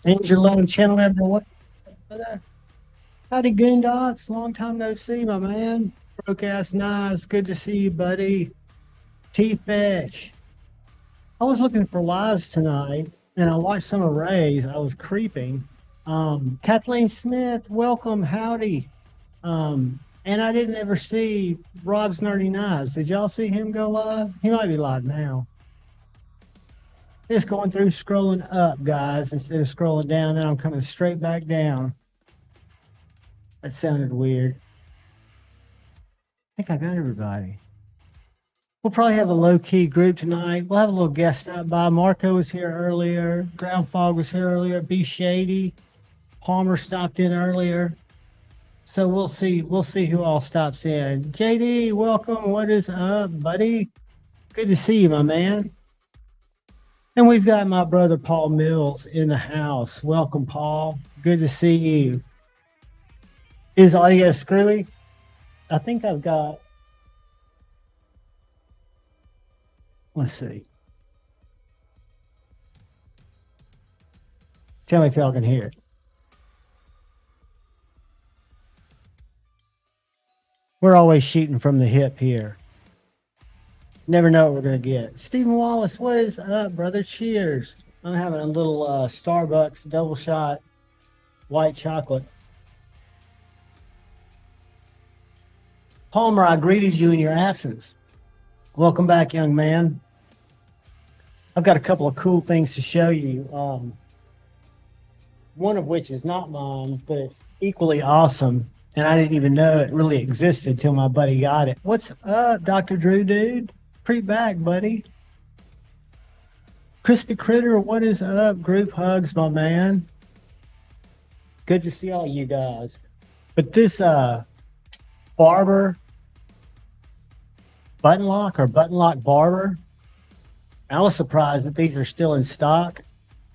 Angelo, channel member, what? Howdy, Goondocks. Long time no see, my man. Broke ass nice. Good to see you, buddy. T Fetch. I was looking for lives tonight, and I watched some of Ray's. I was creeping. Kathleen Smith, welcome, howdy. And I didn't ever see Rob's Nerdy Knives. Did y'all see him go live? He might be live now. Just going through scrolling up, guys, instead of scrolling down. Now I'm coming straight back down. That sounded weird. I think I got everybody. We'll probably have a low-key group tonight. We'll have a little guest stop by. Marco was here earlier. Ground Fog was here earlier. Be Shady. Palmer stopped in earlier. So we'll see who all stops in. JD, welcome. What is up, buddy? Good to see you, my man. And we've got my brother Paul Mills in the house. Welcome, Paul. Good to see you. Is audio screwy? I think I've got... Let's see. Tell me if y'all can hear it. We're always shooting from the hip here. Never know what we're going to get. Stephen Wallace, what is up, brother? Cheers. I'm having a little Starbucks double shot white chocolate. Palmer, I greeted you in your absence. Welcome back, young man. I've got a couple of cool things to show you. One of which is not mine, but it's equally awesome. And I didn't even know it really existed till my buddy got it. What's up, Dr. Drew, dude? Creep back, buddy. Crispy Critter, what is up? Group hugs, my man. Good to see all you guys. But this Barber button lock barber, I was surprised that these are still in stock.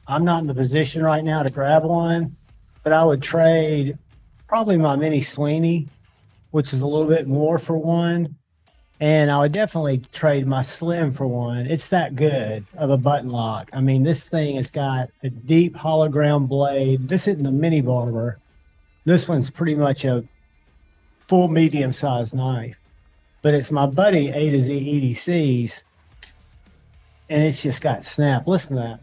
I'm not in the position right now to grab one, but I would trade probably my Mini Sweeney, which is a little bit more for one. And I would definitely trade my Slim for one. It's that good of a button lock. I mean, this thing has got a deep hollow ground blade. This isn't the Mini Barber. This one's pretty much a full medium-sized knife. But it's my buddy A to Z EDC's. And it's just got snap. Listen to that.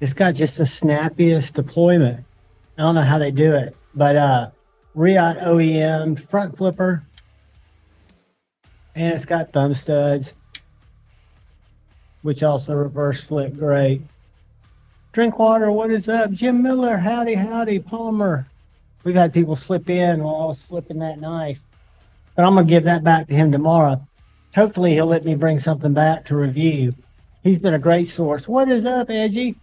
It's got just the snappiest deployment. I don't know how they do it, but Riot OEM front flipper, and it's got thumb studs, which also reverse flip great. Drinkwater, what is up? Jim Miller, howdy, howdy. Palmer, we've had people slip in while I was flipping that knife, but I'm gonna give that back to him tomorrow. Hopefully he'll let me bring something back to review. He's been a great source. What is up, Edgy?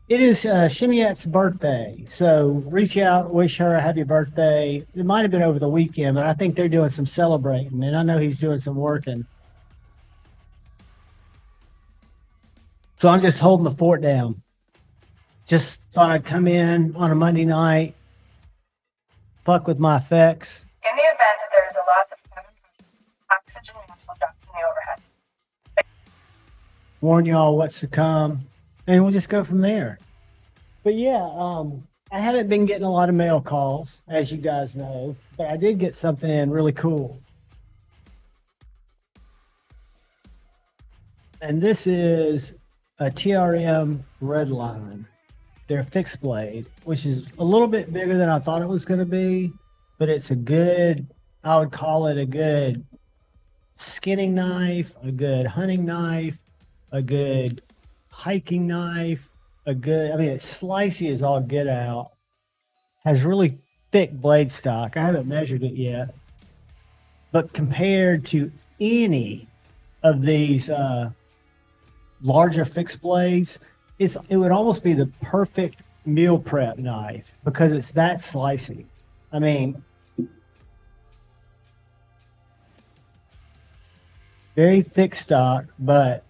It is Shimiette's birthday, so reach out, wish her a happy birthday. It might have been over the weekend, but I think they're doing some celebrating, and I know he's doing some working. So I'm just holding the fort down. Just thought I'd come in on a Monday night, fuck with my effects. In the event that there is a loss of cabin pressure, oxygen mask will drop from the overhead. Warn y'all what's to come. And we'll just go from there. But yeah, I haven't been getting a lot of mail calls, as you guys know, but I did get something in really cool. And this is a TRM Redline. They're fixed blade, which is a little bit bigger than I thought it was going to be, but it's a good, I would call it a good skinning knife, a good hunting knife, a good hiking knife, a good, I mean, it's slicey as all get out, has really thick blade stock. I haven't measured it yet, but compared to any of these larger fixed blades, it would almost be the perfect meal prep knife because it's that slicey. I mean, very thick stock, but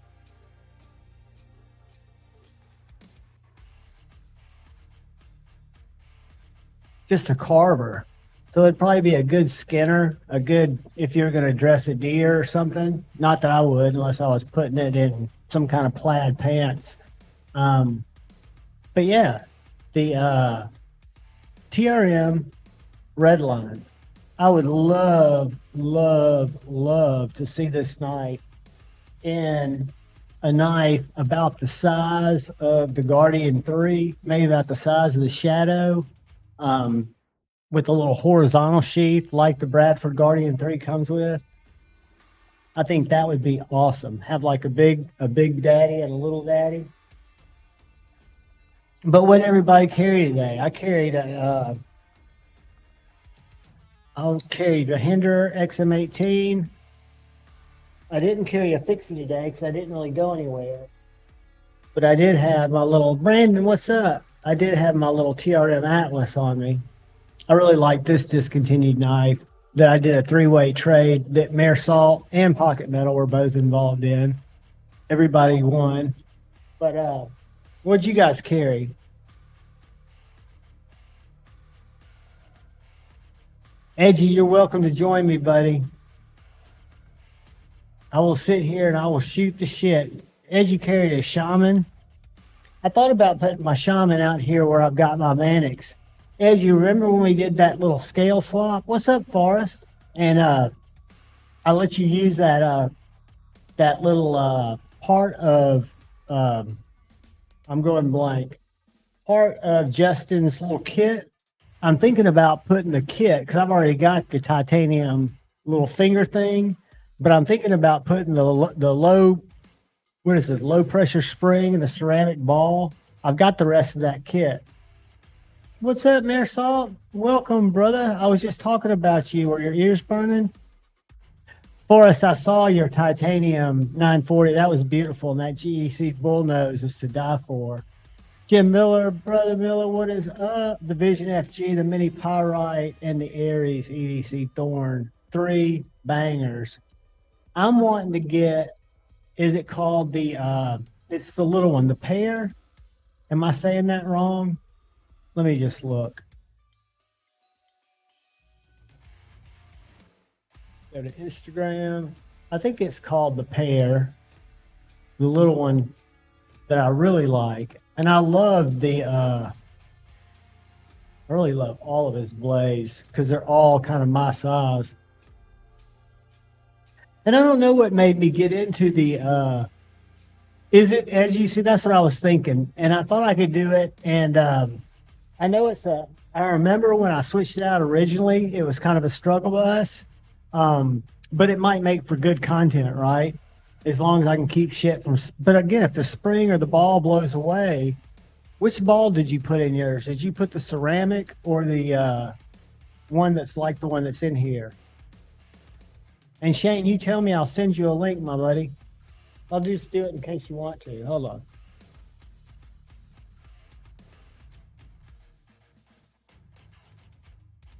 just a carver. So it'd probably be a good skinner, a good if you're going to dress a deer or something. Not that I would, unless I was putting it in some kind of plaid pants. Um, but yeah, the TRM Redline. I would love, love, love to see this knife in a knife about the size of the Guardian 3, maybe about the size of the Shadow, um, with a little horizontal sheath like the Bradford Guardian 3 comes with. I think that would be awesome. Have like a big daddy and a little daddy. But what everybody carry today? I carried a Hinder XM18. I didn't carry a fixie today because I didn't really go anywhere. But I did have my little Brandon. What's up? I did have my little TRM Atlas on me. I really like this discontinued knife that I did a three-way trade that Mare Salt and Pocket Metal were both involved in. Everybody won. But what'd you guys carry? Edgy, you're welcome to join me, buddy. I will sit here and I will shoot the shit. Edgy carried a Shaman. I thought about putting my Shaman out here where I've got my Mannix. Edgy, you remember when we did that little scale swap? What's up, Forrest? And I let you use that that little part of I'm going blank. Part of Justin's little kit. I'm thinking about putting the kit because I've already got the titanium little finger thing, but I'm thinking about putting the low, what is it, low pressure spring and the ceramic ball. I've got the rest of that kit. What's up, Mare Salt? Welcome, brother. I was just talking about you. Were your ears burning? Forrest, I saw your titanium 940. That was beautiful. And that GEC bullnose is to die for. Jim Miller, Brother Miller, what is up? The Vision FG, the Mini Pyrite, and the Aries EDC Thorn. 3 bangers. I'm wanting to get, is it called the, it's the little one, the pear? Am I saying that wrong? Let me just look. Go to Instagram. I think it's called the pear, the little one that I really like. And I love I really love all of his blades because they're all kind of my size. And I don't know what made me get into the, is it edgy? See, that's what I was thinking. And I thought I could do it. And I know I remember when I switched it out originally, it was kind of a struggle bus. But it might make for good content, right? As long as I can keep shit from, but again, if the spring or the ball blows away, which ball did you put in yours? Did you put the ceramic or the one that's like the one that's in here? And Shane, you tell me, I'll send you a link, my buddy. I'll just do it in case you want to. Hold on.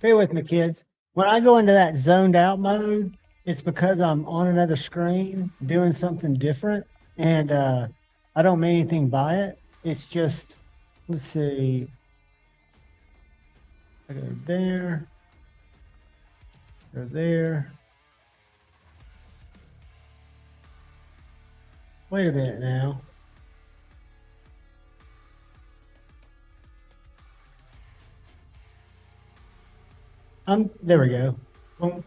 Bear with me, kids. When I go into that zoned out mode, it's because I'm on another screen doing something different, and I don't mean anything by it. It's just, let's see. I go there. Go there. Wait a minute now. There we go. Boom.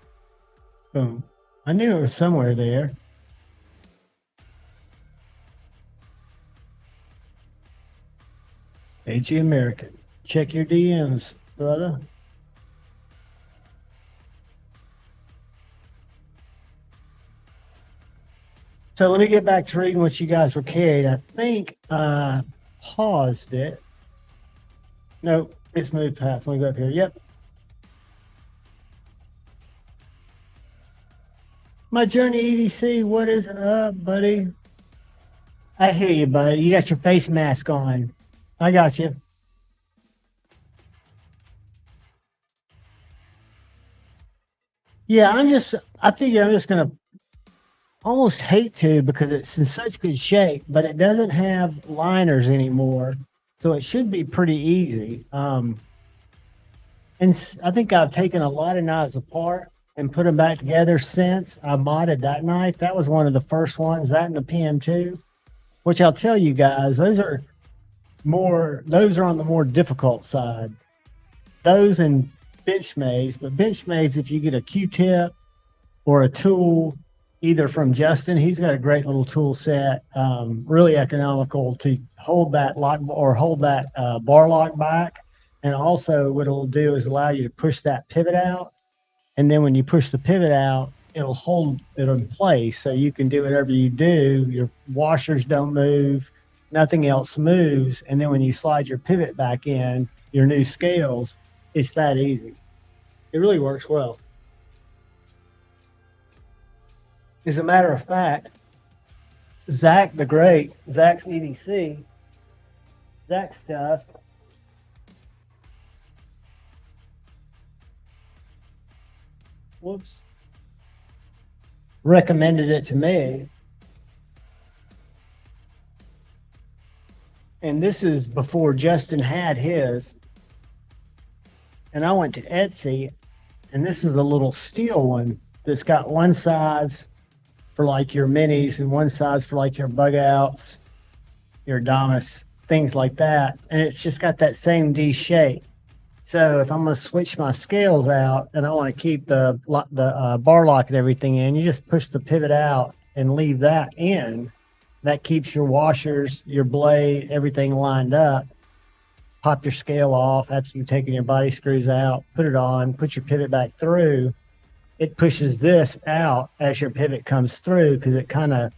Boom. I knew it was somewhere there. AG American. Check your DMs, brother. So let me get back to reading what you guys were carried. I think I paused it. Nope, it's moved past. Let me go up here. Yep. My Journey EDC, what is up, buddy? I hear you, bud. You got your face mask on. I got you. Yeah, I figure I'm just going to almost hate to because it's in such good shape, but it doesn't have liners anymore. So it should be pretty easy. I think I've taken a lot of knives apart and put them back together since I modded that knife. That was one of the first ones, that and the PM2, which I'll tell you guys, those are on the more difficult side. Those and Benchmade's, but Benchmade's, if you get a Q-tip or a tool, either from Justin, he's got a great little tool set, really economical to hold that lock or hold that bar lock back. And also what it'll do is allow you to push that pivot out. And then when you push the pivot out, it'll hold it in place. So you can do whatever you do. Your washers don't move, nothing else moves. And then when you slide your pivot back in, your new scales, it's that easy. It really works well. As a matter of fact, Zach the Great, Zach's EDC, Zach stuff. Whoops. Recommended it to me. And this is before Justin had his. And I went to Etsy, and this is a little steel one that's got one size for like your minis and one size for like your bug outs, your Adamas, things like that. And it's just got that same D shape. So if I'm going to switch my scales out and I want to keep the bar lock and everything in, you just push the pivot out and leave that in. That keeps your washers, your blade, everything lined up. Pop your scale off after you've taken your body screws out, put it on, put your pivot back through. It pushes this out as your pivot comes through because it kind of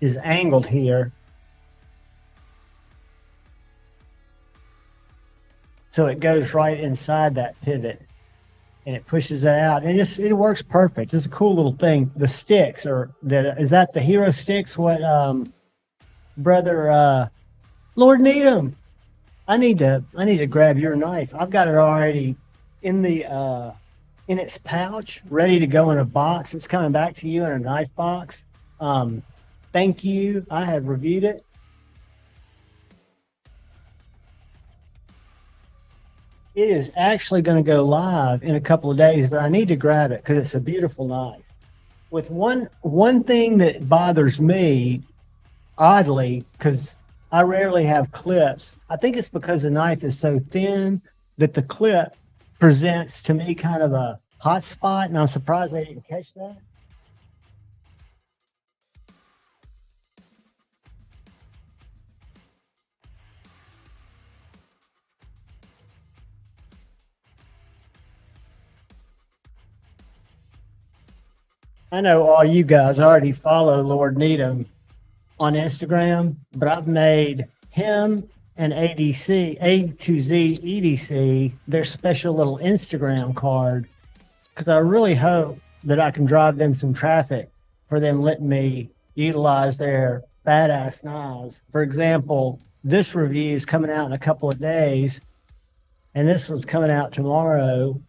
is angled here. So it goes right inside that pivot and it pushes it out. And it works perfect. It's a cool little thing. The sticks is that the Hero sticks? What, brother, Lord Needham, I need to grab your knife. I've got it already in in its pouch, ready to go in a box. It's coming back to you in a knife box. Thank you. I have reviewed it. It is actually going to go live in a couple of days, but I need to grab it because it's a beautiful knife. With one thing that bothers me, oddly, because I rarely have clips. I think it's because the knife is so thin that the clip presents to me kind of a hot spot, and I'm surprised they didn't catch that. I know all you guys already follow Lord Needham on Instagram, but I've made him and ADC, A to Z EDC, their special little Instagram card, because I really hope that I can drive them some traffic for them letting me utilize their badass knives. For example, this review is coming out in a couple of days, and this one's coming out tomorrow,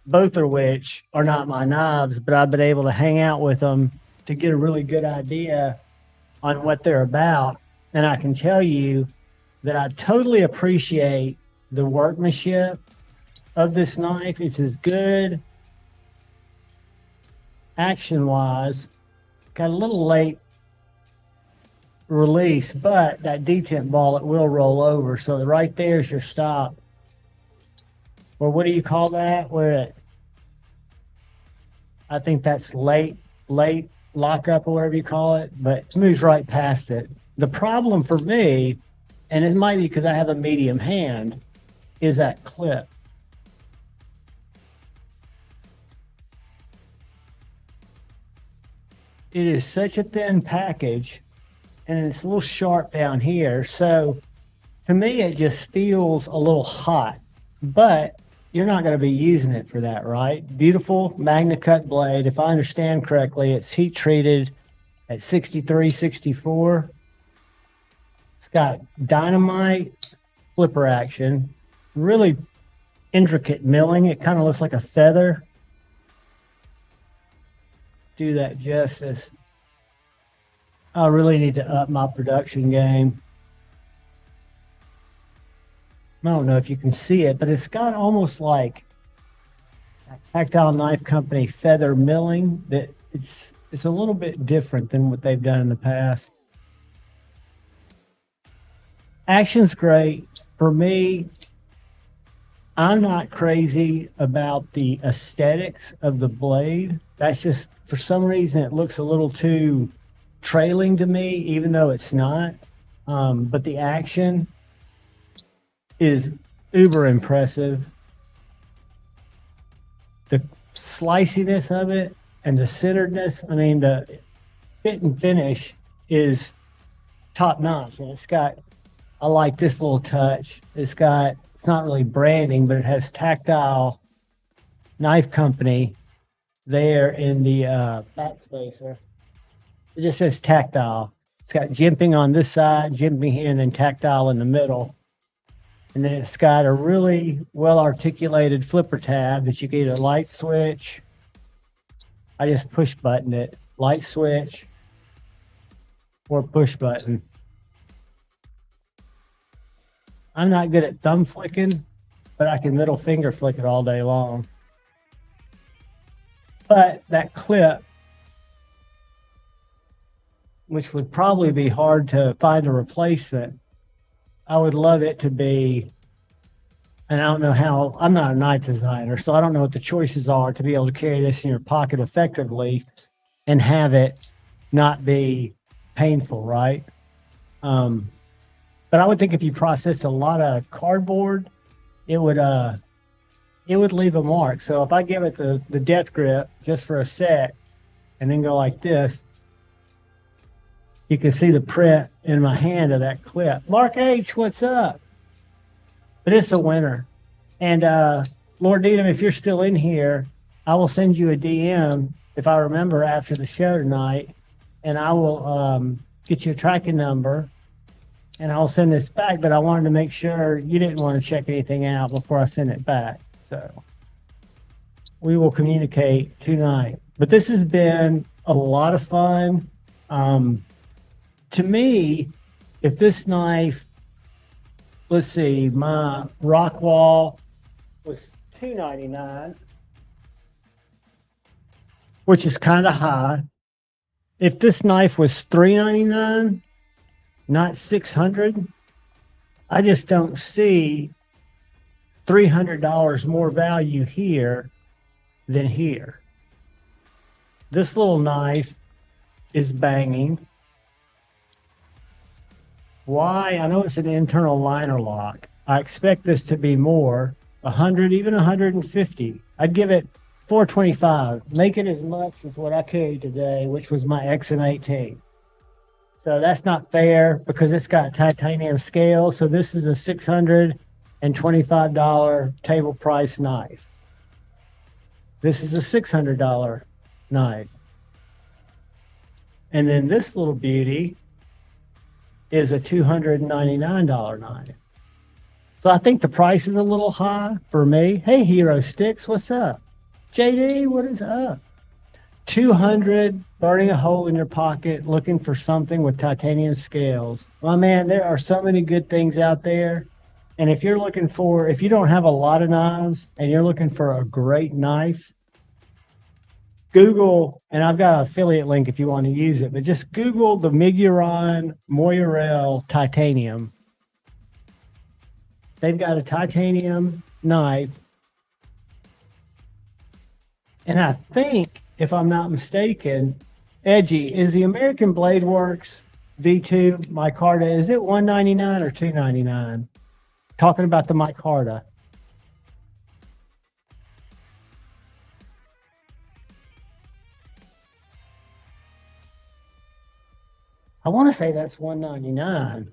both of which are not my knives, but I've been able to hang out with them to get a really good idea on what they're about. And I can tell you that I totally appreciate the workmanship of this knife. It's as good action-wise. Got a little late release, but that detent ball, it will roll over. So right there's your stop. Or what do you call that? I think that's late lockup or whatever you call it, but it moves right past it. The problem for me, and it might be because I have a medium hand, is that clip. It is such a thin package, and it's a little sharp down here. So to me, it just feels a little hot, but you're not going to be using it for that, right? Beautiful Magna Cut blade. If I understand correctly, it's heat treated at 63, 64. It's got dynamite flipper action, really intricate milling. It kind of looks like a feather. Do that justice. I really need to up my production game. I don't know if you can see it, but it's got almost like a Tactile Knife Company feather milling. That it's a little bit different than what they've done in the past. Action's great. For me, I'm not crazy about the aesthetics of the blade. That's just, for some reason, it looks a little too trailing to me, even though it's not. But the action is uber impressive. The sliciness of it and the centeredness, I mean, the fit and finish is top notch. And it's got, I like this little touch. It's not really branding, but it has Tactile Knife Company there in the backspacer. It just says Tactile. It's got jimping on this side, jimping here, and then Tactile in the middle. And then it's got a really well-articulated flipper tab that you can either light switch. I just push button it, light switch, or push button. I'm not good at thumb flicking, but I can middle finger flick it all day long. But that clip, which would probably be hard to find a replacement, I would love it to be, and I don't know how, I'm not a knife designer, so I don't know what the choices are to be able to carry this in your pocket effectively and have it not be painful, right? But I would think if you processed a lot of cardboard, it would leave a mark. So if I give it the death grip just for a sec and then go like this, you can see the print in my hand of that clip. Mark H, what's up? But it's a winner. And Lord Needham, if you're still in here, I will send you a DM if I remember after the show tonight, and I will get you a tracking number, and I'll send this back. But I wanted to make sure you didn't want to check anything out before I send it back. So we will communicate tonight. But this has been a lot of fun. To me, if this knife, let's see, my Rockwall was $299, which is kind of high. If this knife was $399, not $600, I just don't see $300 more value here than here. This little knife is banging. Why? I know it's an internal liner lock. I expect this to be more, 100, even 150. I'd give it 425. Make it as much as what I carried today, which was my XM18. So that's not fair because it's got titanium scale. So this is a $625 table price knife. This is a $600 knife. And then this little beauty is a $299 knife. So I think the price is a little high for me. Hey, Hero Sticks, what's up? JD, what is up? $200, burning a hole in your pocket, looking for something with titanium scales. My man, there are so many good things out there. And if you're looking for, if you don't have a lot of knives and you're looking for a great knife, Google, and I've got an affiliate link if you want to use it, but just Google the Miguron Moirel titanium. They've got a titanium knife. And I think, if I'm not mistaken, Edgy, is the American Blade Works V2 micarta, is it $199 or $299? Talking about the micarta. I want to say that's $199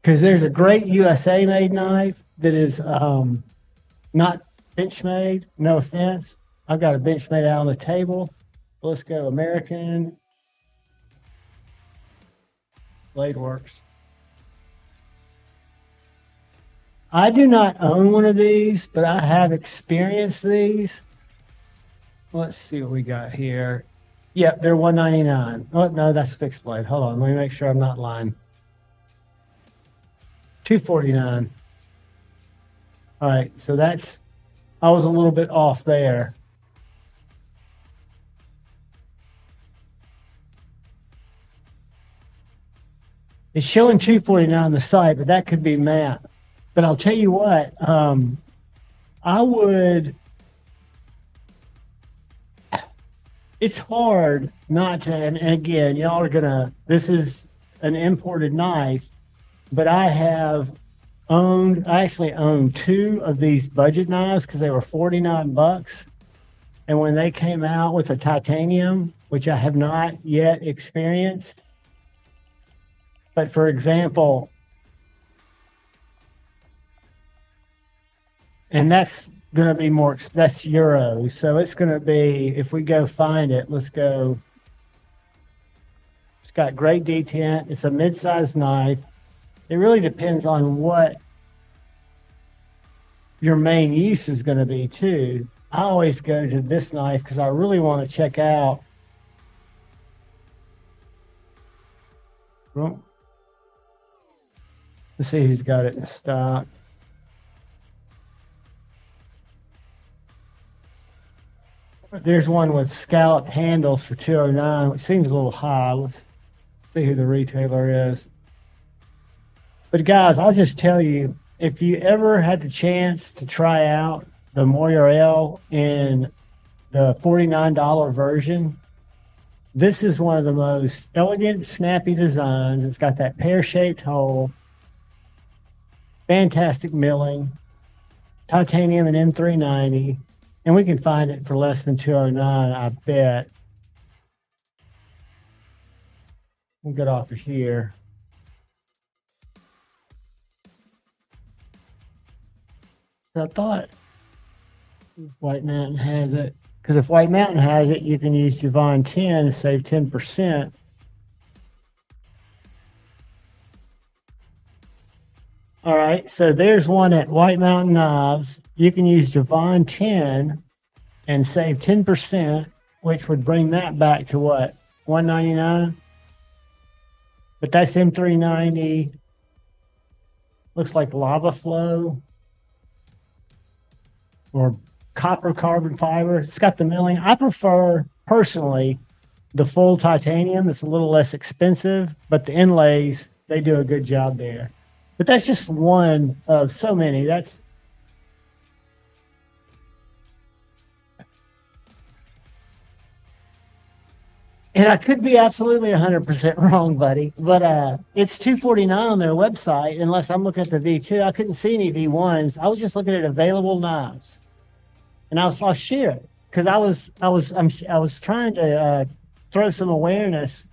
because there's a great USA made knife that is not bench made. No offense. I've got a bench made out on the table. Let's go American Blade Works. I do not own one of these, but I have experienced these. Let's see what we got here. Yep, they're $199. Oh no, that's fixed blade. Hold on, let me make sure I'm not lying. $249. All right, so that's, I was a little bit off there. It's showing $249 on the site, but that could be matte. But I'll tell you what, I would. It's hard not to, and again, y'all are gonna. This is an imported knife, but I actually owned two of these budget knives because they were 49 bucks. And when they came out with a titanium, which I have not yet experienced, but for example, and that's going to be more, that's euros. So it's going to be, if we go find it, let's go. It's got great detent. It's a mid-sized knife. It really depends on what your main use is going to be too. I always go to this knife because I really want to check out. Well, let's see who's got it in stock. There's one with scalloped handles for $209, which seems a little high. Let's see who the retailer is. But guys, I'll just tell you, if you ever had the chance to try out the Moirel in the $49 version, this is one of the most elegant, snappy designs. It's got that pear-shaped hole, fantastic milling, titanium and M390. And we can find it for less than $209, I bet. We'll get off of here. I thought White Mountain has it. Because if White Mountain has it, you can use Javon 10 to save 10%. All right, so there's one at White Mountain Knives. You can use Javon 10 and save 10%, which would bring that back to what, $199? But that's M390. Looks like lava flow or copper carbon fiber. It's got the milling. I prefer, personally, the full titanium. It's a little less expensive, but the inlays, they do a good job there. But that's just one of so many. That's and I could be absolutely 100% wrong, buddy. But it's $249 on their website. Unless I'm looking at the V2, I couldn't see any V1s. I was just looking at available knives, and I'll share it because I was trying to throw some awareness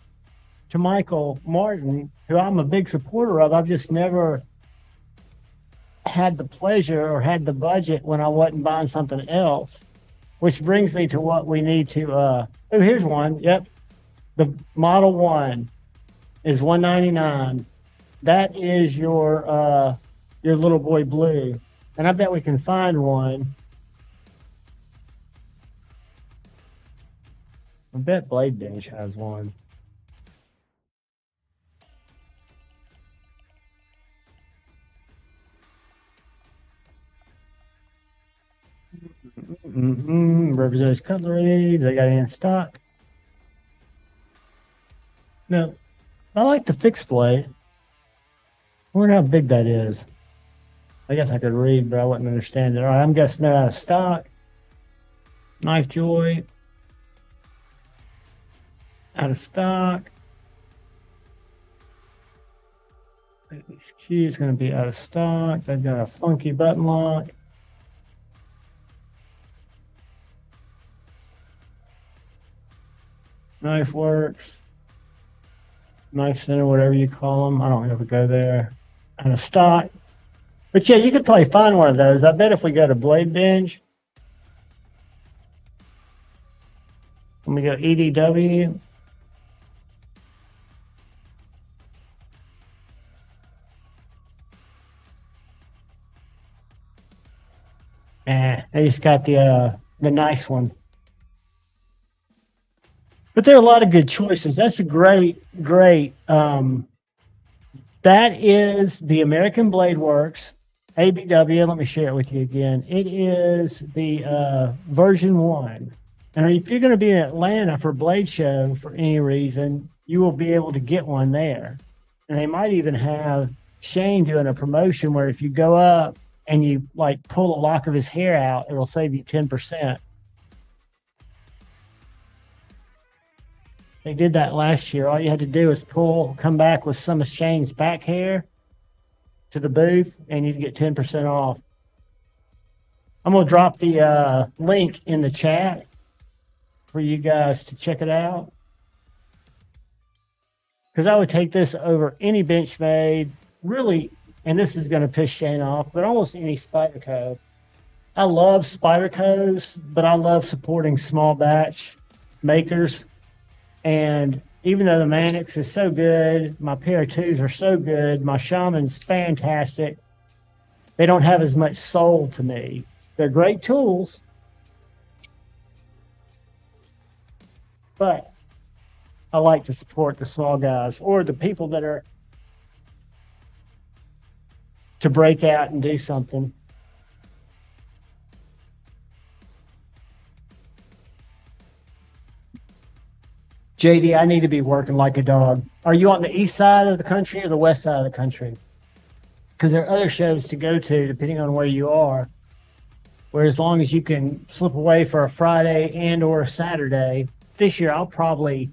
to Michael Martin, who I'm a big supporter of. I've just never had the pleasure or had the budget when I wasn't buying something else, which brings me to what we need to. Oh, here's one. Yep, the Model 1 is $199. That is your little boy blue, and I bet we can find one. I bet Blade Bench has one. Representative cutlery. They got it in stock. No, I like the fixed blade. I wonder how big that is. I guess I could read, but I wouldn't understand it. All right, I'm guessing they're out of stock. Knife Joy. Out of stock. This key is going to be out of stock. They've got a funky button lock. Knife Works, Knife Center, whatever you call them. I don't ever go there. Out of stock. But yeah, you could probably find one of those. I bet if we go to Blade Binge, when we go EDW, I just got the nice one. But there are a lot of good choices. That's a great. That is the American Blade Works ABW. Let me share it with you again. It is the version 1. And if you're going to be in Atlanta for Blade Show for any reason, you will be able to get one there. And they might even have Shane doing a promotion where if you go up and you like pull a lock of his hair out, it'll save you 10%. They did that last year. All you had to do is come back with some of Shane's back hair to the booth, and you'd get 10% off. I'm going to drop the link in the chat for you guys to check it out. Because I would take this over any Benchmade, really, and this is going to piss Shane off, but almost any Spyderco. I love Spydercos, but I love supporting small batch makers. And even though the Mannix is so good, my Para 2s are so good, my Shaman's fantastic, they don't have as much soul to me. They're great tools, but I like to support the small guys or the people that are to break out and do something. JD, I need to be working like a dog. Are you on the east side of the country or the west side of the country? Because there are other shows to go to depending on where you are. Where as long as you can slip away for a Friday and or a Saturday, this year I'll probably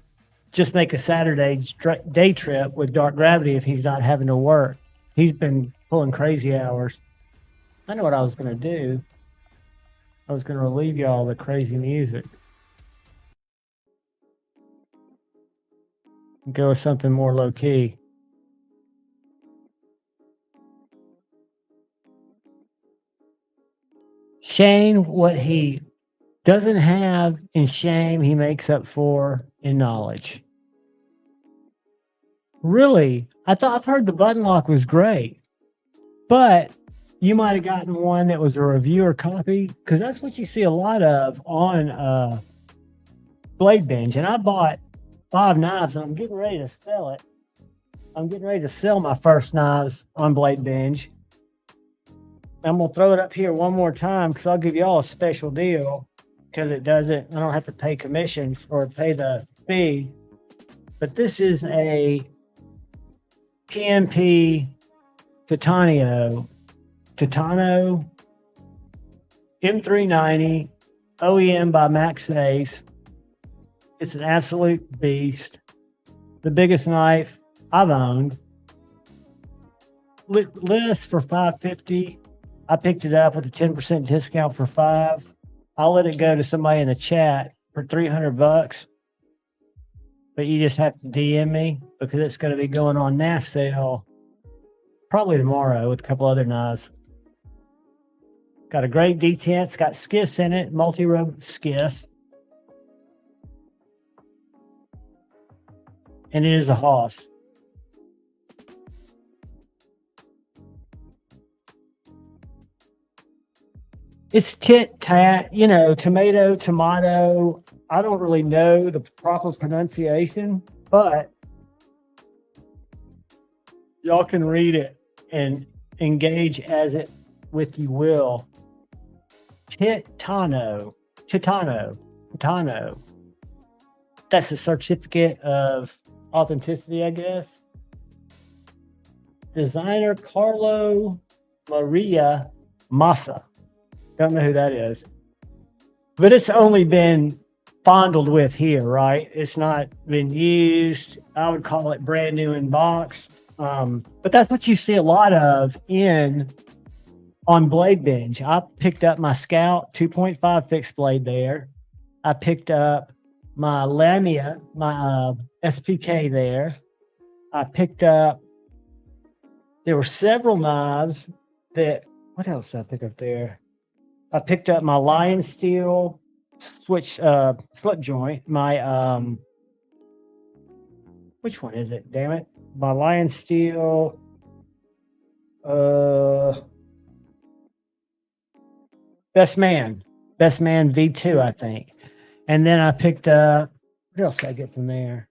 just make a Saturday day trip with Dark Gravity if he's not having to work. He's been pulling crazy hours. I know what I was going to do. I was going to relieve y'all the crazy music. Go with something more low key. Shane, what he doesn't have in shame, he makes up for in knowledge. Really, I've heard the button lock was great, but you might have gotten one that was a reviewer copy because that's what you see a lot of on Blade Binge. And I bought 5 knives and I'm getting ready to sell it. I'm getting ready to sell my first knives on Blade Binge. I'm going to throw it up here one more time because I'll give y'all a special deal because I don't have to pay commission or pay the fee. But this is a PMP Titano M390 OEM by Max Ace. It's an absolute beast. The biggest knife I've owned. List for $550. I picked it up with a 10% discount for $5. I'll let it go to somebody in the chat for $300. But you just have to DM me because it's going to be going on NAF sale probably tomorrow with a couple other knives. Got a great detent. It's got skiffs in it, multi-rope skiffs. And it is a Haas. It's tit tat, tomato. I don't really know the proper pronunciation, but y'all can read it and engage as it with you will. Titano. That's a certificate of authenticity, I guess. Designer Carlo Maria Massa. Don't know who that is. But it's only been fondled with here, right? It's not been used. I would call it brand new in box. But that's what you see a lot of on Blade Binge. I picked up my Scout 2.5 fixed blade there. I picked up my Lamia, my SPK there. I picked up, there were several knives what else did I pick up there? I picked up my Lion Steel switch slip joint. My which one is it? Damn it! My Lion Steel. Best Man V2, I think. And then I picked up, what else did I get from there?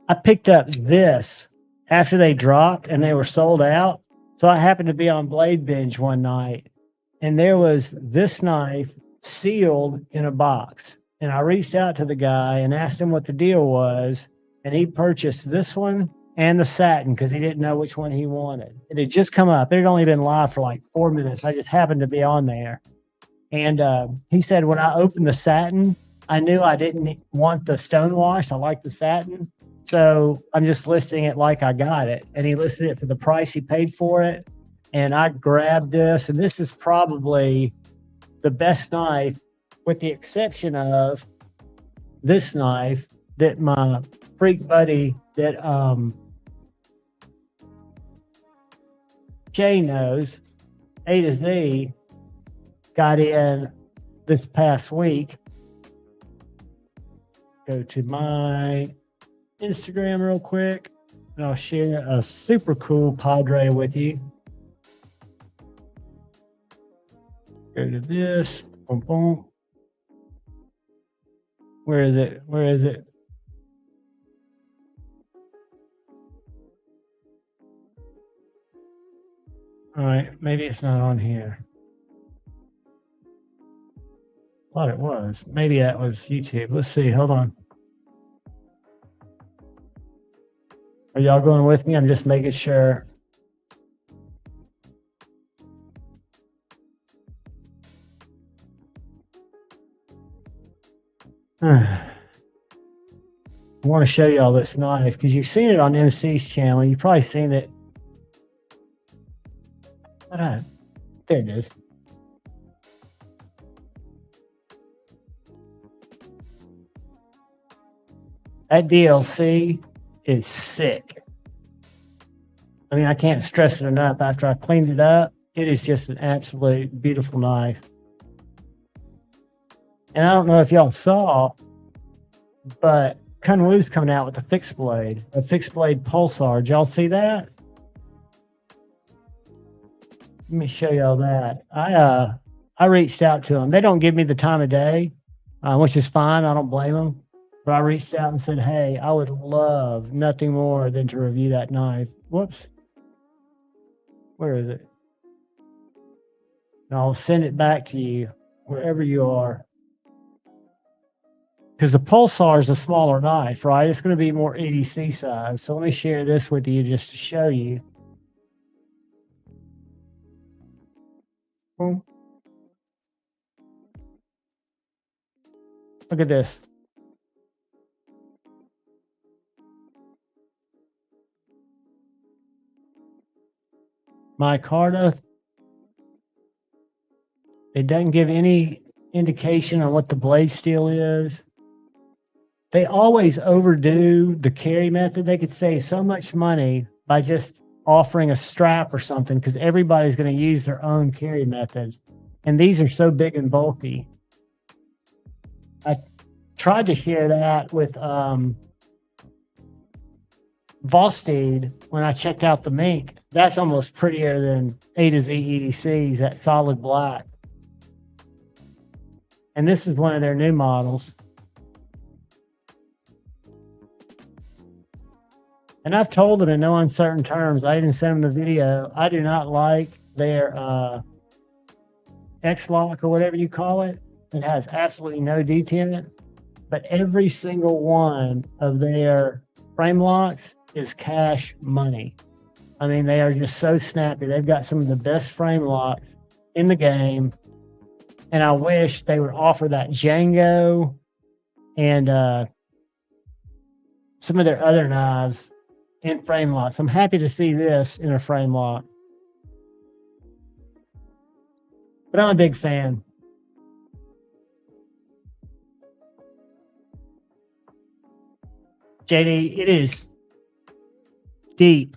I picked up this after they dropped and they were sold out. So I happened to be on Blade Binge one night, and there was this knife sealed in a box. And I reached out to the guy and asked him what the deal was, and he purchased this one and the satin because he didn't know which one he wanted. It had just come up. It had only been live for like 4 minutes. I just happened to be on there. And he said when I opened the satin, I knew I didn't want the stonewash. I liked the satin. So I'm just listing it like I got it. And he listed it for the price he paid for it. And I grabbed this. And this is probably the best knife, with the exception of this knife that my freak buddy that Jay knows, A to Z, got in this past week. Go to my Instagram real quick, and I'll share a super cool Padre with you. Go to this. Boom, boom. Where is it? Where is it? All right, maybe it's not on here. Thought it was. Maybe that was YouTube. Let's see. Hold on. Are y'all going with me? I'm just making sure. I want to show y'all this knife because you've seen it on MC's channel. You've probably seen it. There it is. That DLC is sick. I mean, I can't stress it enough. After I cleaned it up, it is just an absolute beautiful knife. And I don't know if y'all saw, but Kunwu's coming out with a fixed blade pulsar. Did y'all see that? Let me show y'all that. I reached out to them. They don't give me the time of day, which is fine. I don't blame them. But I reached out and said, hey, I would love nothing more than to review that knife. Whoops. Where is it? And I'll send it back to you wherever you are. Because the Pulsar is a smaller knife, right? It's going to be more EDC size. So let me share this with you just to show you. Boom. Look at this. Micarta. It doesn't give any indication on what the blade steel is. They always overdo the carry method. They could save so much money by just offering a strap or something because everybody's going to use their own carry method. And these are so big and bulky. I tried to share that with Vosteed when I checked out the mink. That's almost prettier than A to Z EDCs, that solid black. And this is one of their new models. And I've told them in no uncertain terms, I even sent them the video, I do not like their X-Lock or whatever you call it. It has absolutely no detent, but every single one of their frame locks is cash money. I mean, they are just so snappy. They've got some of the best frame locks in the game. And I wish they would offer that Django and some of their other knives in frame locks. I'm happy to see this in a frame lock. But I'm a big fan. JD, it is deep.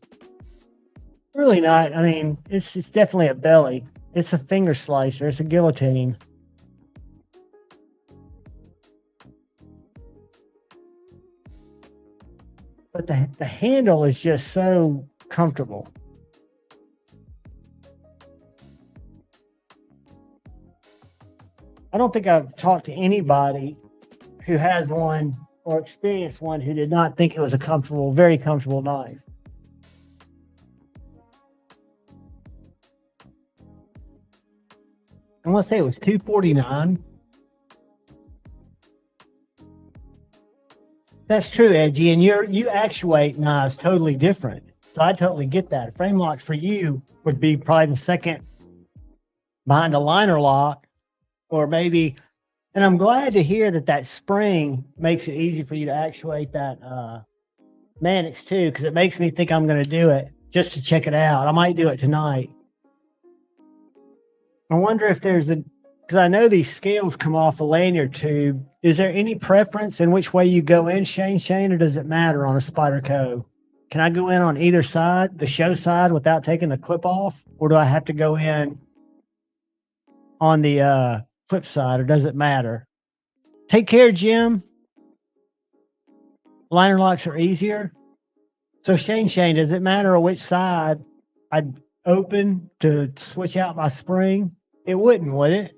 Really not. I mean, it's definitely a belly. It's a finger slicer. It's a guillotine. But the handle is just so comfortable. I don't think I've talked to anybody who has one or experienced one who did not think it was a comfortable, very comfortable knife. I want to say it was $249. That's true, Edgy, and you actuate knives totally different. So I totally get that. A frame lock for you would be probably the second behind a liner lock, or maybe. And I'm glad to hear that that spring makes it easy for you to actuate that Mannix too, because it makes me think I'm going to do it just to check it out. I might do it tonight. I wonder if there's a, because I know these scales come off a lanyard tube. Is there any preference in which way you go in, Shane, or does it matter on a Spyderco? Can I go in on either side, the show side, without taking the clip off, or do I have to go in on the flip side, or does it matter? Take care, Jim. Liner locks are easier. So Shane, does it matter which side I'd open to switch out my spring? It wouldn't, would it?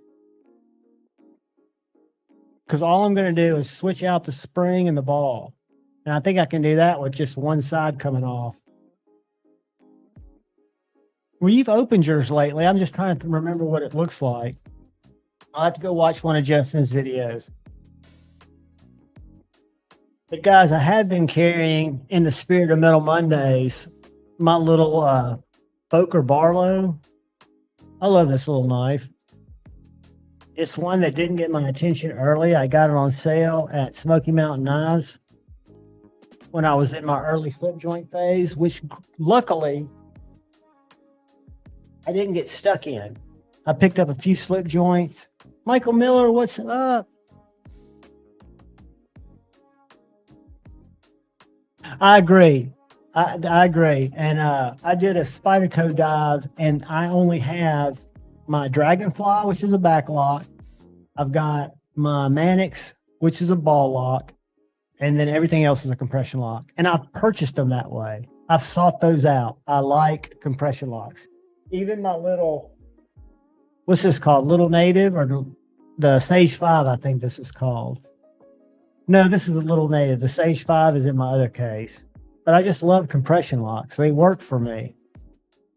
Because all I'm going to do is switch out the spring and the ball. And I think I can do that with just one side coming off. Well, you've opened yours lately. I'm just trying to remember what it looks like. I'll have to go watch one of Justin's videos. But guys, I have been carrying, in the spirit of Metal Mondays, my little Boker Barlow. I love this little knife. It's one that didn't get my attention early. I got it on sale at Smoky Mountain Knives when I was in my early slip joint phase, which luckily I didn't get stuck in. I picked up a few slip joints. Michael Miller, what's up? I agree. I agree. And I did a Spyderco dive, and I only have my Dragonfly, which is a back lock. I've got my Mannix, which is a ball lock, and then everything else is a compression lock. And I've purchased them that way. I've sought those out. I like compression locks. Even my little, what's this called? Little Native, or the Sage 5, I think this is called. No, this is a Little Native. The Sage 5 is in my other case. But I just love compression locks. They work for me.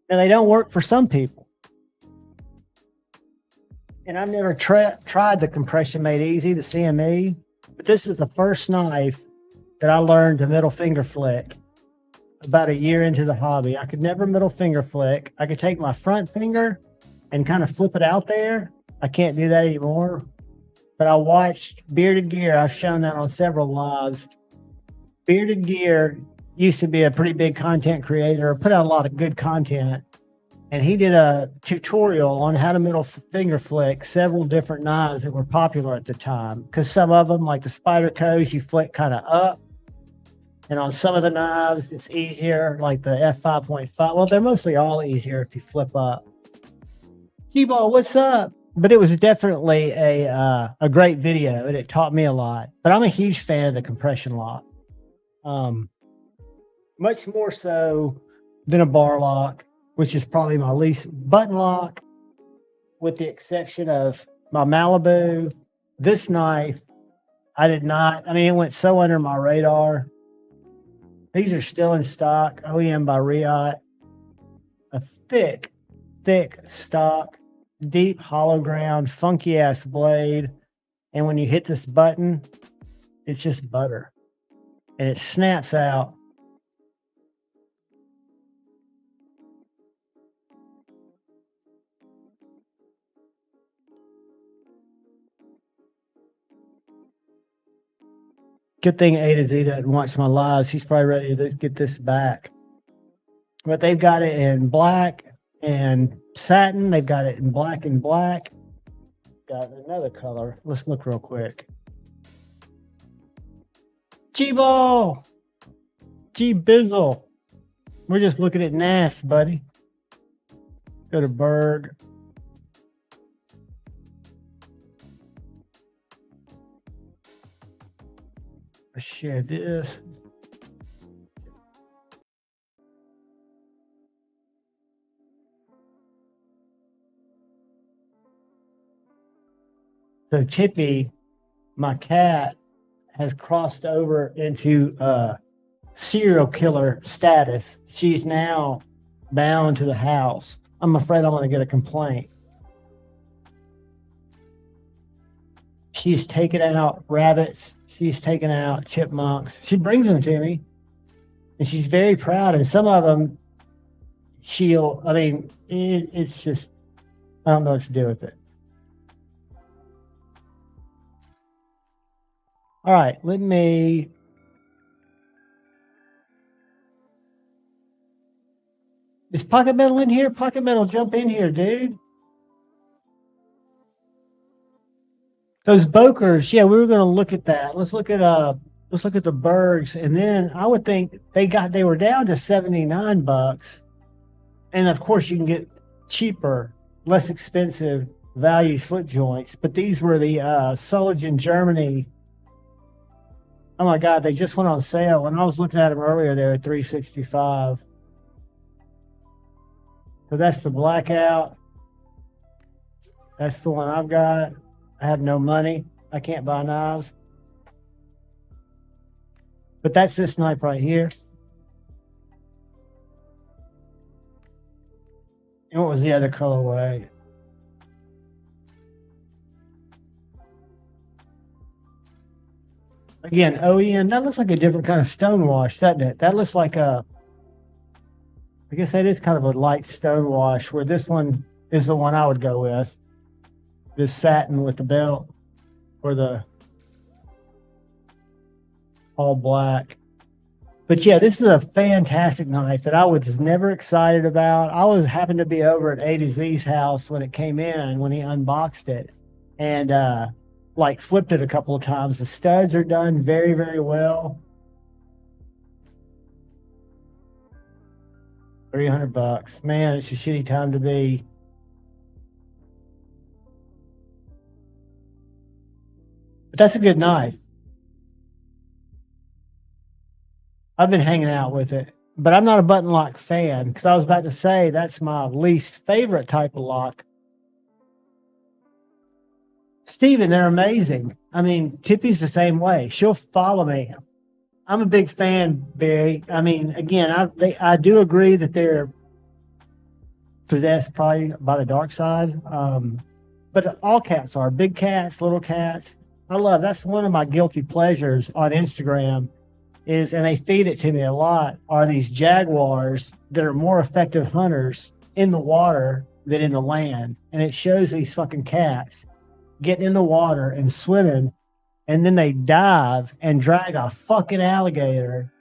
And they don't work for some people. And I've never tried the Compression Made Easy, the CME. But this is the first knife that I learned to middle finger flick about a year into the hobby. I could never middle finger flick. I could take my front finger and kind of flip it out there. I can't do that anymore. But I watched Bearded Gear. I've shown that on several lives. Bearded Gear used to be a pretty big content creator, put out a lot of good content. And he did a tutorial on how to middle finger flick several different knives that were popular at the time. Because some of them, like the Spydercos, you flick kind of up. And on some of the knives, it's easier, like the F5.5. Well, they're mostly all easier if you flip up. G-Ball, what's up? But it was definitely a great video, and it taught me a lot. But I'm a huge fan of the compression lock. Much more so than a bar lock, which is probably my least. Button lock, with the exception of my Malibu. This knife, I did not. I mean, it went so under my radar. These are still in stock, OEM by Riot. A thick stock, deep hollow ground, funky ass blade. And when you hit this button, it's just butter. And it snaps out. Good thing A to Z doesn't watch my lives. He's probably ready to get this back. But they've got it in black and satin. They've got it in black and black. Got another color. Let's look real quick. G-Ball! G-Bizzle. We're just looking at NAS, buddy. Go to Berg. Let's share this. So Chippy, my cat, has crossed over into serial killer status. She's now bound to the house. I'm afraid I'm going to get a complaint. She's taken out rabbits. She's taken out chipmunks. She brings them to me, and she's very proud. And some of them, it's just, I don't know what to do with it. All right, let me. Is Pocket Metal in here? Pocket Metal, jump in here, dude. Those Bokers, yeah, we were going to look at that. Let's look at the Bergs, and then I would think they were down to $79, and of course you can get cheaper, less expensive value slip joints. But these were the Sullivan Germany. Oh my God, they just went on sale. When I was looking at them earlier, they were $365. So that's the blackout. That's the one I've got. I have no money. I can't buy knives. But that's this knife right here. And what was the other colorway? Again, OEM, that looks like a different kind of stonewash, doesn't it? That looks like I guess that is kind of a light stonewash, where this one is the one I would go with. This satin with the belt, or the all black. But yeah, this is a fantastic knife that I was never excited about. I happened to be over at A to Z's house when it came in, when he unboxed it, and like flipped it a couple of times. The studs are done very, very well. $300. Man, it's a shitty time to be. But that's a good knife. I've been hanging out with it, but I'm not a button lock fan, because I was about to say that's my least favorite type of lock. Steven, they're amazing. I mean, Tippy's the same way. She'll follow me. I'm a big fan, Barry. I mean, again, I do agree that they're possessed probably by the dark side. But all cats are, big cats, little cats. That's one of my guilty pleasures on Instagram and they feed it to me a lot, are these jaguars that are more effective hunters in the water than in the land. And it shows these fucking cats getting in the water and swimming, and then they dive and drag a fucking alligator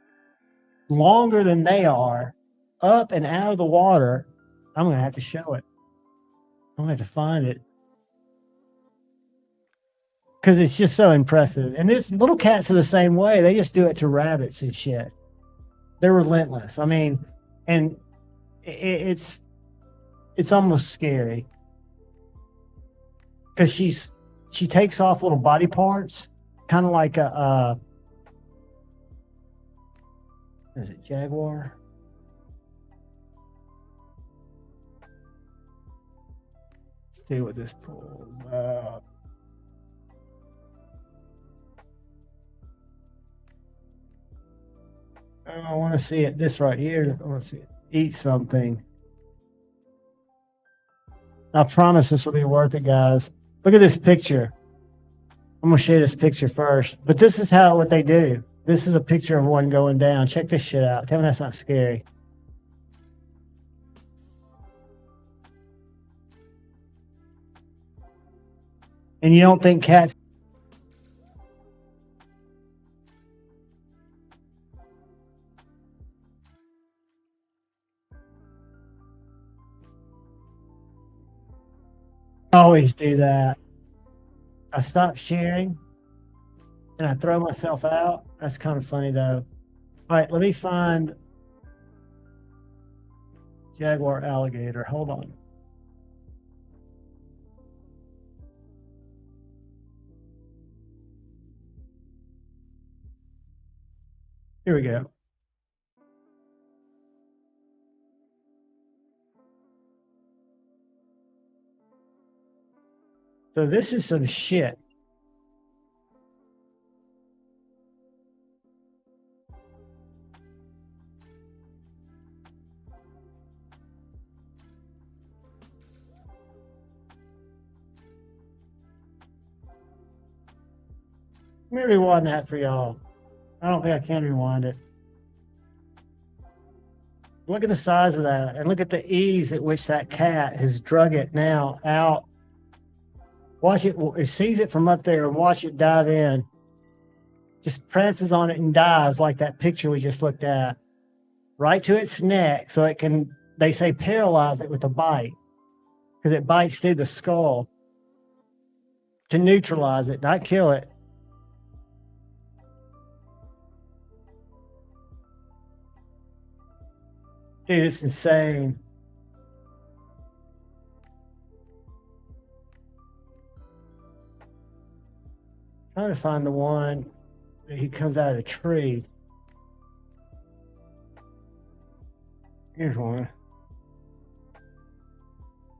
longer than they are up and out of the water. I'm going to have to show it. I'm going to have to find it, because it's just so impressive. And these little cats are the same way. They just do it to rabbits and shit. They're relentless. I mean, and it's almost scary, because she takes off little body parts, kind of like is it jaguar? Let's see what this pulls out. I want to see it. This right here. I want to see it eat something. I promise this will be worth it, guys. Look at this picture. I'm going to show you this picture first. But this is what they do. This is a picture of one going down. Check this shit out. Tell me that's not scary. And you don't think cats... always do that. I stop sharing and I throw myself out. That's kind of funny though. All right, let me find jaguar alligator. Hold on. Here we go. So this is some shit. Let me rewind that for y'all. I don't think I can rewind it. Look at the size of that, and look at the ease at which that cat has drug it now out. Watch it, it sees it from up there, and watch it dive in. Just prances on it and dives like that picture we just looked at. Right to its neck, so it can, they say, paralyze it with a bite. Because it bites through the skull to neutralize it, not kill it. Dude, it's insane. Trying to find the one that he comes out of the tree. Here's one.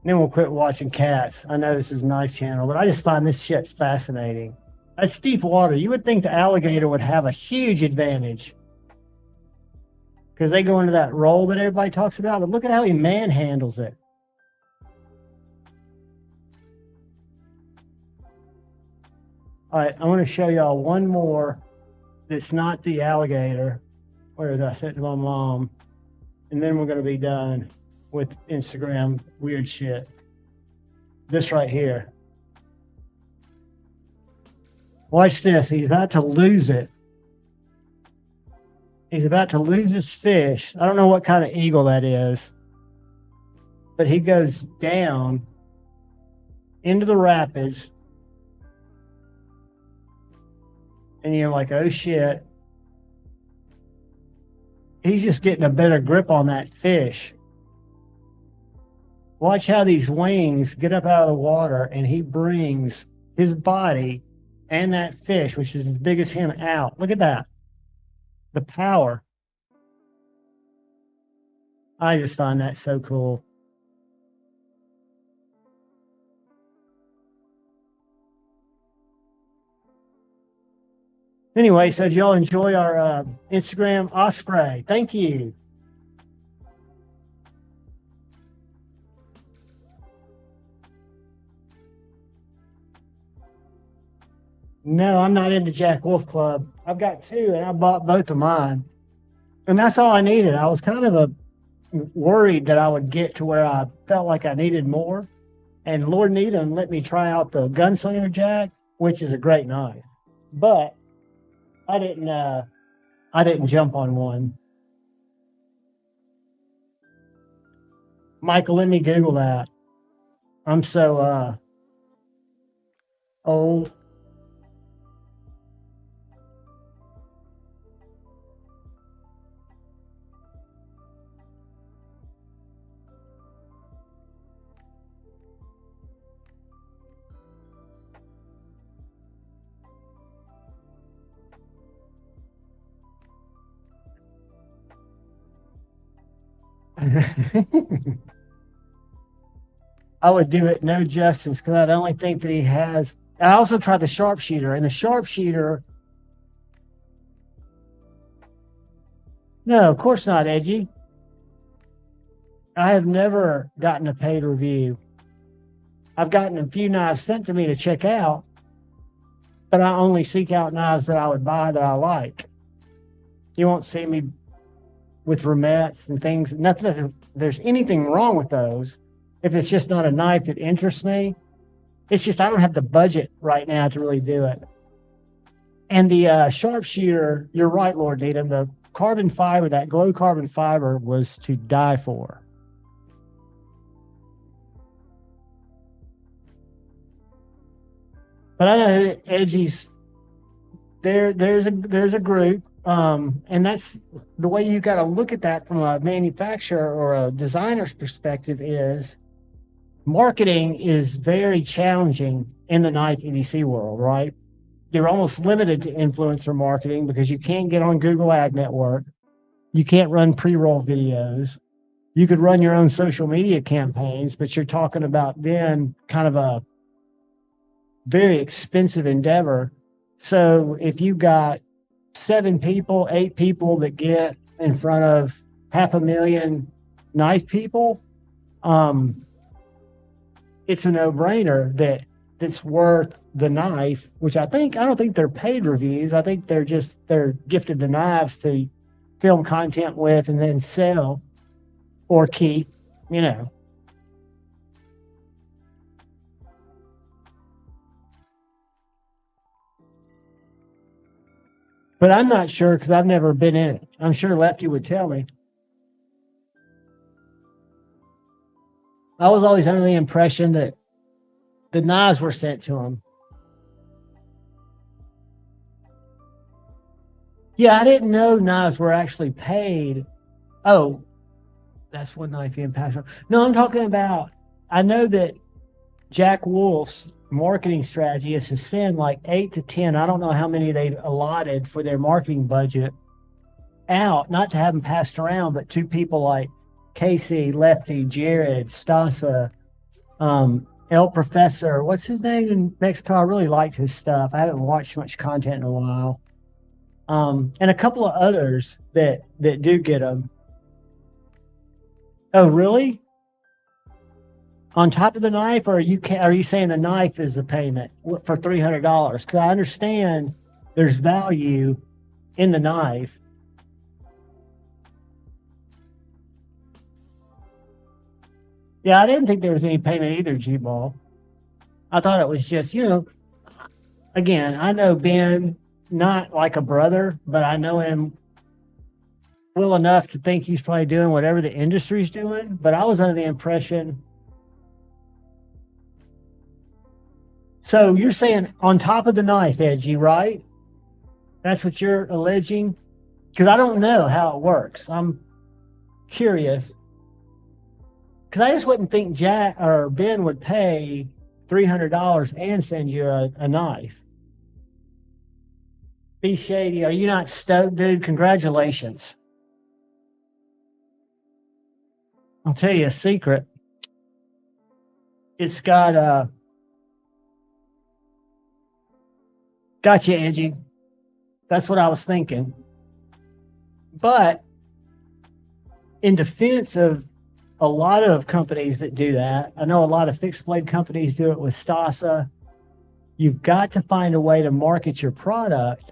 Then we'll quit watching cats. I know this is a nice channel, but I just find this shit fascinating. That's deep water. You would think the alligator would have a huge advantage because they go into that roll that everybody talks about, but look at how he manhandles it. All right, I want to show y'all one more that's not the alligator. Where is I sent to my mom? And then we're going to be done with Instagram weird shit. This right here. Watch this. He's about to lose it. He's about to lose his fish. I don't know what kind of eagle that is. But he goes down into the rapids. And you're like, oh shit. He's just getting a better grip on that fish. Watch how these wings get up out of the water and he brings his body and that fish, which is as big as him, out. Look at that. The power. I just find that so cool. Anyway, so did y'all enjoy our Instagram Osprey? Thank you. No, I'm not into Jack Wolf Club. I've got two, and I bought both of mine. And that's all I needed. I was kind of worried that I would get to where I felt like I needed more. And Lord Needham let me try out the Gunslinger Jack, which is a great knife. But I didn't jump on one. Michael, let me Google that. I'm so old. I would do it no justice because I only think that he has. I also tried the sharpshooter, and the sharpshooter. No, of course not, Edgy. I have never gotten a paid review. I've gotten a few knives sent to me to check out, but I only seek out knives that I would buy that I like. You won't see me with remettes and things. Nothing that there's anything wrong with those. If it's just not a knife that interests me, it's just I don't have the budget right now to really do it. And the sharpshooter, you're right, Lord Needham, the carbon fiber, that glow carbon fiber was to die for. But I know Edgy's there's a group, and that's the way you got to look at that from a manufacturer or a designer's perspective is marketing is very challenging in the knife EDC world, right? You're almost limited to influencer marketing because you can't get on Google Ad Network. You can't run pre-roll videos. You could run your own social media campaigns, but you're talking about then kind of very expensive endeavor. So if you got 7 people, 8 people that get in front of 500,000 knife people, it's a no-brainer that's worth the knife, which I don't think they're paid reviews. I think they're gifted the knives to film content with and then sell or keep, you know. But I'm not sure because I've never been in it. I'm sure Lefty would tell me. I was always under the impression that the knives were sent to him. Yeah, I didn't know knives were actually paid. Oh, that's one knife in passion. No, I'm talking about. I know that Jack Wolf's marketing strategy is to send like 8 to 10. I don't know how many they've allotted for their marketing budget out, not to have them passed around, but to people like Casey, Lefty, Jared, Stasa, El Professor. What's his name in Mexico? I really liked his stuff. I haven't watched much content in a while. And a couple of others that do get them. Oh, really? On top of the knife, or are you saying the knife is the payment for $300? Because I understand there's value in the knife. Yeah, I didn't think there was any payment either, G-Ball. I thought it was just, again, I know Ben not like a brother, but I know him well enough to think he's probably doing whatever the industry's doing. But I was under the impression. So you're saying on top of the knife, Edgy, right? That's what you're alleging? Because I don't know how it works. I'm curious. Because I just wouldn't think Jack or Ben would pay $300 and send you a knife. Be shady. Are you not stoked, dude? Congratulations. I'll tell you a secret. It's got gotcha, Angie. That's what I was thinking. But in defense of a lot of companies that do that, I know a lot of fixed blade companies do it with Stasa. You've got to find a way to market your product,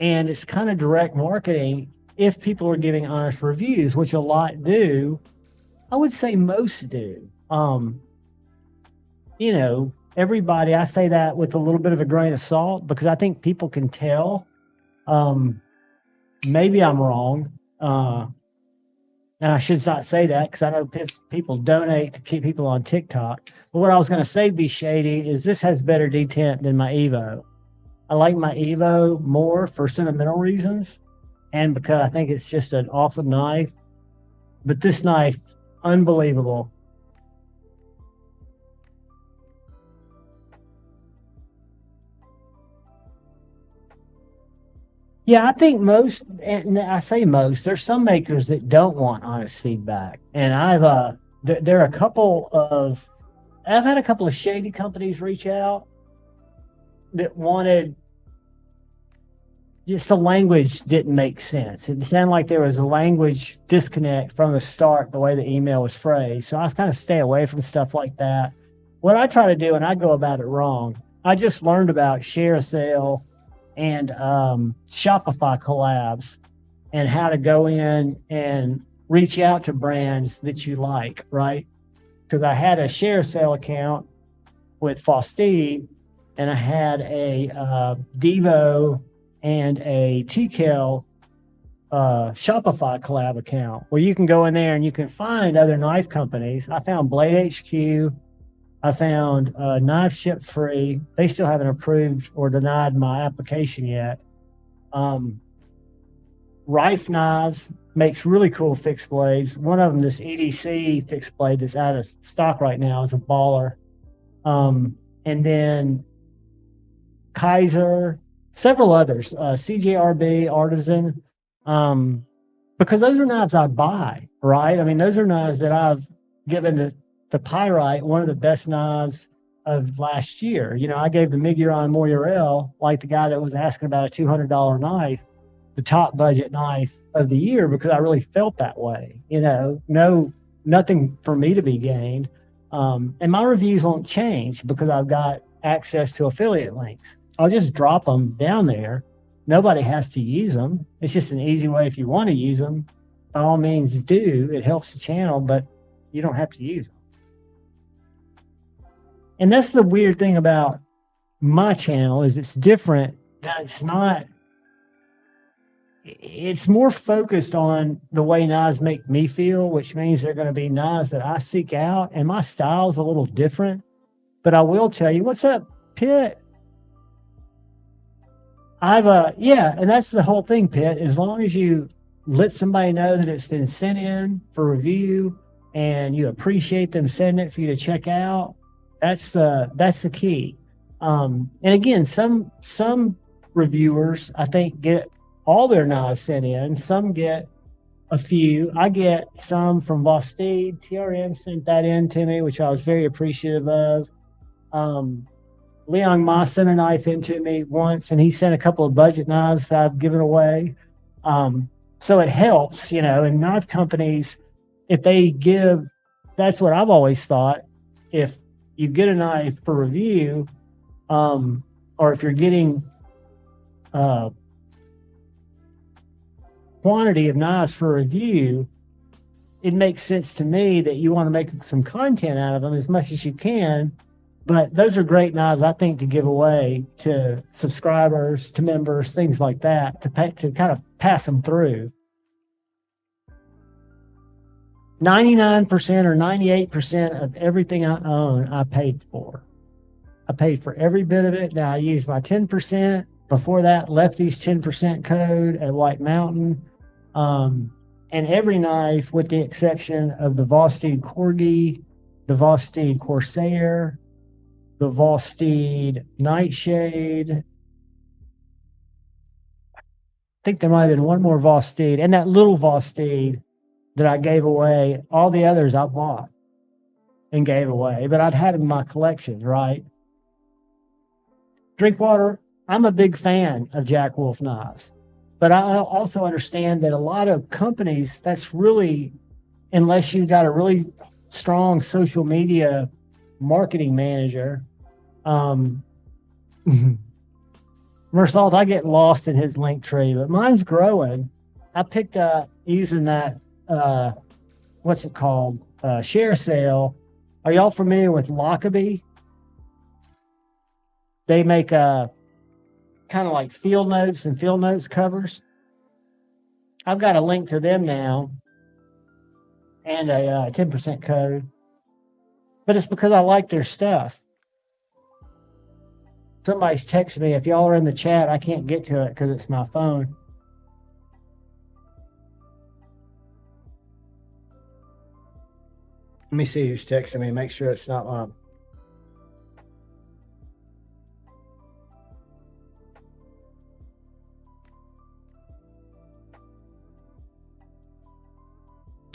and it's kind of direct marketing if people are giving honest reviews, which a lot do. I would say most do. Everybody, I say that with a little bit of a grain of salt because I think people can tell. Maybe I'm wrong. And I should not say that because I know people donate to keep people on TikTok. But what I was going to say, Be Shady, is this has better detent than my Evo. I like my Evo more for sentimental reasons and because I think it's just an awesome knife. But this knife, unbelievable. Yeah, I think most, and I say most, there's some makers that don't want honest feedback. And there are a couple of, I've had a couple of shady companies reach out that wanted, just the language didn't make sense. It sounded like there was a language disconnect from the start, the way the email was phrased. So I kind of stay away from stuff like that. What I try to do, and I go about it wrong, I just learned about share a sale and Shopify collabs and how to go in and reach out to brands that you like, right? Because I had a share sale account with Fostie, and I had a Devo and a TKL Shopify collab account where you can go in there and you can find other knife companies. I found Blade HQ. I found Knife Ship Free. They still haven't approved or denied my application yet. Rife Knives makes really cool fixed blades. One of them, this EDC fixed blade that's out of stock right now, is a baller. And then Kaiser, several others, CJRB, Artisan, because those are knives I buy, right? I mean, those are knives that I've given the Pyrite, one of the best knives of last year. You know, I gave the Miguron Moirel, like the guy that was asking about a $200 knife, the top budget knife of the year, because I really felt that way. You know, nothing for me to be gained. And my reviews won't change because I've got access to affiliate links. I'll just drop them down there. Nobody has to use them. It's just an easy way. If you want to use them, by all means do. It helps the channel, but you don't have to use them. And that's the weird thing about my channel, is it's different. That it's more focused on the way knives make me feel, which means they're going to be knives that I seek out, and my style's a little different. But I will tell you, what's up, Pitt? Yeah, and that's the whole thing, Pitt. As long as you let somebody know that it's been sent in for review and you appreciate them sending it for you to check out, that's the key. And again, some reviewers, I think, get all their knives sent in. Some get a few. I get some from Vostede. TRM sent that in to me, which I was very appreciative of. Leon Ma sent a knife in to me once, and he sent a couple of budget knives that I've given away. So it helps, you know, and knife companies, if they give, that's what I've always thought. If you get a knife for review, or if you're getting quantity of knives for review, it makes sense to me that you want to make some content out of them as much as you can. But those are great knives, I think, to give away to subscribers, to members, things like that, to kind of pass them through. 99% or 98% of everything I own, I paid for. I paid for every bit of it. Now I use my 10%. Before that, Lefty's 10% code at White Mountain. And every knife, with the exception of the Vostede Corgi, the Vostede Corsair, the Vostede Nightshade. I think there might have been one more Vostede, and that little Vostede that I gave away. All the others I bought and gave away, but I'd had them in my collection, right? Drinkwater, I'm a big fan of Jack Wolf knives, but I also understand that a lot of companies, that's really, unless you've got a really strong social media marketing manager. Mersault, I get lost in his link tree, but mine's growing. I picked up using that, what's it called? Share sale. Are y'all familiar with Lockerbie? They make kind of like field notes and field notes covers. I've got a link to them now and a 10% code, but it's because I like their stuff. Somebody's texting me. If y'all are in the chat, I can't get to it because it's my phone. Let me see who's texting me. Make sure it's not mine.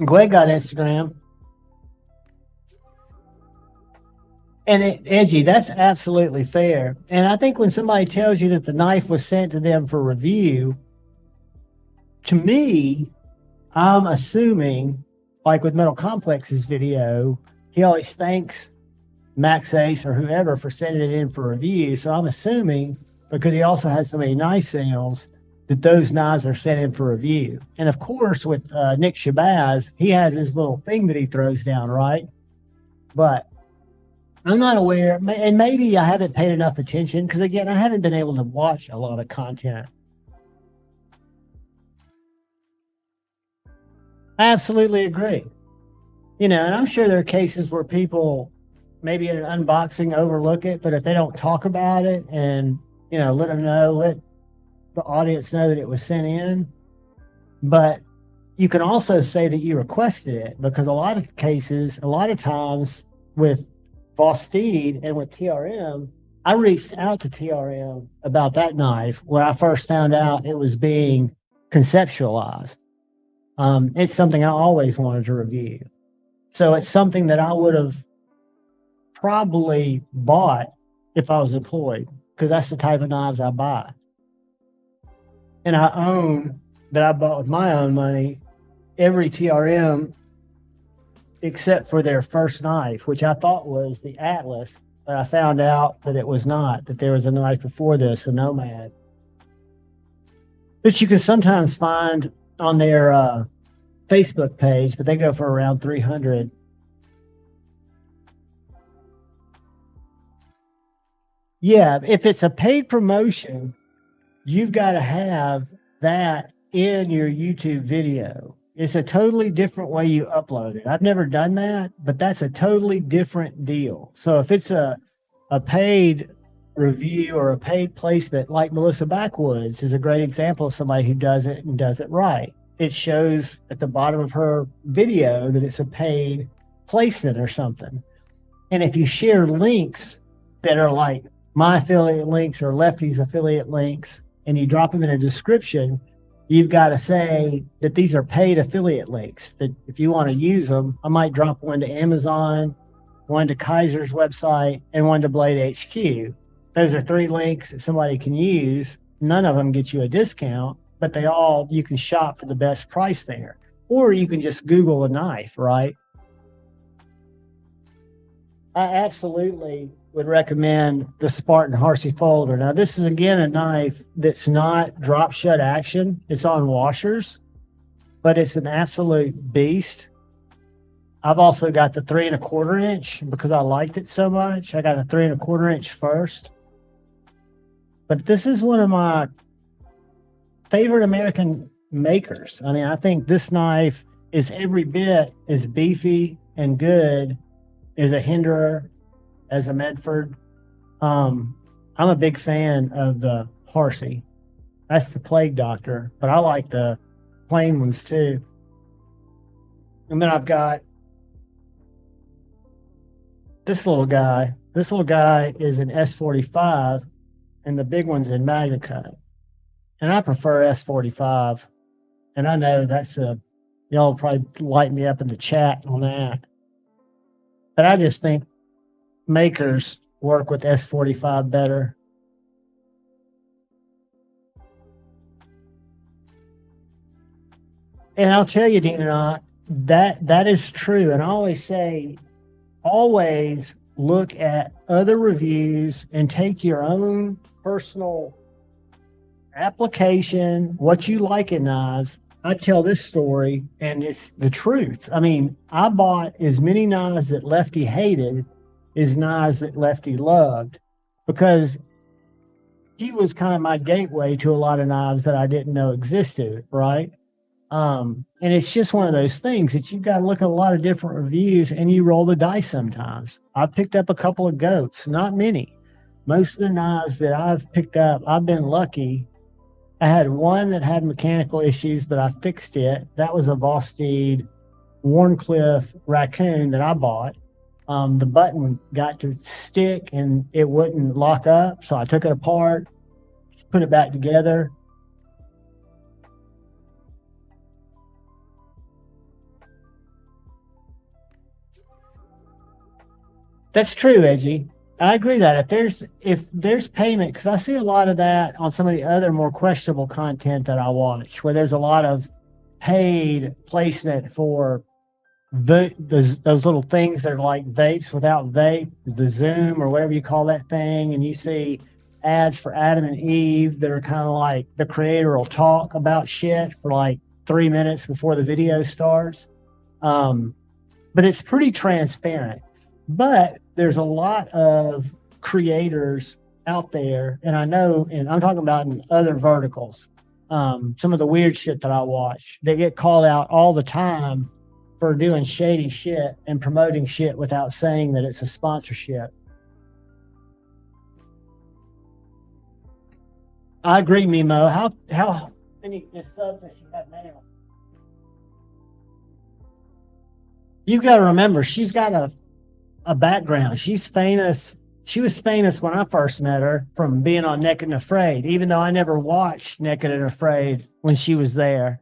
Greg got Instagram. And Edgy, that's absolutely fair. And I think when somebody tells you that the knife was sent to them for review, to me, I'm assuming, like with Metal Complex's video, he always thanks Max Ace or whoever for sending it in for review. So I'm assuming, because he also has so many knife sales, that those knives are sent in for review. And of course, with Nick Shabazz, he has his little thing that he throws down, right? But I'm not aware, and maybe I haven't paid enough attention, because again, I haven't been able to watch a lot of content. I absolutely agree. You know, and I'm sure there are cases where people maybe in an unboxing overlook it, but if they don't talk about it and, you know, let the audience know that it was sent in. But you can also say that you requested it, because a lot of cases, a lot of times with Vostede and with TRM, I reached out to TRM about that knife when I first found out it was being conceptualized. It's something I always wanted to review. So it's something that I would have probably bought if I was employed, because that's the type of knives I buy. And I own, that I bought with my own money, every TRM except for their first knife, which I thought was the Atlas, but I found out that it was not, that there was a knife before this, a Nomad. Which you can sometimes find on their Facebook page, but they go for around 300. Yeah, if it's a paid promotion, you've got to have that in your YouTube video. It's a totally different way you upload it. I've never done that, but that's a totally different deal. So if it's a paid review or a paid placement, like Melissa Backwoods is a great example of somebody who does it and does it right. It shows at the bottom of her video that it's a paid placement or something. And if you share links that are like my affiliate links or Lefty's affiliate links, and you drop them in a description, you've got to say that these are paid affiliate links, that if you want to use them, I might drop one to Amazon, one to Kaiser's website, and one to Blade HQ. Those are 3 links that somebody can use. None of them get you a discount, but they all, you can shop for the best price there. Or you can just Google a knife, right? I absolutely would recommend the Spartan Harsey Folder. Now, this is, again, a knife that's not drop shut action. It's on washers, but it's an absolute beast. I've also got the 3 1/4 inch because I liked it so much. I got the 3 1/4 inch first. But this is one of my favorite American makers. I mean, I think this knife is every bit as beefy and good as a Hinderer, as a Medford. I'm a big fan of the Harsey. That's the Plague Doctor, but I like the plain ones too. And then I've got this little guy. This little guy is an S45, and the big one's in Magna Cut. And I prefer S45. And I know that's y'all probably light me up in the chat on that. But I just think makers work with S45 better. And I'll tell you, Dina, that is true. And I always say, always look at other reviews and take your own personal application, what you like in knives. I tell this story, and it's the truth. I mean, I bought as many knives that Lefty hated as knives that Lefty loved, because he was kind of my gateway to a lot of knives that I didn't know existed, right? And it's just one of those things that you've got to look at a lot of different reviews and you roll the dice sometimes. I picked up a couple of goats, not many. Most of the knives that I've picked up, I've been lucky. I had one that had mechanical issues, but I fixed it. That was a Vosteed Warncliffe Raccoon that I bought. The button got to stick and it wouldn't lock up, so I took it apart, put it back together. That's true, Edgy. I agree that if there's payment, because I see a lot of that on some of the other more questionable content that I watch, where there's a lot of paid placement for those little things that are like vapes without vape, the Zoom or whatever you call that thing, and you see ads for Adam and Eve that are kind of like the creator will talk about shit for like 3 minutes before the video starts. But it's pretty transparent. But there's a lot of creators out there, and I know, and I'm talking about in other verticals, some of the weird shit that I watch, they get called out all the time for doing shady shit and promoting shit without saying that it's a sponsorship. I agree, Mimo. How many subs does she have now? You've got to remember, she's got a background. She's famous. She was famous when I first met her from being on Naked and Afraid, even though I never watched Naked and Afraid when she was there.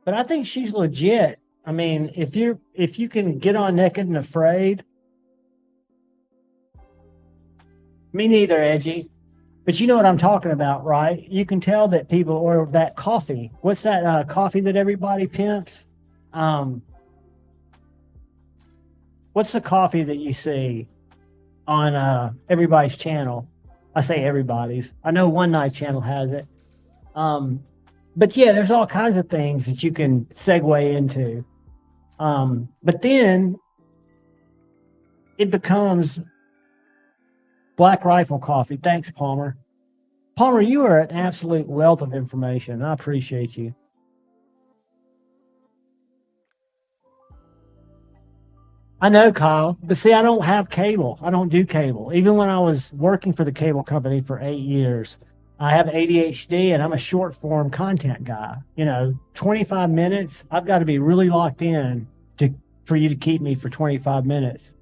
But I think she's legit. I mean, if you can get on Naked and Afraid, me neither, Edgy. But you know what I'm talking about, right? You can tell that people, or that coffee. What's that coffee that everybody pimps? Um, what's the coffee that you see on everybody's channel? I say everybody's. I know One Night Channel has it. Um, but yeah, there's all kinds of things that you can segue into. But then it becomes Black Rifle Coffee. Thanks, Palmer. Palmer, you are an absolute wealth of information. I appreciate you. I know, Kyle, but see, I don't have cable. I don't do cable. Even when I was working for the cable company for 8 years, I have ADHD and I'm a short form content guy. 25 minutes, I've got to be really locked in to for you to keep me for 25 minutes.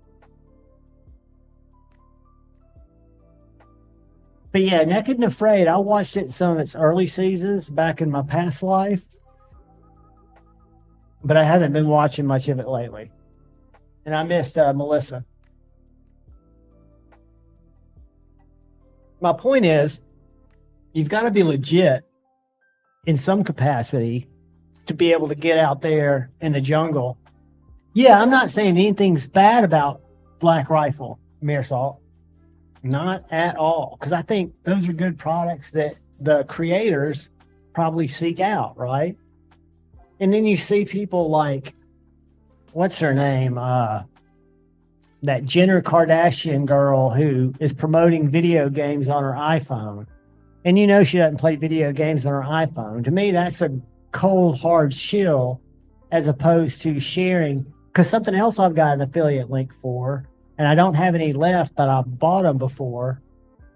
But yeah, Naked and Afraid, I watched it in some of its early seasons back in my past life, but I haven't been watching much of it lately. And I missed Melissa. My point is, you've got to be legit in some capacity to be able to get out there in the jungle. Yeah, I'm not saying anything's bad about Black Rifle, Salt. Not at all. Because I think those are good products that the creators probably seek out, right? And then you see people like, what's her name? That Jenner Kardashian girl who is promoting video games on her iPhone. And she doesn't play video games on her iPhone. To me, that's a cold, hard shill as opposed to sharing. Because something else I've got an affiliate link for, and I don't have any left, but I've bought them before.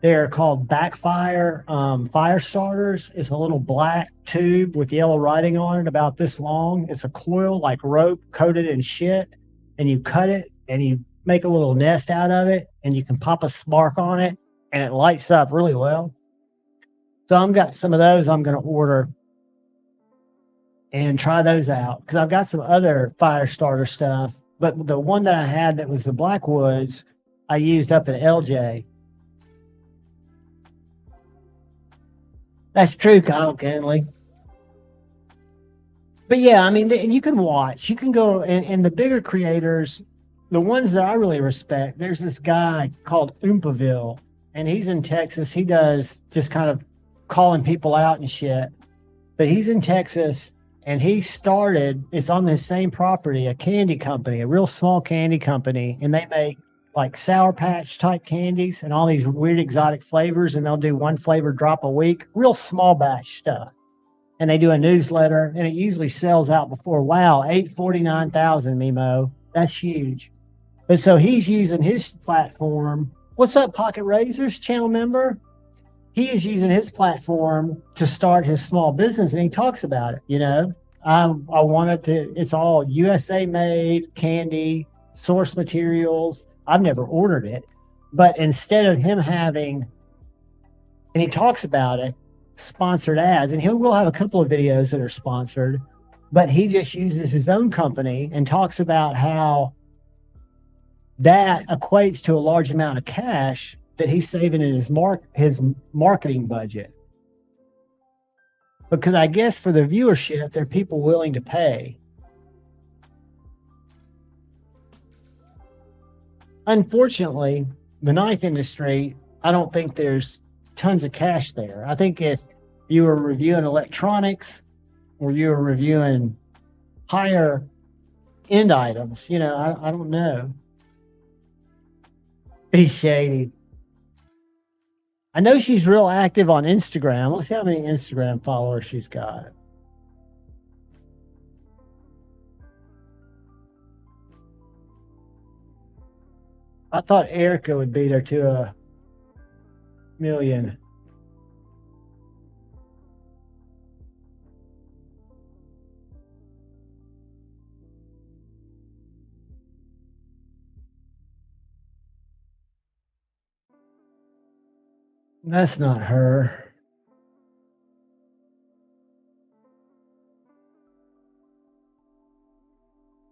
They're called Backfire fire starters. It's a little black tube with yellow writing on it about this long. It's a coil like rope coated in shit, and you cut it and you make a little nest out of it, and you can pop a spark on it, and it lights up really well. So I've got some of those I'm going to order and try those out because I've got some other fire starter stuff. But the one that I had that was the Blackwoods, I used up at LJ. That's true, Kyle Kenley. But yeah, I mean, you can watch. You can go, and the bigger creators, the ones that I really respect, there's this guy called Oompaville, and he's in Texas. He does just kind of calling people out and shit. But he's in Texas, and he started, it's on this same property, a candy company, a real small candy company, and they make like Sour Patch type candies and all these weird exotic flavors, and they'll do one flavor drop a week, real small batch stuff. And they do a newsletter, and it usually sells out before, wow, 849,000, Mimo. That's huge. But so he's using his platform. What's up, Pocket Razors channel member? He is using his platform to start his small business, and he talks about it. I wanted to, it's all USA made candy, source materials. I've never ordered it, but instead of him having, and he talks about it, sponsored ads, and he will have a couple of videos that are sponsored, but he just uses his own company and talks about how that equates to a large amount of cash that he's saving in his marketing budget. Because I guess for the viewership, there are people willing to pay. Unfortunately, the knife industry, I don't think there's tons of cash there. I think if you were reviewing electronics or you were reviewing higher end items, I don't know. Be shady. I know she's real active on Instagram. Let's see how many Instagram followers she's got. I thought Erica would beat her to 1,000,000. That's not her.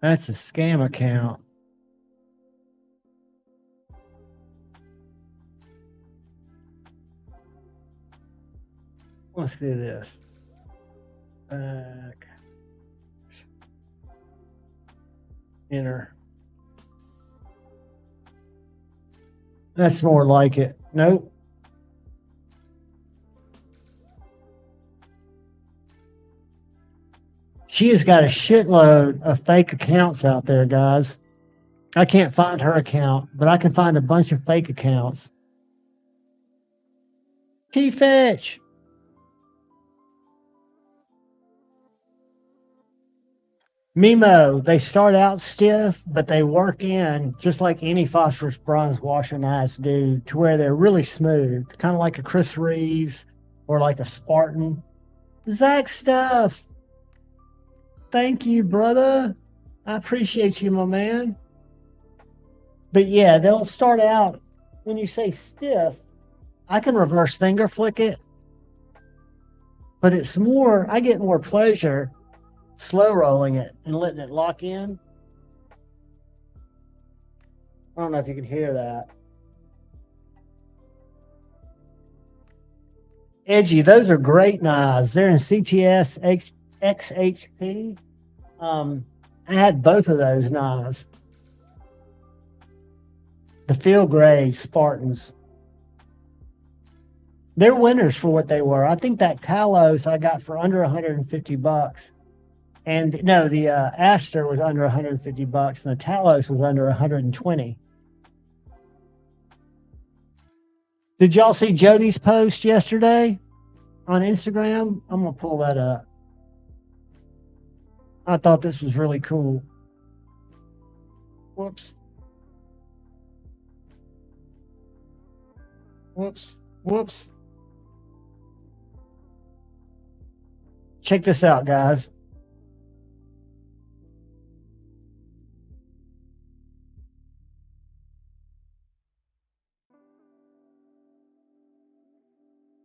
That's a scam account. Let's do this. Back. Enter. That's more like it. Nope. She has got a shitload of fake accounts out there, guys. I can't find her account, but I can find a bunch of fake accounts. T-Fetch. Mimo, they start out stiff, but they work in just like any phosphorus bronze washer knives do to where they're really smooth, kind of like a Chris Reeves or like a Spartan. Zach Stuff. Thank you, brother. I appreciate you, my man. But yeah, they'll start out, when you say stiff, I can reverse finger flick it, but it's more, I get more pleasure slow rolling it and letting it lock in. I don't know if you can hear that. Edgy, those are great knives. They're in CTS XHP. I had both of those knives. The field grade Spartans. They're winners for what they were. I think that Talos I got for under 150 bucks. And no, the Aster was under 150 bucks and the Talos was under 120. Did y'all see Jody's post yesterday on Instagram? I'm going to pull that up. I thought this was really cool. Whoops. Whoops. Whoops. Check this out, guys.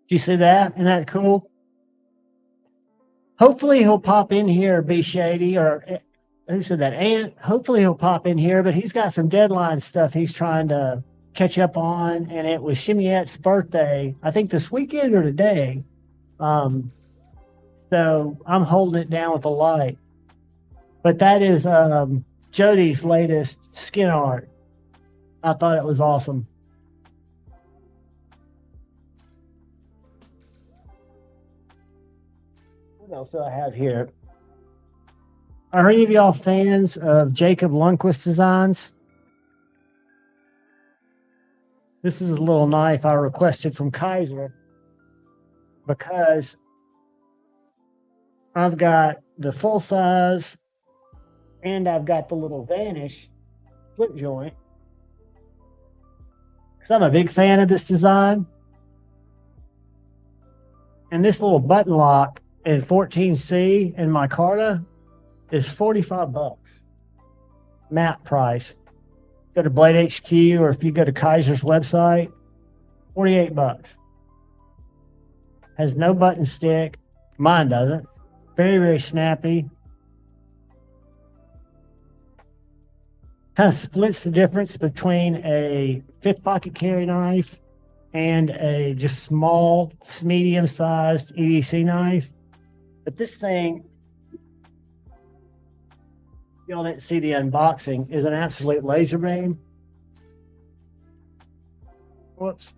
Do you see that? Isn't that cool? Hopefully he'll pop in here, Be Shady, or who said that? And hopefully he'll pop in here, but he's got some deadline stuff he's trying to catch up on, and it was Shimiette's birthday, I think this weekend or today. So I'm holding it down with a light. But that is Jody's latest skin art. I thought it was awesome. What else do I have here? Are any of y'all fans of Jacob Lundquist designs? This is a little knife I requested from Kaiser because I've got the full size and I've got the little Vanish flip joint. Because I'm a big fan of this design. And this little button lock in 14C in my Carta is 45 bucks. MAP price. Go to Blade HQ or if you go to Kaiser's website, 48 bucks. Has no button stick. Mine doesn't. Very, very snappy. Kind of splits the difference between a fifth pocket carry knife and a just small, medium-sized EDC knife. But this thing, y'all didn't see the unboxing, is an absolute laser beam. Whoops.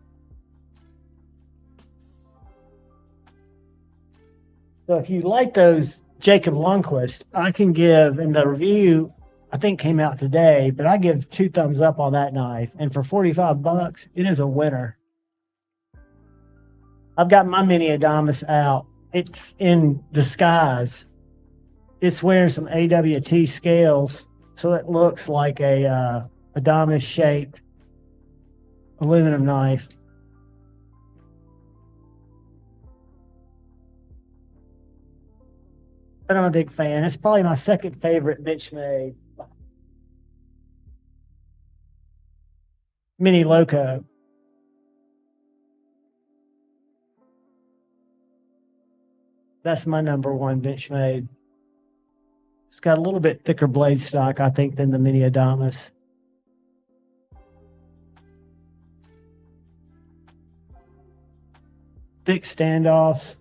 So if you like those Jacob Lundquist, I can give, in the review, I think came out today, but I give 2 thumbs up on that knife. And for 45 bucks, it is a winner. I've got my mini Adamas out. It's in disguise. It's wearing some AWT scales, so it looks like a Adamas-shaped aluminum knife. But I'm a big fan. It's probably my second favorite Benchmade Mini Loco. That's my number one Benchmade. It's got a little bit thicker blade stock, I think, than the Mini Adamas. Thick standoffs.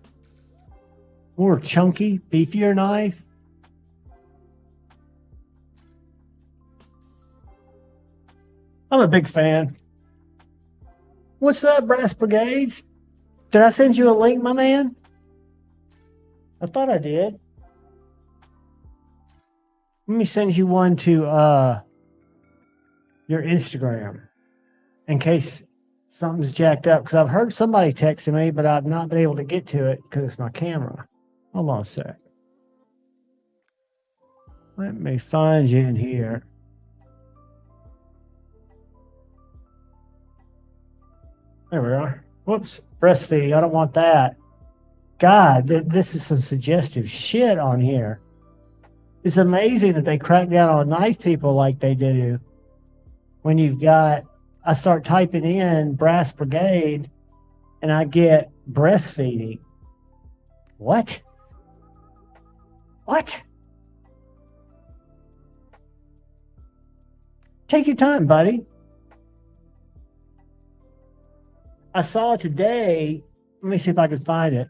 More chunky, beefier knife. I'm a big fan. What's up, Brass Brigades? Did I send you a link, my man? I thought I did. Let me send you one to your Instagram in case something's jacked up, because I've heard somebody texting me, but I've not been able to get to it because it's my camera. Hold on a sec. Let me find you in here. There we are. Whoops. Breastfeeding. I don't want that. God, this is some suggestive shit on here. It's amazing that they crack down on knife people like they do. When you've got, I start typing in Brass Brigade and I get breastfeeding. What? What? Take your time, buddy. I saw today, let me see if I can find it.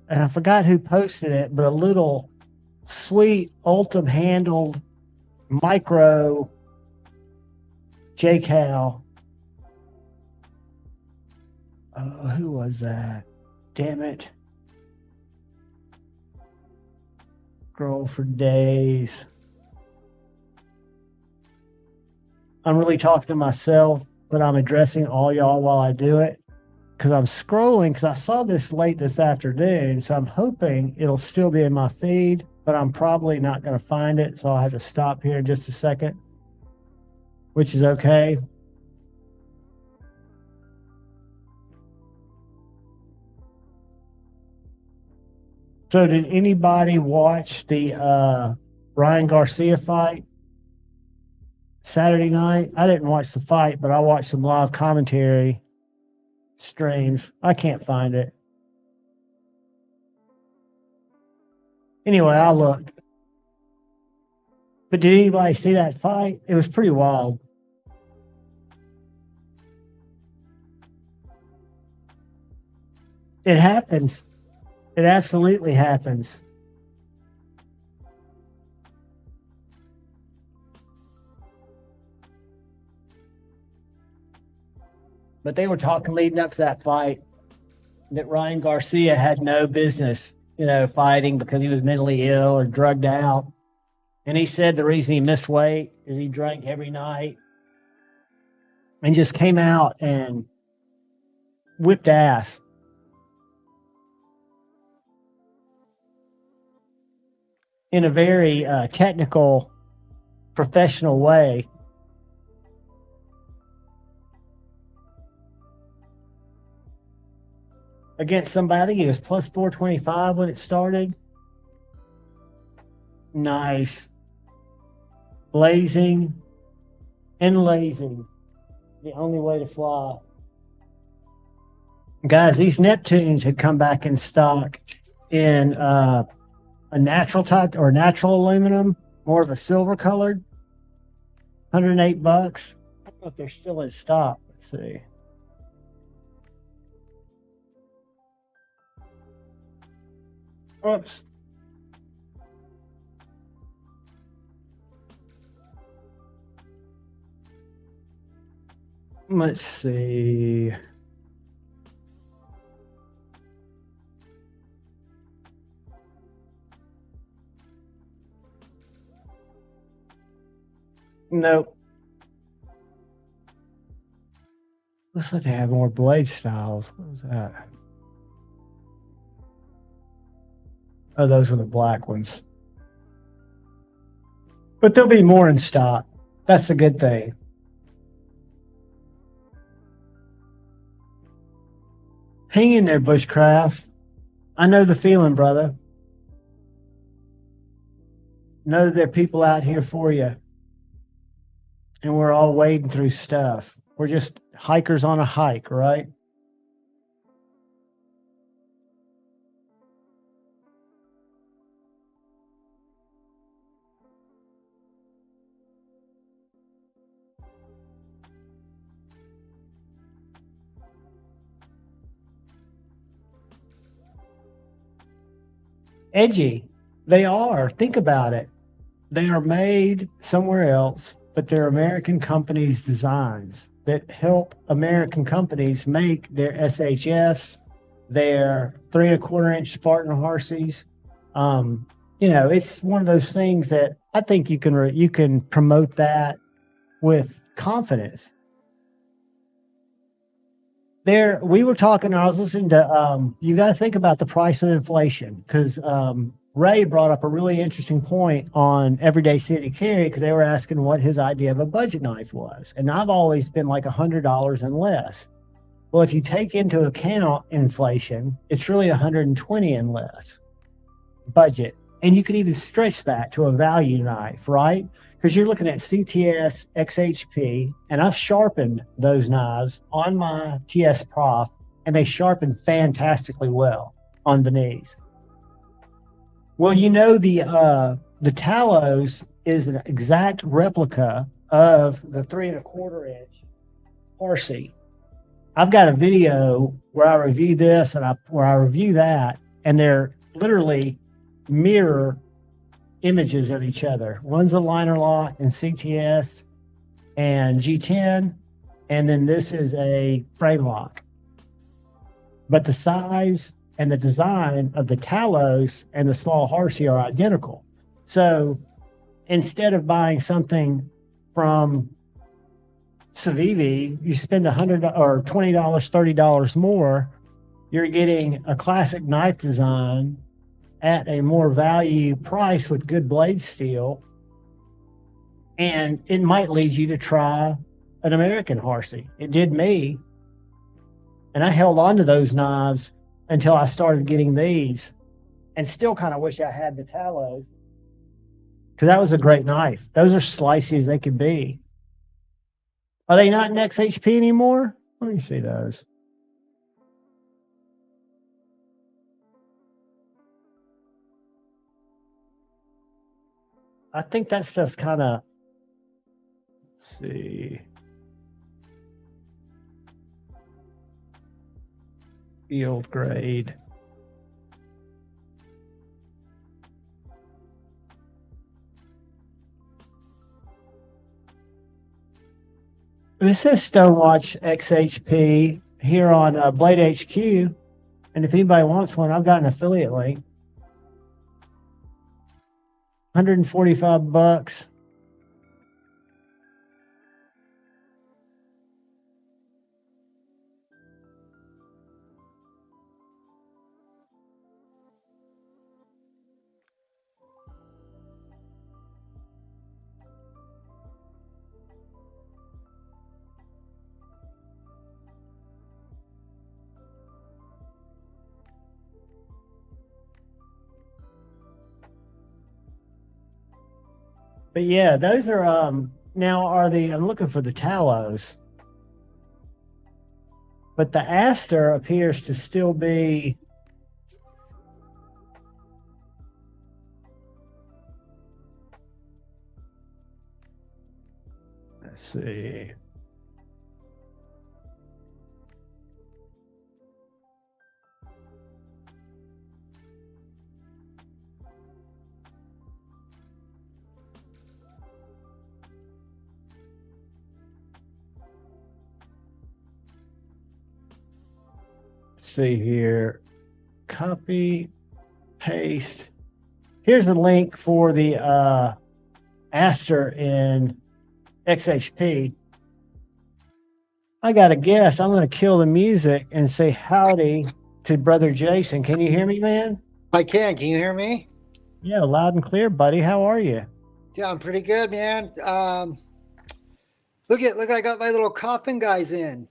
And I forgot who posted it, but a little sweet Ultim handled micro J-Cal. Who was that? Damn it. Scroll for days. I'm really talking to myself, but I'm addressing all y'all while I do it. Because I'm scrolling, because I saw this late this afternoon, so I'm hoping it'll still be in my feed, but I'm probably not going to find it, so I'll have to stop here in just a second, which is okay. So did anybody watch the Ryan Garcia fight Saturday night? I didn't watch the fight, but I watched some live commentary streams. I can't find it. Anyway, I'll look. But did anybody see that fight? It was pretty wild. It happens. It absolutely happens. But they were talking leading up to that fight that Ryan Garcia had no business, fighting because he was mentally ill or drugged out. And he said the reason he missed weight is he drank every night and just came out and whipped ass. In a very technical, professional way. Against somebody, he was plus 425 when it started. Nice. Blazing and lazy. The only way to fly. Guys, these Neptunes had come back in stock in a natural type or natural aluminum, more of a silver colored. $108. I don't know if they're still in stock. Let's see. Oops. Let's see. Nope. Looks like they have more blade styles. What was that? Oh, those were the black ones. But there'll be more in stock. That's a good thing. Hang in there, Bushcraft. I know the feeling, brother. Know that there are people out here for you. And we're all wading through stuff. We're just hikers on a hike, right? edgy. They are. Think about it. They are made somewhere else, but they're American companies' designs that help American companies make their SHFs, their 3 1/4 inch Spartan Harseys. Um, it's one of those things that I think you can promote that with confidence. There, we were talking. I was listening to. You got to think about the price of inflation because Ray brought up a really interesting point on Everyday City Carry because they were asking what his idea of a budget knife was, and I've always been like $100 and less. Well, if you take into account inflation, it's really 120 and less budget, and you could even stretch that to a value knife, right? Because you're looking at CTS, XHP, and I've sharpened those knives on my TS Prof, and they sharpen fantastically well on the knees. Well, the Talos is an exact replica of the 3 1/4 inch Horsey. I've got a video where I review this and where I review that, and they're literally mirror images of each other. One's a liner lock in CTS and G10, and then this is a frame lock. But the size and the design of the Talos and the small Harsey are identical. So instead of buying something from Civivi, you spend $100 or $20, $30 more, you're getting a classic knife design at a more value price with good blade steel, and it might lead you to try an American Harsey. It did me, and I held on to those knives until I started getting these, and still kind of wish I had the Talos because that was a great knife. Those are slicey as they could be. Are they not in XHP anymore? Let me see those. I think that stuff's kind of, let's see, field grade. This says Stonewatch XHP here on Blade HQ, and if anybody wants one, I've got an affiliate link. $145. But yeah, those are now I'm looking for the Talos. But the Aster appears to still be, let's see. See here, copy, paste. Here's the link for the Aster in XHP. I got to guess. I'm going to kill the music and say howdy to Brother Jason. Can you hear me, man? I can. Can you hear me? Yeah, loud and clear, buddy. How are you? Yeah, I'm pretty good, man. Look, I got my little coffin guys in.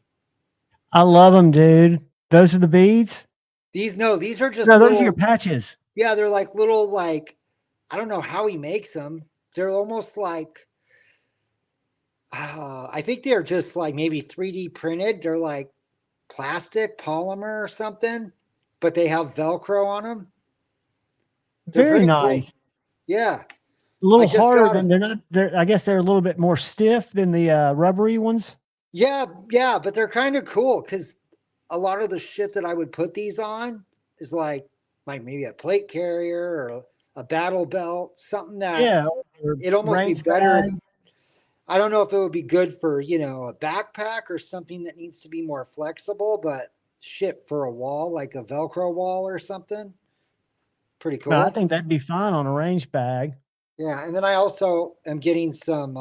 I love them, dude. Those are the beads? These are just those are your patches. Yeah, they're like little, like, I don't know how he makes them. They're almost like, I think they're just like maybe 3D printed. They're like plastic, polymer or something, but they have Velcro on them. They're very nice. Cool. Yeah. A little harder than I guess they're a little bit more stiff than the rubbery ones. Yeah, but they're kind of cool because a lot of the shit that I would put these on is like like maybe a plate carrier or a battle belt, something that Yeah, or it'd almost be range better. bag. I don't know if it would be good for, a backpack or something that needs to be more flexible, but shit, for a wall, like a Velcro wall or something. Pretty No, I cool. think that'd be fine on a range bag. Yeah. And then I also am getting some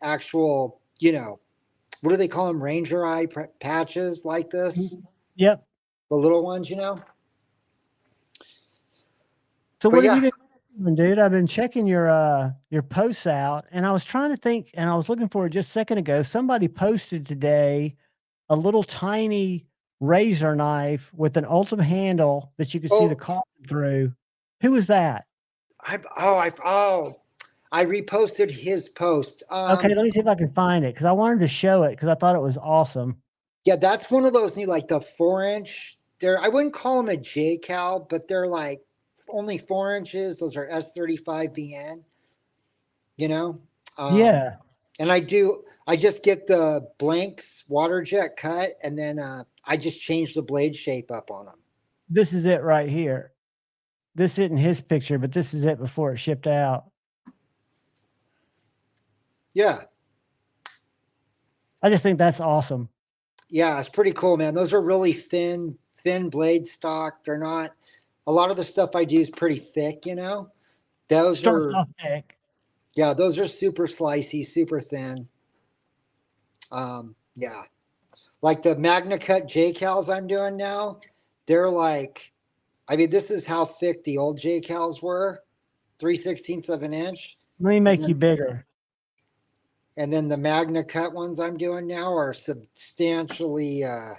actual, what do they call them? Ranger eye patches like this, Yep. the little ones. So But what have you yeah. been doing, dude? I've been checking your posts out, and I was trying to think, and I was looking for it just a second ago. Somebody posted today a little tiny razor knife with an ultimate handle that you could see the Oh, coffin through. Who was that? I reposted his post. Okay, let me see if I can find it because I wanted to show it because I thought it was awesome. Yeah, that's one of those new, like the 4 inch. I wouldn't call them a J Cal, but they're like only 4 inches. Those are S35 VN, you know? Um, Yeah, and I just get the blanks water jet cut and then I just change the blade shape up on them. this is it right here. This isn't his picture, but this is it before it shipped out. Yeah. I just think that's awesome. Yeah, it's pretty cool, man. Those are really thin blade stock. They're not, a lot of the stuff I do is pretty thick. Those Starts are, off thick. yeah, those are super slicey, super thin. Yeah. Like the Magna Cut J Cals I'm doing now, they're like, I mean, this is how thick the old J Cals were, 3/16 of an inch. Let me And make you then, bigger. and then the Magna Cut ones I'm doing now are substantially Oh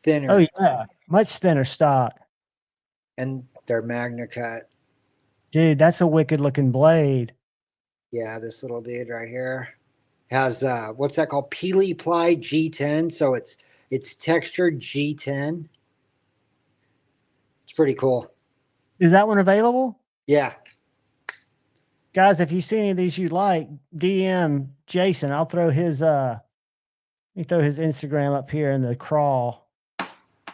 thinner, yeah, much thinner stock. and they're Magna Cut. Dude, that's a wicked looking blade. Yeah, this little dude right here has what's that called? Peely Ply G10. So it's textured G10. It's pretty cool. Is that one available? Yeah. Guys, if you see any of these you like, DM Jason. I'll throw his let me throw his Instagram up here in the crawl.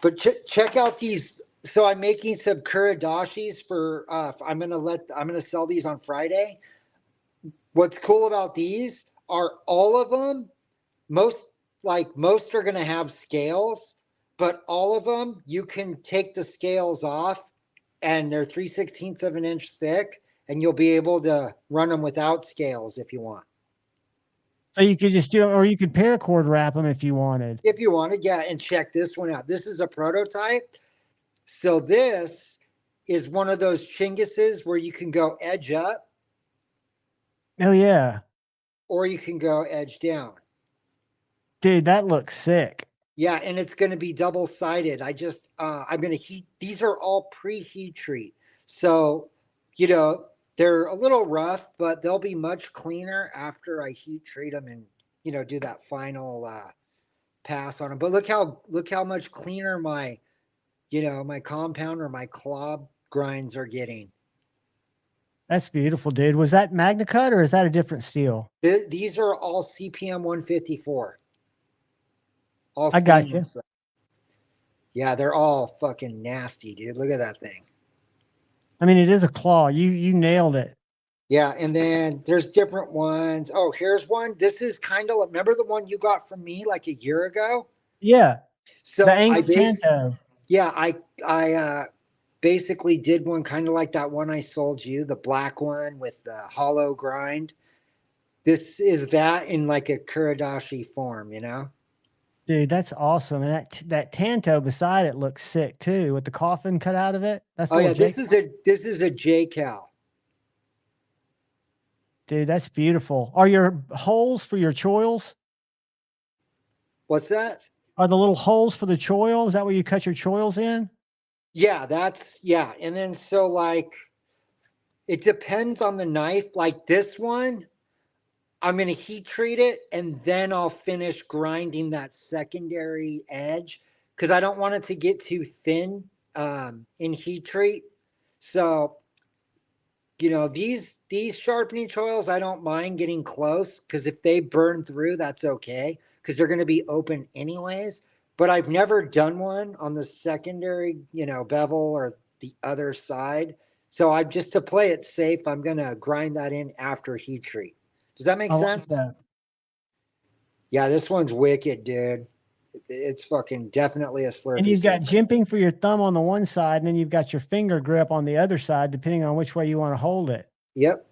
But check out these. So I'm making some kuradashis for. I'm gonna sell these on Friday. What's cool about these are all of them. Most most are gonna have scales, but all of them you can take the scales off, and they're 3/16 of an inch thick, and you'll be able to run them without scales if you want. So you could just do it, or you could paracord wrap them if you wanted. If you wanted, yeah. And check this one out. This is a prototype. So this is one of those chinguses where you can go edge up Oh yeah. or you can go edge down. Dude, that looks sick. Yeah, and it's going to be double sided. I'm going to heat. These are all pre-heat treat, so you know they're a little rough, but they'll be much cleaner after I heat treat them and do that final pass on them. But look how much cleaner my compound or my claw grinds are getting. That's beautiful, dude. Was that Magna Cut or is that a different steel? These are all CPM 154. All I got you. stainless. Yeah, they're all fucking nasty, dude. Look at that thing. I mean, it is a claw. You nailed it. Yeah, and then there's different ones. Oh, here's one. This is kind of, remember the one you got from me like a year ago? Yeah. The So angle Tanto. yeah, I basically did one kind of like that one I sold you, the black one with the hollow grind. This is that in like a Kuradashi form. Dude, that's awesome. And that Tanto beside it looks sick too, with the coffin cut out of it. That's Oh little yeah, this Jake. is a J Cal. Dude, that's beautiful. Are your holes for your choils? What's that? Are the little holes for the choil? Is that where you cut your choils in? Yeah, yeah. And then so like it depends on the knife. Like this one, I'm going to heat treat it and then I'll finish grinding that secondary edge because I don't want it to get too thin in heat treat. So, these sharpening choils, I don't mind getting close because if they burn through, that's okay because they're going to be open anyways. but I've never done one on the secondary, bevel or the other side. So I'm just to play it safe, I'm gonna grind that in after heat treat. Does that make I like sense? that. Yeah, this one's wicked, dude. It's fucking definitely a And Slurpee you've got saver. jimping for your thumb on the one side, and then you've got your finger grip on the other side, depending on which way you want to hold it. Yep.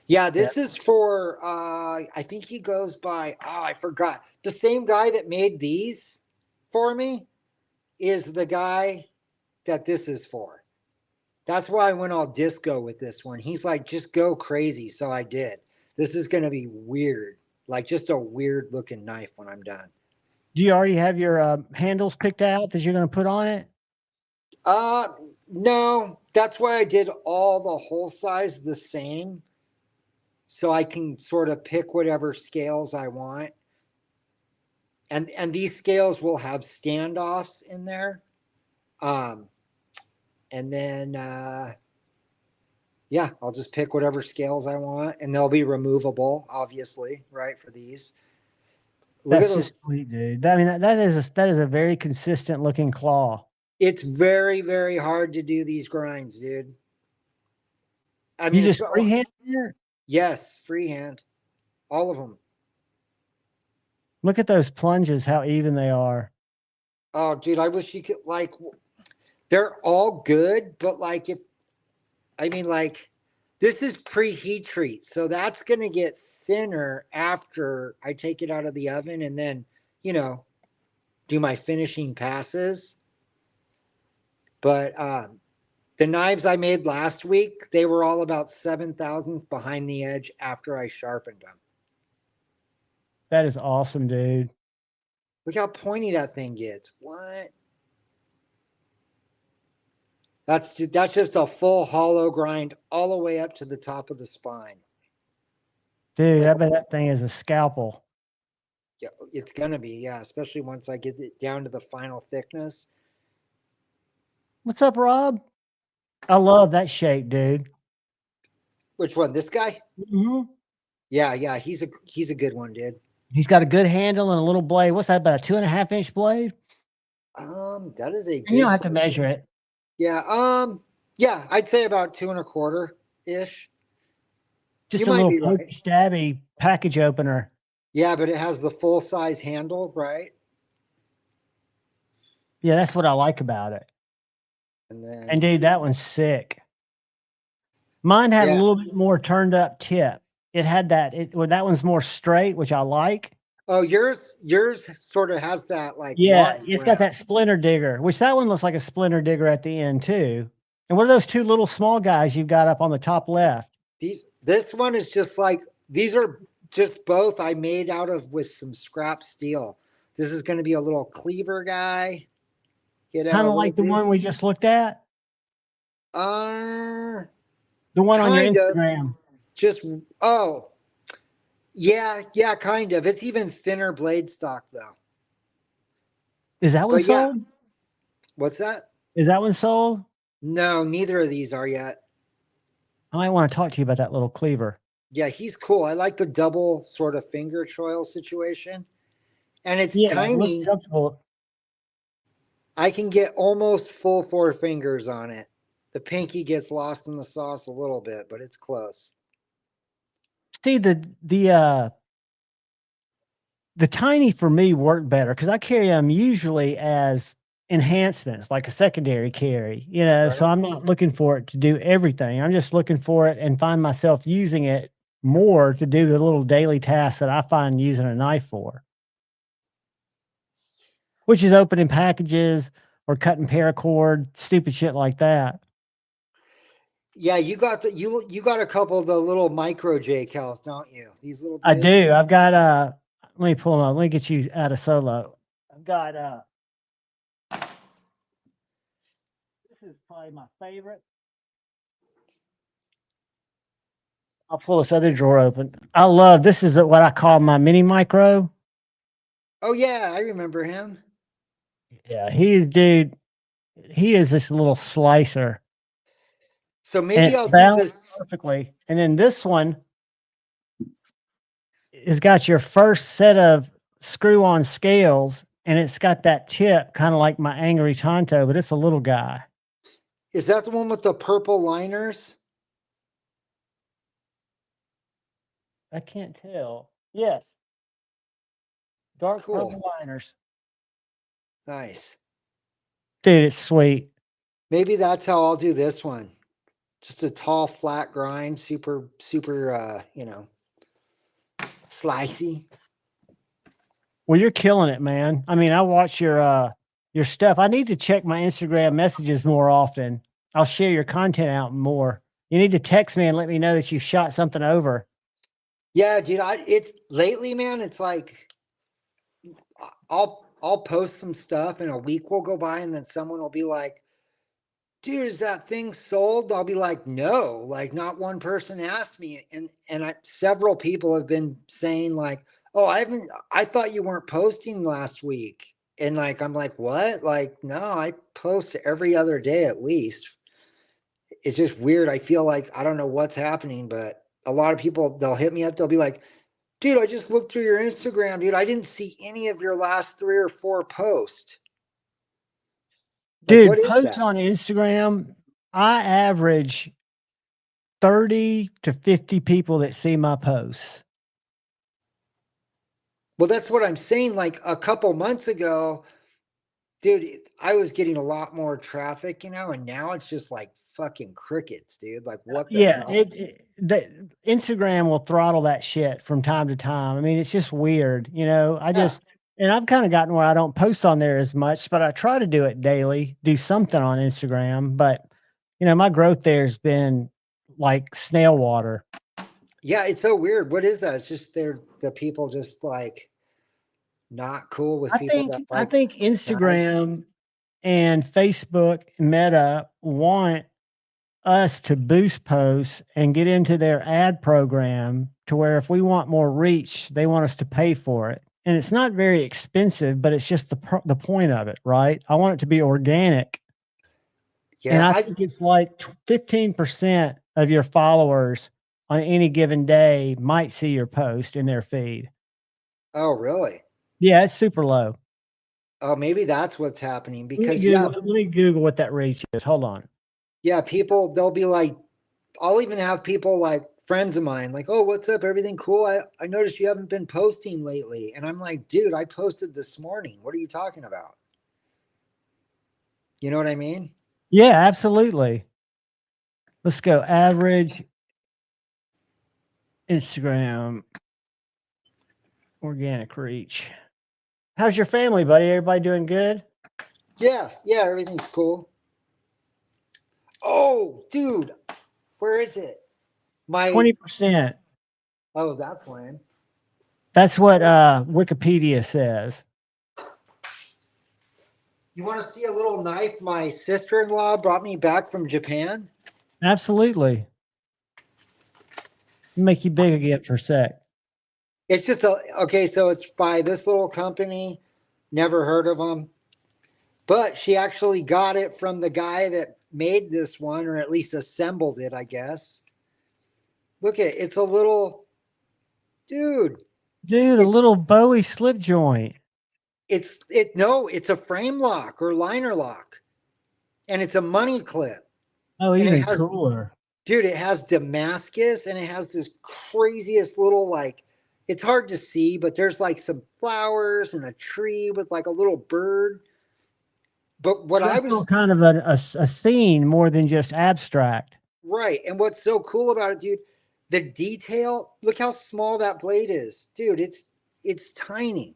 Yeah, Yeah. this is for I think he goes by I forgot. The same guy that made these for me is the guy that this is for. That's why I went all disco with this one. He's like, just go crazy. So I did. This is going to be weird, like just a weird looking knife when I'm done. Do you already have your handles picked out that you're going to put on it? Uh, no, that's why I did all the hole size the same. So I can sort of pick whatever scales I want. And these scales will have standoffs in there. Um, and then yeah, I'll just pick whatever scales I want, and they'll be removable, obviously, right? For these, look at That's those. just sweet, dude. I mean, that is a very consistent looking claw. It's very, very hard to do these grinds, dude. I You mean, it's just freehand it? yes, freehand, all of them. Look at those plunges, how even they are. Oh, dude, I wish you could like. They're all good, but like if I mean like this is pre-heat treat, so that's gonna get thinner after I take it out of the oven and then you know do my finishing passes. But the knives I made last week, they were all about 7 thousandths behind the edge after I sharpened them. That is awesome, dude. Look how pointy that thing gets. What? That's just a full hollow grind all the way up to the top of the spine. Dude, Like, I bet that thing is a scalpel. yeah, it's gonna be, yeah, especially once I get it down to the final thickness. What's up, Rob? I love that shape, dude. Which one? This guy? hmm Yeah, he's a good one, dude. He's got a good handle and a little blade. What's that, about a 2.5-inch blade? That is a And you good don't have to question. measure it. Yeah, yeah, I'd say about 2.25 ish. Just You a might little be pokey right. stabby package opener. Yeah, but it has the full size handle, right? Yeah, that's what I like about it. And And then, dude, that one's sick. Mine had a yeah. little bit more turned up tip. It had well, that one's more straight, which I like. Oh, yours sort of has that like Yeah, launch it's got ramp. that splinter digger, which that one looks like a splinter digger at the end too. And what are those two little small guys you've got up on the top left? This one is just like these are just both I made out of with some scrap steel. This is going to be a little cleaver guy. Kind A of little like the dude. one we just looked at, Uh, the one on your kind of. Instagram. Just oh, yeah, kind of. It's even thinner blade stock though. Is that one But yeah, sold? what's that? Is that one sold? No, neither of these are yet. I might want to talk to you about that little cleaver. Yeah, he's cool. I like the double sort of finger choil situation. And it's Yeah, it looks tiny. comfortable. I can get almost full four fingers on it. The pinky gets lost in the sauce a little bit, but it's close. See, the tiny for me work better because I carry them usually as enhancements, like a secondary carry, so Right? I'm not looking for it to do everything. I'm just looking for it and find myself using it more to do the little daily tasks that I find using a knife for, which is opening packages or cutting paracord, stupid shit like that. Yeah, you got a couple of the little micro J cals, don't you? These little I dudes. do. I've got let me pull them up. Let me get you out of solo. I've got this is probably my favorite. I'll pull this other drawer open. I love this is what I call my mini micro. Oh yeah, I remember him. Yeah, dude, he is this little slicer. So And maybe it's I'll do balanced this. perfectly. And then this one has got your first set of screw-on scales and it's got that tip kind of like my Angry Tonto, but it's a little guy. Is that the one with the purple liners? I can't tell. Yes. Dark Cool. purple liners. Nice. Dude, it's sweet. Maybe that's how I'll do this one. Just a tall, flat grind, super, you know, slicey. Well, you're killing it, man. I mean, I watch your stuff. I need to check my Instagram messages more often. I'll share your content out more. You need to text me and let me know that you shot something over. Yeah, dude. It's lately, man. It's like I'll post some stuff, and a week will go by, and then someone will be like, "Dude, is that thing sold?" I'll be like, "No." Like, not one person asked me, and several people have been saying like, "Oh, I thought you weren't posting last week." And like, I'm like, "What?" Like, no, I post every other day at least. It's just weird. I feel like I don't know what's happening, but a lot of people, they'll hit me up. They'll be like, "Dude, I just looked through your Instagram, dude. I didn't see any of your last 3 or 4 posts." Like, what Dude, is posts that? on Instagram, I average 30 to 50 people that see my posts. Well, that's what I'm saying. Like a couple months ago, dude, I was getting a lot more traffic, and now it's just like fucking crickets, dude. Like, what the Yeah, hell? the Instagram will throttle that shit from time to time. I mean, it's just weird, Yeah. and I've kind of gotten where I don't post on there as much, but I try to do it daily, do something on Instagram. But, my growth there has been like snail water. Yeah, it's so weird. What is that? It's just the people just like not cool with I people think that I like think knives. Instagram and Facebook Meta want us to boost posts and get into their ad program to where if we want more reach, they want us to pay for it. And it's not very expensive, but it's just the point of it, right? I want it to be organic. And Yeah, I I've think it's like 15% of your followers on any given day might see your post in their feed. oh really? Yeah, it's super low. Oh, maybe that's what's happening Let me because Google, let me Google what that reach is. Hold on. yeah, people they'll be like, I'll even have people like friends of mine like, "Oh, what's up? Everything cool? I noticed you haven't been posting lately." And I'm like, "Dude, I posted this morning. What are you talking about?" You know what I mean? Yeah, absolutely. Let's go average Instagram organic reach. How's your family, buddy? Everybody doing good? Yeah, yeah, everything's cool. Oh, dude, where is it? My 20%. oh, that's lame. That's what Wikipedia says. You want to see a little knife my sister-in-law brought me back from Japan? Absolutely. Make you big again for a sec. It's just a okay, so it's by this little company. Never heard of them. But she actually got it from the guy that made this one, or at least assembled it, I guess. Look at it's a little dude. Dude, a It's little Bowie slip joint. it's a frame lock or liner lock, and it's a money clip, Oh, and it even has cooler. dude, it has Damascus, and it has this craziest little like. It's hard to see, but there's like some flowers and a tree with like a little bird. But what So I that's was still kind of a scene more than just abstract. right. And what's so cool about it, dude, the detail, look how small that blade is. Dude, it's tiny.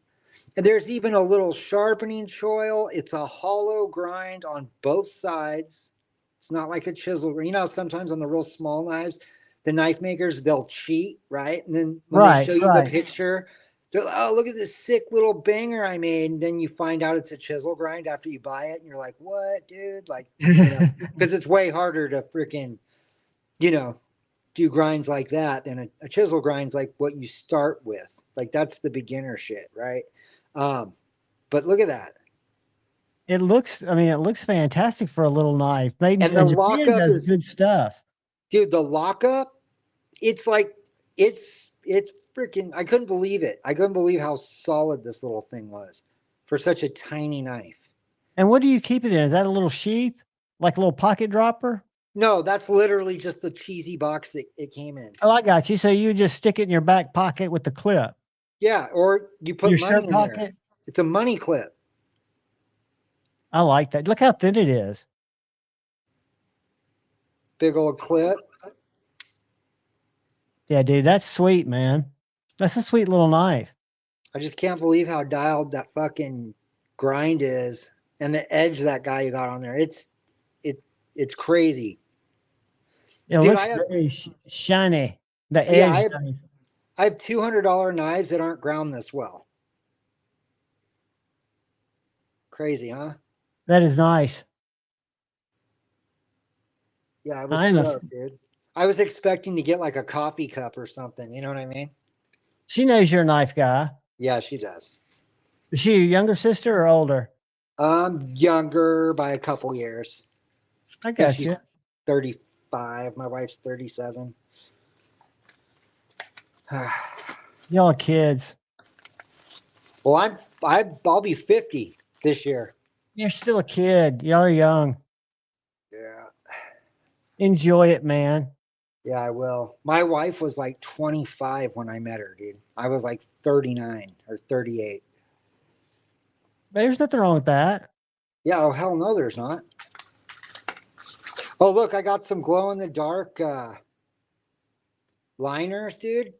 And there's even a little sharpening choil. It's a hollow grind on both sides. It's not like a chisel. You know, sometimes on the real small knives, the knife makers, they'll cheat, right? And then when they Right, show you the right. picture, they're like, oh, look at this sick little banger I made. And then you find out it's a chisel grind after you buy it. And you're like, what, dude? Like, because it's way harder to freaking, you know, do grinds like that than a chisel grind's like what you start with. Like that's the beginner shit, right? Um, but look at that. It looks fantastic for a little knife. Made And the in Japan lockup does is, good stuff. dude, the lockup, it's like, it's freaking, I couldn't believe it. I couldn't believe how solid this little thing was. for such a tiny knife. And what do you keep it in? Is that a little sheath? Like a little pocket dropper? No, that's literally just the cheesy box that it came in. Oh, I got you. So you just stick it in your back pocket with the clip. Yeah, or you put Your money shirt in there. pocket? It's a money clip. I like that. Look how thin it is. Big old clip. Yeah, dude, that's sweet, man. That's a sweet little knife. I just can't believe how dialed that fucking grind is, and the edge that guy got on there. It's crazy. It Dude, looks very shiny. The yeah, edge. I have $200 knives that aren't ground this well. Crazy, huh? That is nice. Yeah, I was I am stoked, dude. I was expecting to get like a coffee cup or something. You know what I mean? She knows you're a knife guy. Yeah, she does. Is she your younger sister or older? Younger by a couple years. I think got she's you. 35. My wife's 37. Y'all are kids. Well, I'll be 50 this year. You're still a kid. Y'all are young. Yeah. Enjoy it, man. Yeah, I will. My wife was like 25 when I met her, dude. I was like 39 or 38. There's nothing wrong with that. Yeah, oh hell no, there's not. Oh, look, I got some glow in the dark liners, dude.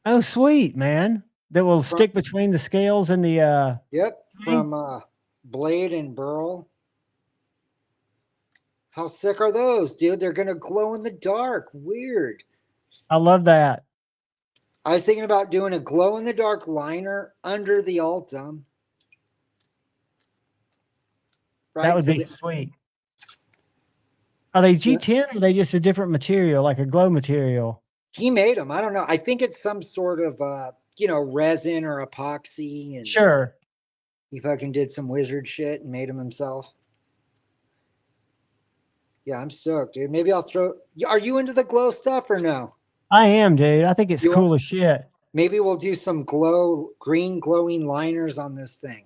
Oh, sweet, man. That will stick between the scales and the Yep, from Blade and Burl. How sick are those, dude? They're gonna glow in the dark. Weird. I love that. I was thinking about doing a glow in the dark liner under the Altum. Right? That would be sweet. Are they G10 or are they just a different material, like a glow material? He made them. I don't know. I think it's some sort of resin or epoxy, and Sure. he fucking did some wizard shit and made them himself. Yeah, I'm stoked, dude. Maybe I'll throw. Are you into the glow stuff or no? I am, dude. I think it's cool as shit. Maybe we'll do some green glowing liners on this thing.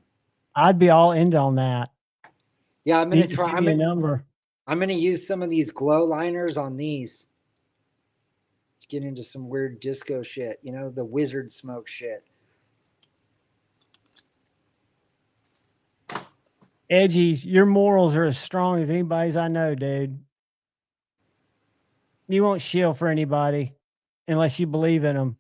I'd be all in on that. Yeah, I'm gonna try. Give me a number. I'm gonna use some of these glow liners on these. Get into some weird disco shit, the wizard smoke shit. Edgy, your morals are as strong as anybody's I know, dude. You won't shill for anybody unless you believe in them.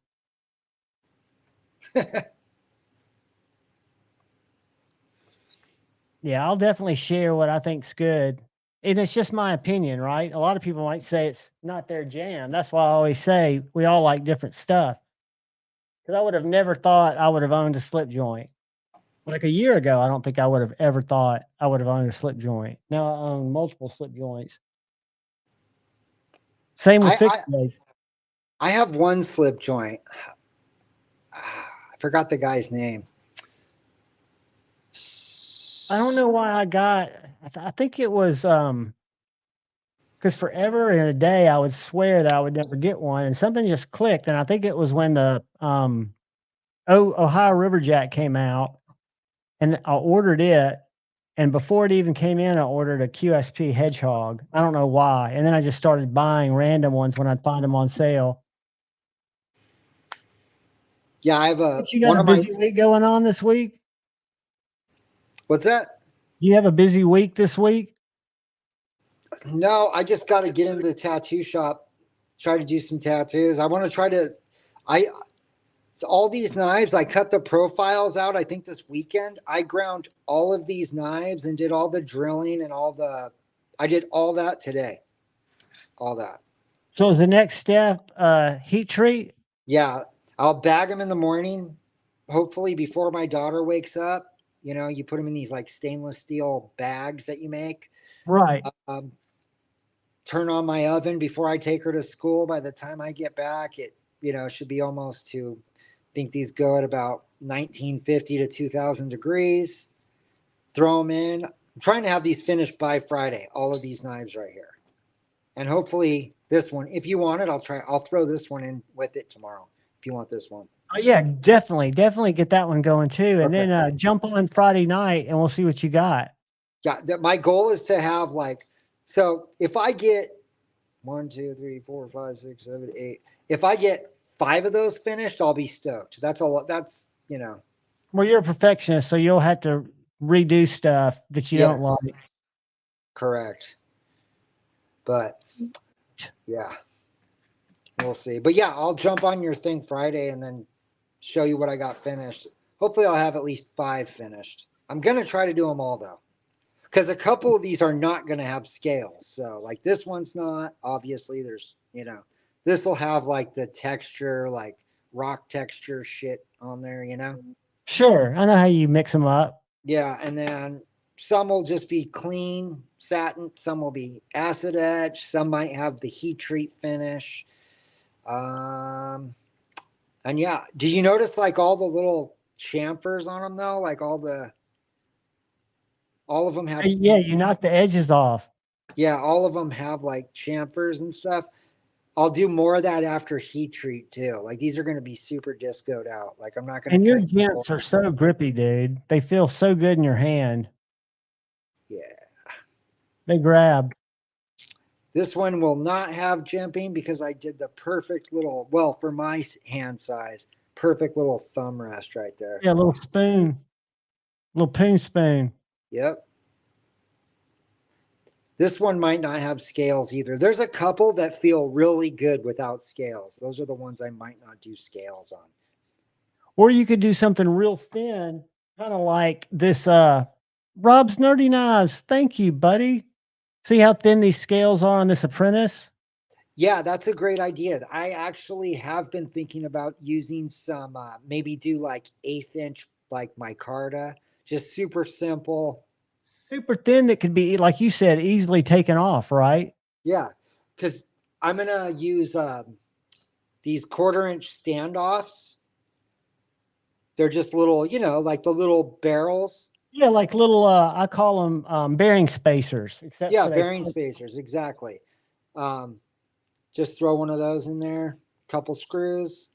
Yeah, I'll definitely share what I think's good. And it's just my opinion, right? A lot of people might say it's not their jam. That's why I always say we all like different stuff. Because I would have never thought I would have owned a slip joint. Like a year ago, I don't think I would have ever thought I would have owned a slip joint. Now I own multiple slip joints. Same with fixed blades. I have one slip joint. I forgot the guy's name. I don't know why I got. I think it was because forever and a day I would swear that I would never get one, and something just clicked, and I think it was when the Ohio River Jack came out, and I ordered it, and before it even came in, I ordered a QSP Hedgehog. I don't know why, and then I just started buying random ones when I'd find them on sale. Yeah, I have You got a busy week going on this week? What's that? You have a busy week this week? No, I just got to get into the tattoo shop, try to do some tattoos. I want to try to, all these knives, I cut the profiles out, I think this weekend. I ground all of these knives and did all the drilling and I did all that today. All that. So is the next step heat treat? Yeah, I'll bag them in the morning, hopefully before my daughter wakes up. You put them in these like stainless steel bags that you make. Right. Turn on my oven before I take her to school. By the time I get back, it should be almost to, I think these go at about 1950 to 2000 degrees. Throw them in. I'm trying to have these finished by Friday, all of these knives right here. And hopefully this one, if you want it, I'll throw this one in with it tomorrow if you want this one. Oh, yeah, definitely get that one going too, and Okay. then jump on Friday night, and we'll see what you got. Yeah, my goal is to have like, so if I get 1, 2, 3, 4, 5, 6, 7, 8, if I get 5 of those finished, I'll be stoked. That's a lot. That's, Well, you're a perfectionist, so you'll have to redo stuff that you don't yes, like. correct. But yeah, we'll see. But yeah, I'll jump on your thing Friday and then show you what I got finished. Hopefully, I'll have at least 5 finished. I'm gonna try to do them all though, because a couple of these are not gonna have scales. So like this one's not. Obviously, there's this will have like the texture, like rock texture shit on there. Sure, I know how you mix them up. Yeah, and then some will just be clean satin. Some will be acid etch. Some might have the heat treat finish. Um, and yeah, did you notice like all the little chamfers on them though? Like all of them have, Yeah, you knock the edges off. yeah, all of them have like chamfers and stuff. I'll do more of that after heat treat too. Like these are going to be super discoed out. Like I'm not going to And your cut. gents are so grippy, dude. They feel so good in your hand. Yeah. They grab. This one will not have jimping because I did the perfect little, well, for my hand size, perfect little thumb rest right there. Yeah, a little spoon, little poon spoon. Yep. This one might not have scales either. There's a couple that feel really good without scales. Those are the ones I might not do scales on. Or you could do something real thin, kind of like this Rob's Nerdy Knives. Thank you, buddy. See how thin these scales are on this apprentice? Yeah, that's a great idea. I actually have been thinking about using some, maybe do like 1/8 inch, like micarta, just super simple. Super thin that could be, like you said, easily taken off, right? Yeah, because I'm going to use these 1/4 inch standoffs. They're just little, like the little barrels. Yeah, like little I call them bearing spacers, except Yeah, for they bearing spacers, exactly. Um, just throw one of those in there, couple screws,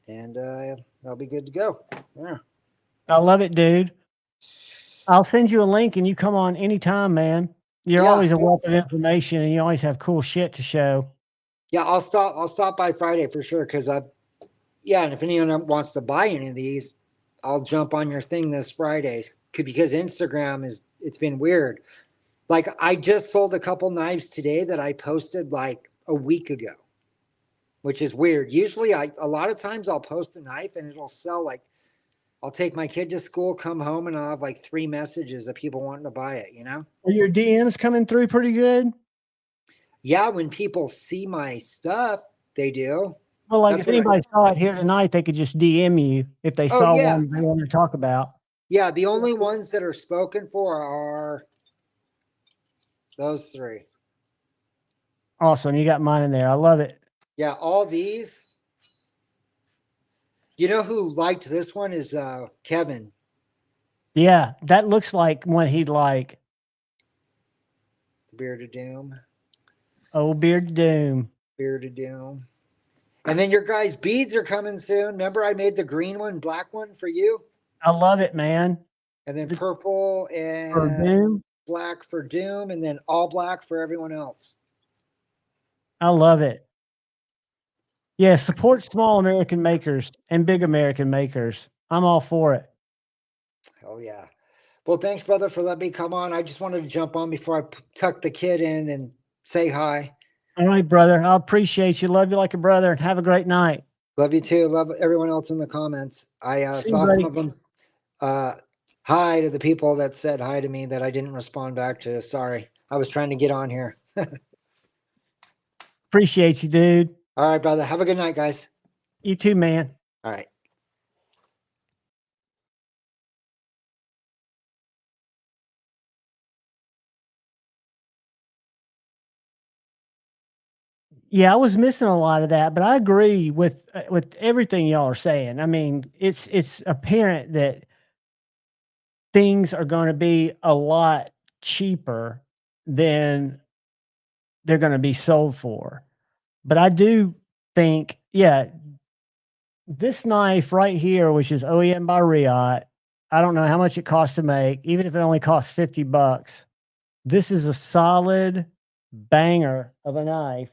and that'll be good to go. Yeah. I love it, dude. I'll send you a link and you come on anytime, man. You're Yeah, always a wealth of information and you always have cool shit to show. yeah. I'll stop by Friday for sure because yeah, and if anyone wants to buy any of these, I'll jump on your thing this Friday because Instagram it's been weird. Like I just sold a couple knives today that I posted like a week ago, which is weird. Usually a lot of times I'll post a knife and it'll sell like, I'll take my kid to school, come home, and I'll have like 3 messages of people wanting to buy it. Are your DMs coming through pretty good? Yeah, when people see my stuff, they do. Well, like That's if what I anybody saw it here tonight, they could just DM you if they Oh saw yeah. one they wanted to talk about. Yeah, the only ones that are spoken for are those 3. Awesome. You got mine in there. I love it. Yeah, all these. You know who liked this one is Kevin. Yeah, that looks like one he'd like. The Beard of Doom. Old Beard Doom. Beard of Doom. And then your guys' beads are coming soon. Remember I made the green one, black one for you? I love it, man. And then purple For and Doom, black for Doom, and then all black for everyone else. I love it. Yeah, support small American makers and big American makers. I'm all for it. Hell yeah. Well, thanks, brother, for letting me come on. I just wanted to jump on before I tuck the kid in and say hi. All right, brother. I appreciate you. Love you like a brother and have a great night. Love you too. Love everyone else in the comments. I See you, saw some buddy. of them. Hi to the people that said hi to me that I didn't respond back to. Sorry. I was trying to get on here. Appreciate you, dude. All right, brother. Have a good night, guys. You too, man. All right. Yeah, I was missing a lot of that, but I agree with everything y'all are saying. I mean, it's apparent that things are going to be a lot cheaper than they're going to be sold for. But I do think, yeah, this knife right here, which is OEM by Riot, I don't know how much it costs to make, even if it only costs $50. This is a solid banger of a knife,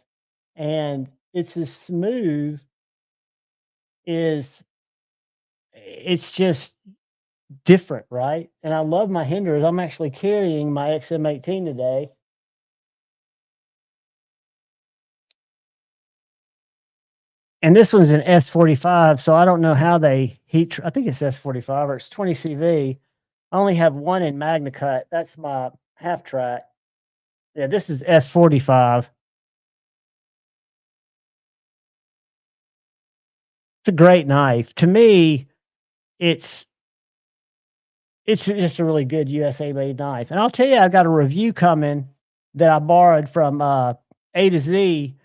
and it's as smooth as it's just different, right? And I love my Hinders. I'm actually carrying my XM18 today. And this one's an S45, so I don't know how they heat. I think it's S45 or it's 20 CV. I only have one in Magna Cut. That's my half track. Yeah, this is S45. It's a great knife. To me, it's just a really good USA made knife. And I'll tell you, I've got a review coming that I borrowed from A to Z.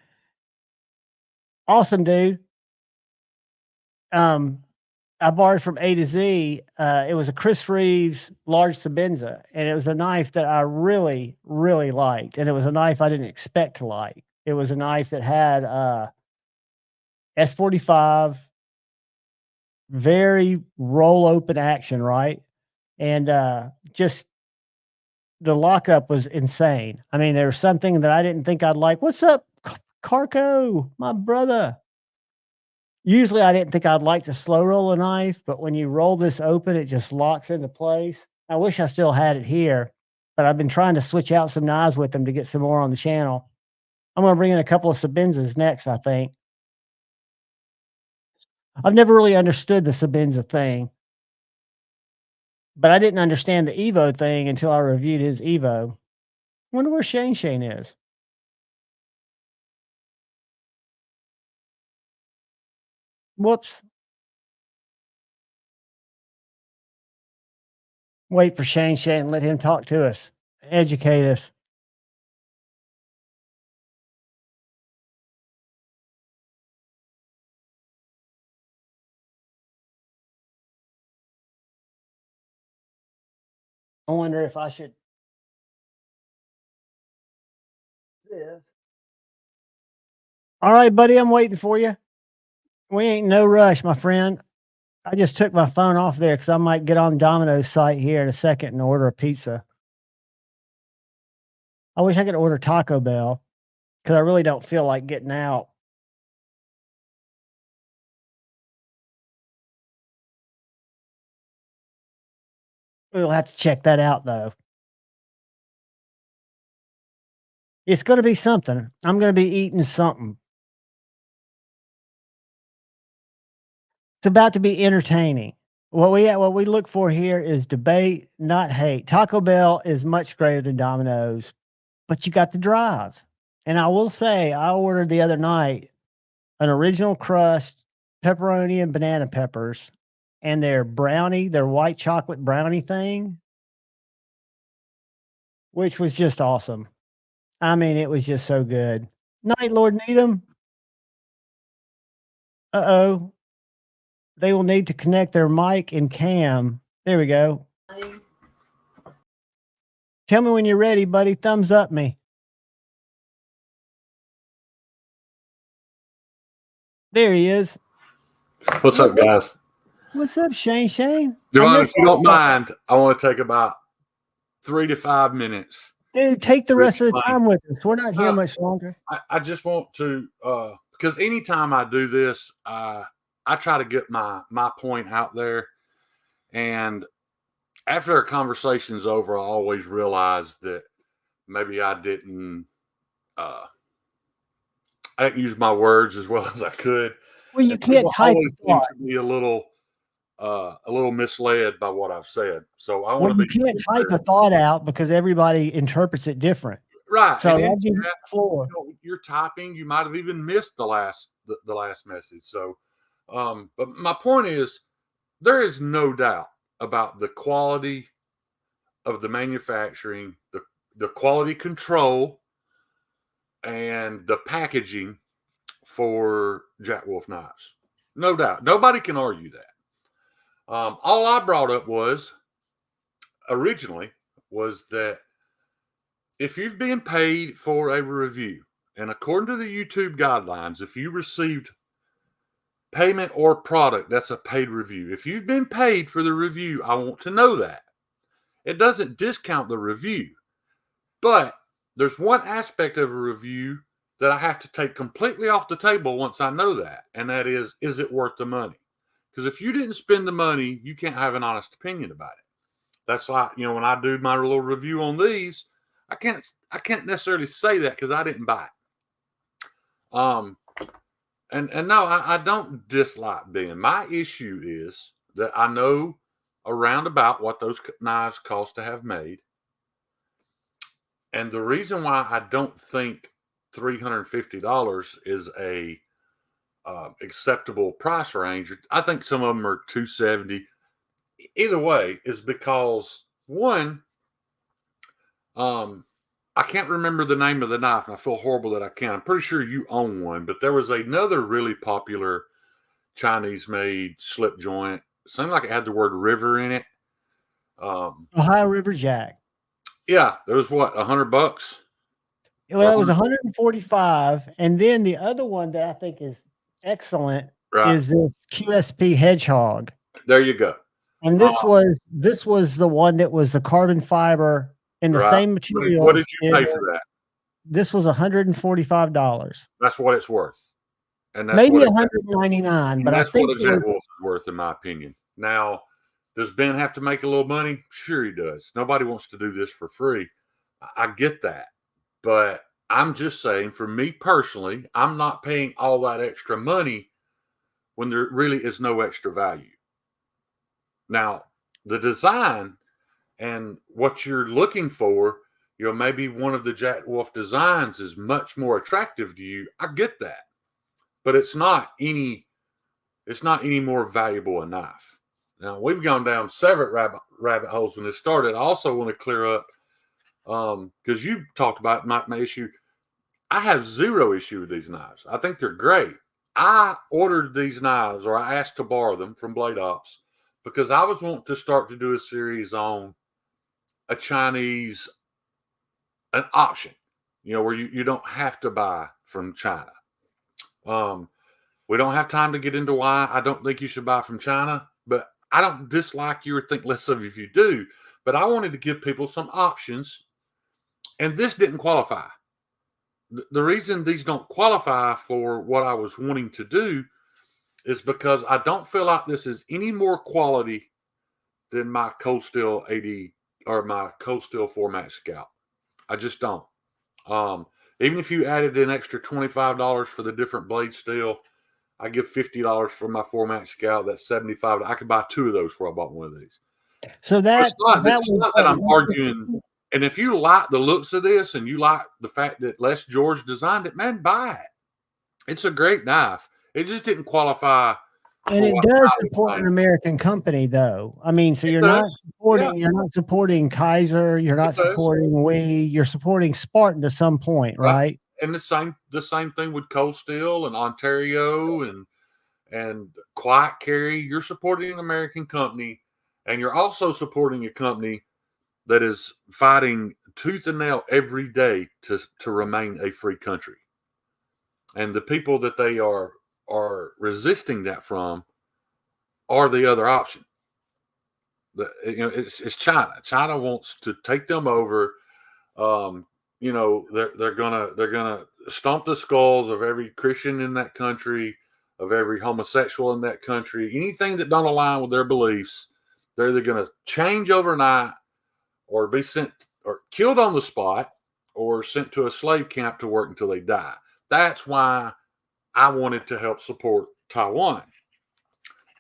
Awesome, dude. I borrowed from A to Z. It was a Chris Reeves large Sabenza, and it was a knife that I really, really liked. And it was a knife I didn't expect to like. It was a knife that had S45, very roll open action, right? And just the lockup was insane. I mean, there was something that I didn't think I'd like. What's up, Carco, my brother? Usually I didn't think I'd like to slow roll a knife, but when you roll this open, it just locks into place. I wish I still had it here, but I've been trying to switch out some knives with them to get some more on the channel. I'm going to bring in a couple of Sabenzas next, I think. I've never really understood the Sabenza thing, but I didn't understand the Evo thing until I reviewed his Evo. Wonder where Shane is. Whoops. Wait for Shane and let him talk to us, educate us. I wonder if I should this. All right, buddy, I'm waiting for you. We ain't no rush, my friend. I just took my phone off there because I might get on Domino's site here in a second and order a pizza. I wish I could order Taco Bell because I really don't feel like getting out. We'll have to check that out, though. It's going to be something. I'm going to be eating something. It's about to be entertaining. What we look for here is debate, not hate. Taco Bell is much greater than Domino's, but you got to drive. And I will say, I ordered the other night an original crust, pepperoni and banana peppers, and their brownie, their white chocolate brownie thing, which was just awesome. I mean, it was just so good. Night Lord Needham. Uh-oh. They will need to connect their mic and cam. There we go. Tell me when you're ready, buddy. Thumbs up me. There he is. What's up, guys? What's up, Shane? Javon, if you don't mind, I want to take about 3 to 5 minutes. Dude, take the rest of the time with us. We're not here much longer. I just want to, because anytime I do this, I try to get my point out there. And after a conversation's over, I always realize that maybe I didn't use my words as well as I could. Well, you can't type. Always seem to be a little misled by what I've said. So I want to be. You can't type a thought out because everybody interprets it different. Right. So you're typing. You might have even missed the last message. So, but my point is, there is no doubt about the quality of the manufacturing, the quality control, and the packaging for Jack Wolf knives. No doubt. Nobody can argue that. All I brought up originally was that if you've been paid for a review, and according to the YouTube guidelines, if you received payment or product, that's a paid review. If you've been paid for the review, I want to know that. It doesn't discount the review, but there's one aspect of a review that I have to take completely off the table once I know that, and that is it worth the money? Because if you didn't spend the money, you can't have an honest opinion about it. That's like, when I do my little review on these, I can't necessarily say that because I didn't buy it. And no, I don't dislike Ben. My issue is that I know around about what those knives cost to have made. And the reason why I don't think $350 is a acceptable price range, I think some of them are $270. Either way, is because one, I can't remember the name of the knife, and I feel horrible that I can't. I'm pretty sure you own one, but there was another really popular Chinese-made slip joint. Seemed like it had the word river in it. Ohio River Jack. Yeah, there was what, $100? Well, it was 145, and then the other one that I think is excellent is this QSP Hedgehog. There you go. And this was the one that was the carbon fiber and the same material. What did you pay for that? This was $145. That's what it's worth. And that's maybe $199, but that's I think what a Jet Wolf is worth, in my opinion. Now, does Ben have to make a little money? Sure he does. Nobody wants to do this for free. I get that. But I'm just saying, for me personally, I'm not paying all that extra money when there really is no extra value. Now, the design and what you're looking for, maybe one of the Jack Wolf designs is much more attractive to you. I get that. But it's not any more valuable a knife. Now, we've gone down several rabbit holes when this started. I also want to clear up, because you talked about my issue. I have zero issue with these knives. I think they're great. I ordered these knives, or I asked to borrow them from Blade Ops, because I was wanting to start to do a series on a Chinese, an option, where you don't have to buy from China. We don't have time to get into why I don't think you should buy from China, but I don't dislike you or think less of you if you do. But I wanted to give people some options, and this didn't qualify. The reason these don't qualify for what I was wanting to do is because I don't feel like this is any more quality than my Cold Steel 80 or my Cold Steel 4MAX Scout. I just don't. Even if you added an extra $25 for the different blade steel, I give $50 for my 4MAX Scout. That's $75. I could buy two of those before I bought one of these. So it's not that I'm arguing. And if you like the looks of this and you like the fact that Les George designed it, man, buy it. It's a great knife. It just didn't qualify. And it does support an American company, though. I mean, so you're not supporting Kaiser, you're not supporting WE, you're supporting Spartan to some point, right? And the same thing with Cold Steel and Ontario and Quiet Carry. You're supporting an American company, and you're also supporting a company that is fighting tooth and nail every day to remain a free country. And the people that they are resisting that from are the other option. It's China. China wants to take them over. They're gonna stomp the skulls of every Christian in that country, of every homosexual in that country. Anything that don't align with their beliefs, they're either gonna change overnight, or be sent or killed on the spot, or sent to a slave camp to work until they die. That's why I wanted to help support Taiwan.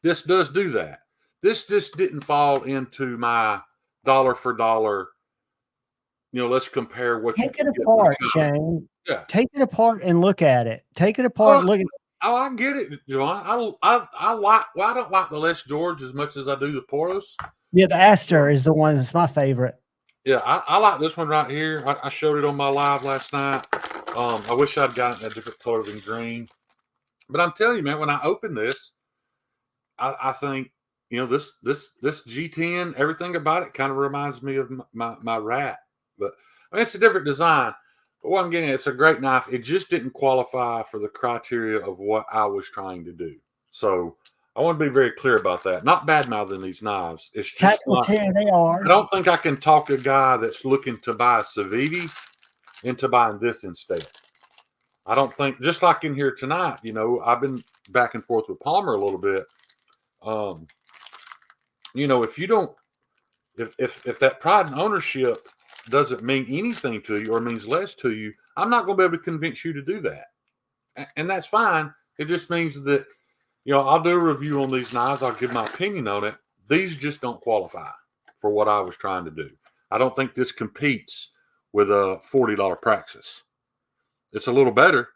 This does do that. This just didn't fall into my dollar for dollar. Let's compare what you can get apart, Shane. Yeah. Take it apart and look at it. Take it apart. Look at it. Oh, I get it, John. I don't like the Les George as much as I do the Poros. Yeah, the Aster is the one that's my favorite. Yeah, I like this one right here. I showed it on my live last night. I wish I'd gotten a different color than green. But I'm telling you, man, when I open this, I think, this G10, everything about it kind of reminds me of my Rat. But it's a different design. But what I'm getting at, it's a great knife. It just didn't qualify for the criteria of what I was trying to do. So I want to be very clear about that. Not bad mouthing these knives. It's just Tactical not. chair, they are. I don't think I can talk a guy that's looking to buy a Saviti into buying this instead. I don't think, just like in here tonight, you know, I've been back and forth with Palmer a little bit. You know, if you don't, if that pride and ownership doesn't mean anything to you or means less to you, I'm not going to be able to convince you to do that. And that's fine. It just means that, you know, I'll do a review on these knives. I'll give my opinion on it. These just don't qualify for what I was trying to do. I don't think this competes with a $40 Praxis. It's a little better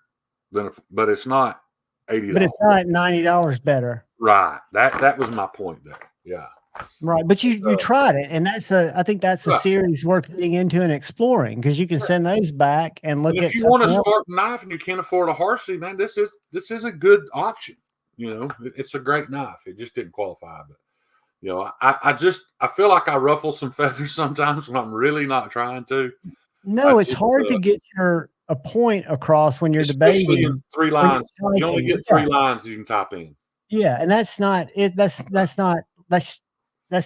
but it's not $80. But it's not $90 better. Right. That was my point there. Yeah. Right. But you tried it, and I think that's a series worth getting into and exploring, because you can send those back and look And at. if you want a Spartan knife and you can't afford a Harsey, man, this is a good option. You know, it's a great knife. It just didn't qualify, but you know, I feel like I ruffle some feathers sometimes when I'm really not trying to. No, it's hard to get a point across when you're debating. In 3 lines. You only get 3 lines you can type in. Yeah, and that's not it. That's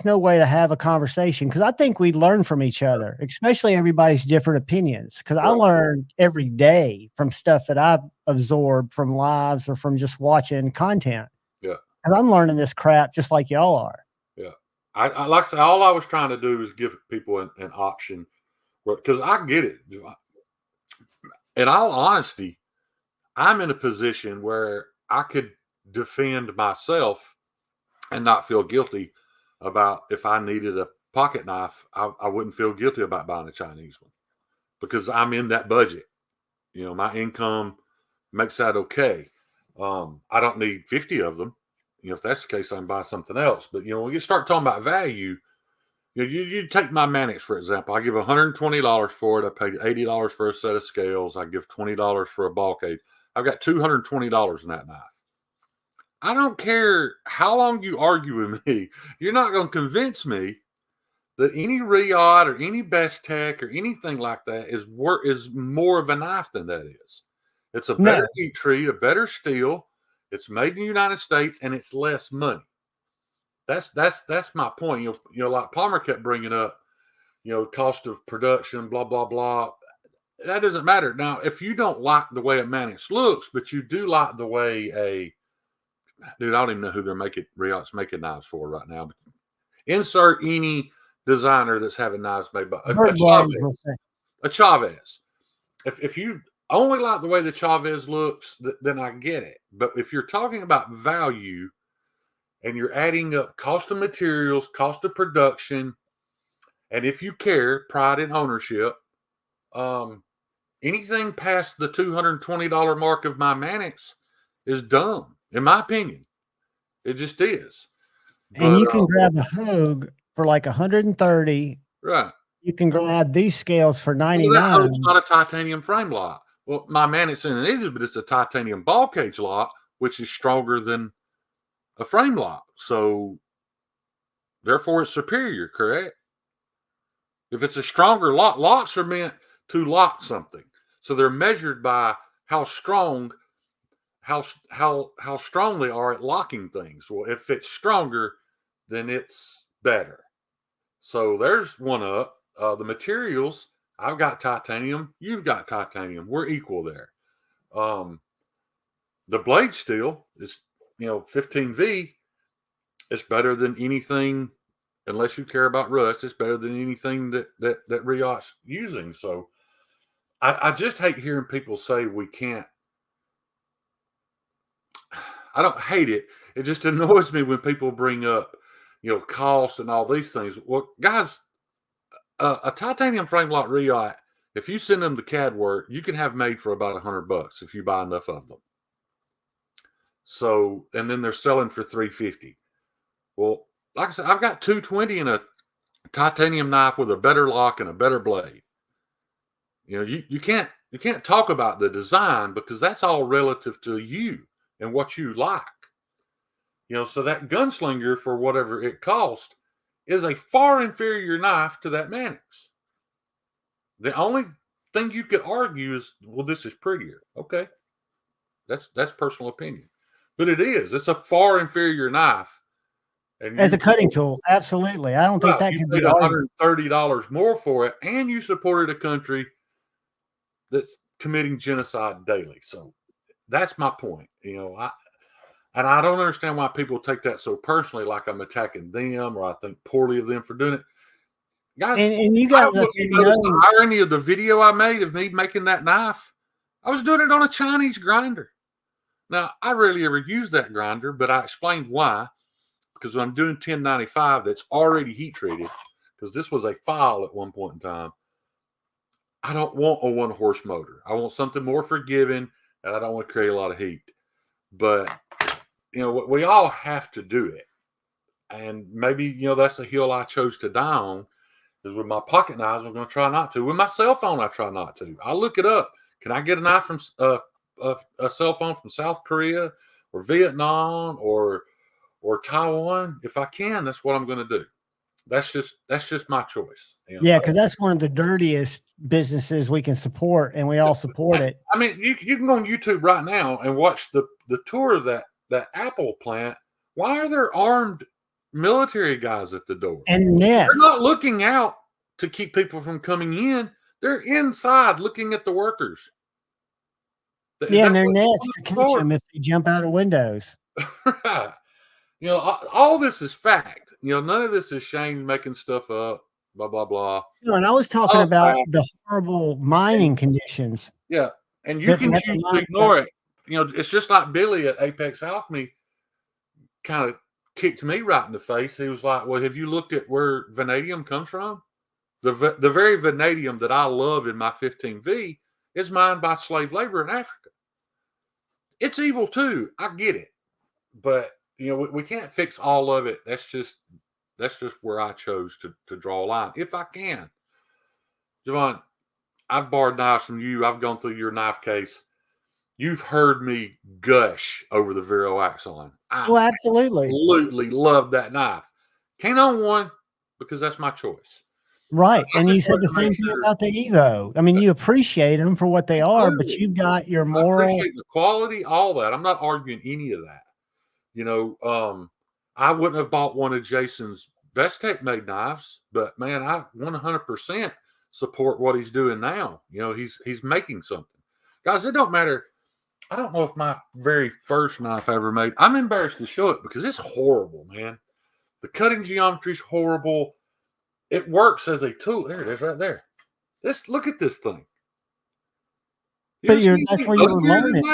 no way to have a conversation, because I think we learn from each other, especially everybody's different opinions. Because I learn every day from stuff that I absorb from lives or from just watching content. Yeah, and I'm learning this crap just like y'all are. Yeah, I like to say, all I was trying to do is give people an option, because I get it. In all honesty, I'm in a position where I could defend myself and not feel guilty about if I needed a pocket knife. I wouldn't feel guilty about buying a Chinese one, because I'm in that budget. You know, my income makes that okay. I don't need 50 of them. You know, if that's the case, I can buy something else. But, you know, when you start talking about value, you know, you take my Mannix, for example. I give $120 for it. I paid $80 for a set of scales. I give $20 for a ball cage. I've got $220 in that knife. I don't care how long you argue with me. You're not going to convince me that any Riot or any Best Tech or anything like that is more of a knife than that is. It's a better heat treat, a better steel. It's made in the United States, and it's less money. That's my point. You know, like Palmer kept bringing up, you know, cost of production, blah blah blah. That doesn't matter. Now, if you don't like the way a Mannix looks, but you do like the way dude, I don't even know who they're Riot's making knives for right now. But insert any designer that's having knives made by a Chavez. If you only like the way the Chavez looks, then I get it. But if you're talking about value and you're adding up cost of materials, cost of production, and if you care, pride and ownership, anything past the $220 mark of my Mannix is dumb, in my opinion. It just is. And you can grab a Hogue for like $130. Right. You can grab these scales for $99. That Hogue's not a titanium frame lock. Well, my Mannix isn't either, but it's a titanium ball cage lock, which is stronger than a frame lock. So, therefore, it's superior, correct? If it's a stronger lock, locks are meant to lock something. So they're measured by how strong they are at locking things. Well, if it's stronger, then it's better. So there's one up. The materials, I've got titanium, you've got titanium. We're equal there. The blade steel is, 15V. It's better than anything, unless you care about rust. It's better than anything that Riot's using. So I just hate hearing people say we can't. I don't hate it. It just annoys me when people bring up, cost and all these things. Well, guys, a titanium frame lock Riot, if you send them the CAD work, you can have made for about $100 if you buy enough of them. So, and then they're selling for $350. Well, like I said, I've got $220 in a titanium knife with a better lock and a better blade. You can't talk about the design, because that's all relative to you and what you like. So that Gunslinger, for whatever it cost, is a far inferior knife to that Mannix. The only thing you could argue is, well, this is prettier. Okay. That's personal opinion. but it is. It's a far inferior knife. And As a cutting tool, absolutely. I don't think that you can paid be argued. $130 more for it, and you supported a country that's committing genocide daily. So that's my point. I don't understand why people take that so personally, like I'm attacking them or I think poorly of them for doing it. Guys, And you I got don't know to if you noticed the irony of the video I made of me making that knife. I was doing it on a Chinese grinder. Now, I rarely ever use that grinder, but I explained why. Because when I'm doing 1095 that's already heat treated, because this was a file at one point in time, I don't want a 1-horse motor. I want something more forgiving, and I don't want to create a lot of heat. But, we all have to do it. And maybe, that's a hill I chose to die on. Is with my pocket knives, I'm going to try not to. With my cell phone, I try not to. I look it up. Can I get a knife from a cell phone from South Korea or Vietnam or Taiwan? If I can, that's what I'm going to do. That's just my choice. Yeah, because that's one of the dirtiest businesses we can support, and we all support it. I mean, you can go on YouTube right now and watch the tour of that Apple plant. Why are there armed military guys at the door? And they're not looking out to keep people from coming in. They're inside looking at the workers. And their nets to catch them if they jump out of windows. Right. All this is fact. None of this is Shane making stuff up, blah, blah, blah. And I was talking about the horrible mining conditions. Yeah. And you can choose to ignore it. It's just like Billy at Apex Alchemy kind of kicked me right in the face. He was like, well, have you looked at where vanadium comes from? The very vanadium that I love in my 15V is mined by slave labor in Africa. It's evil too. I get it. But, we can't fix all of it. That's just where I chose to draw a line. If I can. Javon, I've borrowed knives from you. I've gone through your knife case. You've heard me gush over the Vero Axon. I absolutely love that knife. Can't own one because that's my choice. Right. And you said the same thing about the Evo. I mean, you appreciate them for what they are, but you've got your moral. I appreciate the quality, all that. I'm not arguing any of that. I wouldn't have bought one of Jason's Best Tech made knives, but man, I 100% support what he's doing now. He's making something. Guys, it don't matter. I don't know if my very first knife I ever made, I'm embarrassed to show it because it's horrible, man. The cutting geometry is horrible. It works as a tool. There it is right there. Look at this thing. But that's where you were learning.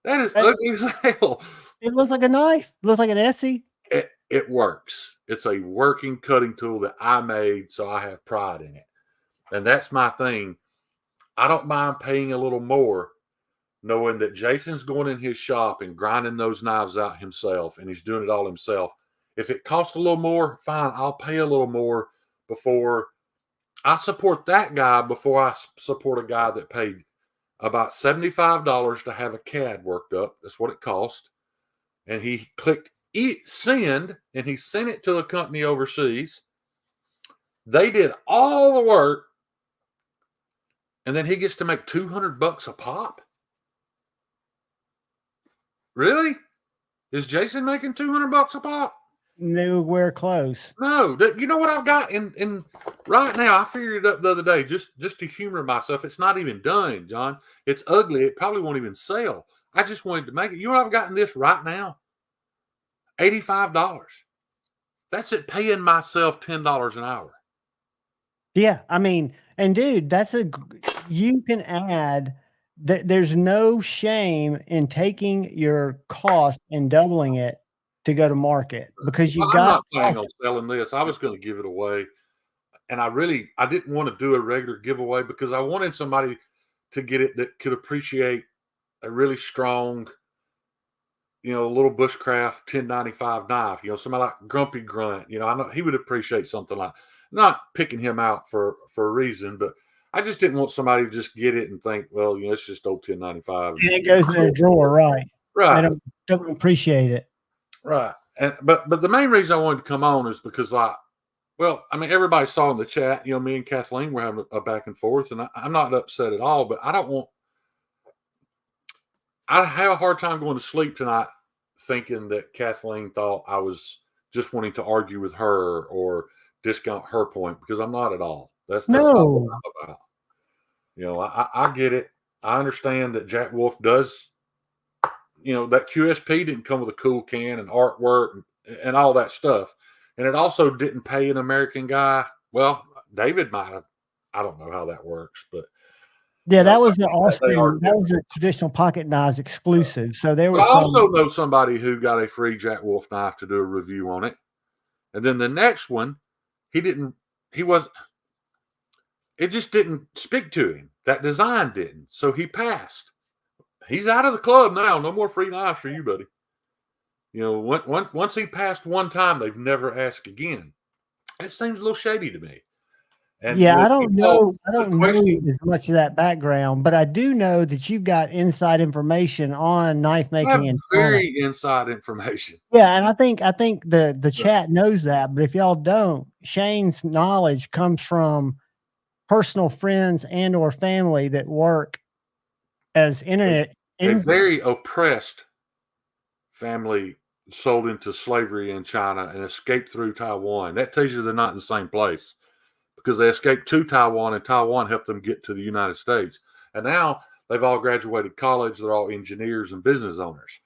That is ugly as hell. It looks like a knife. It looks like an Essie. It works. It's a working cutting tool that I made, so I have pride in it. And that's my thing. I don't mind paying a little more, knowing that Jason's going in his shop and grinding those knives out himself, and he's doing it all himself. If it costs a little more, fine, I'll pay a little more before I support that guy before I support a guy that paid about $75 to have a CAD worked up. That's what it cost. And he clicked send, and he sent it to a company overseas. They did all the work, and then he gets to make $200 a pop. Really? Is Jason making $200 a pop? Nowhere close. No. You know what I've got in right now? I figured it up the other day just to humor myself. It's not even done, John. It's ugly. It probably won't even sell. I just wanted to make it. You know what I've got in this right now? $85. That's it, paying myself $10 an hour. Yeah, I mean, and dude, you can add that. There's no shame in taking your cost and doubling it to go to market because I'm not planning on selling this. I was going to give it away, and I didn't want to do a regular giveaway because I wanted somebody to get it that could appreciate a really strong, little bushcraft 1095 knife. Somebody like Grumpy Grunt. I know he would appreciate something like. Not picking him out for a reason, but I just didn't want somebody to just get it and think, well, it's just old 1095. And it goes in a drawer, right? Right. They don't appreciate it. Right. But the main reason I wanted to come on is because, everybody saw in the chat, me and Kathleen were having a back and forth, and I'm not upset at all, but I have a hard time going to sleep tonight thinking that Kathleen thought I was just wanting to argue with her or discount her point, because I'm not at all. That's not what No. I'm about. You know, I get it. I understand that Jack Wolf does, you know, that QSP didn't come with a cool can and artwork and all that stuff. And it also didn't pay an American guy. Well, David might have. I don't know how that works, but Yeah, you know, that was the I think that they are Austin. That was a traditional pocket knives exclusive. So there But was I also some. know somebody who got a free Jack Wolf knife to do a review on it. And then the next one, it just didn't speak to him. That design didn't. So he passed. He's out of the club now. No more free knives for you, buddy. You know, once he passed one time, they've never asked again. That seems a little shady to me. And Yeah, you know, I don't know. I the don't know question, as much of that background, but I do know that you've got inside information on knife I have making in China. very inside information. Yeah, and I think the chat knows that, but if y'all don't, Shane's knowledge comes from personal friends and or family that work as internet A in. very oppressed family sold into slavery in China and escaped through Taiwan. That tells you they're not in the same place, because they escaped to Taiwan and Taiwan helped them get to the United States. And now they've all graduated college. They're all engineers and business owners.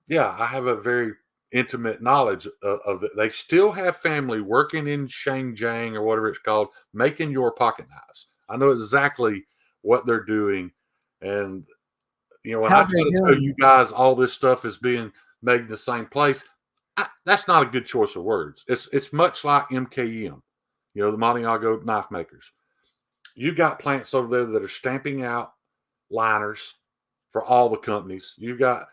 Yeah, I have a very intimate knowledge of it. They still have family working in Shangjiang or whatever it's called, making your pocket knives. I know exactly what they're doing. And, you know, when I How try they're to tell doing you it. guys all this stuff is being made in the same place, that's not a good choice of words. It's much like MKM, you know, the Montiago knife makers. You got plants over there that are stamping out liners for all the companies. You've got,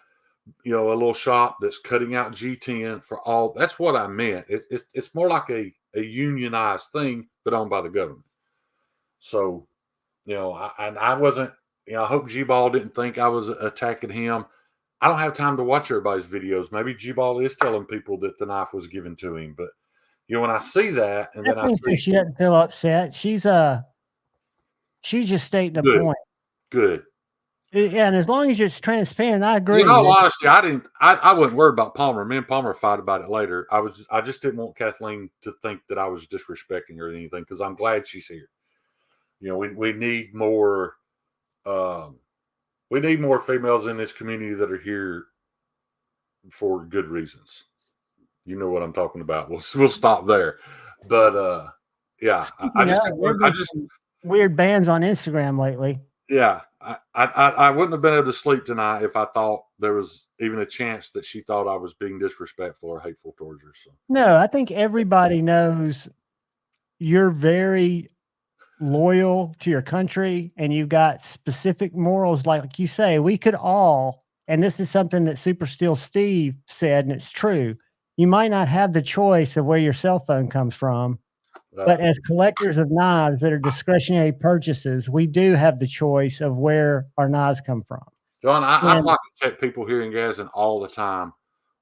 you know, a little shop that's cutting out G10 for all. That's what I meant. It's more like a unionized thing, but owned by the government. So, you know, I wasn't, you know, I hope G-Ball didn't think I was attacking him. I don't have time to watch everybody's videos. Maybe G-Ball is telling people that the knife was given to him, but you know, when I see that, and then I Definitely see says she doesn't feel upset. She's just stating a good, point. good. Yeah, and as long as it's transparent, I 'Cause in agree. all honesty, I wasn't worried about Palmer. Me and Palmer fight about it later. I just didn't want Kathleen to think that I was disrespecting her or anything, because I'm glad she's here. You know, we need more, um, we need more females in this community that are here for good reasons. You know what I'm talking about. We'll stop there, but yeah, I Speaking just of, didn't there want, have I been just some weird bands on Instagram lately. yeah, I wouldn't have been able to sleep tonight if I thought there was even a chance that she thought I was being disrespectful or hateful towards her. So. No, I think everybody knows you're very loyal to your country and you've got specific morals. Like you say, we could all, and this is something that Super Steel Steve said, and it's true. You might not have the choice of where your cell phone comes from, but as collectors of knives that are discretionary purchases, we do have the choice of where our knives come from. John, I And pocket check people here in Gadsden all the time.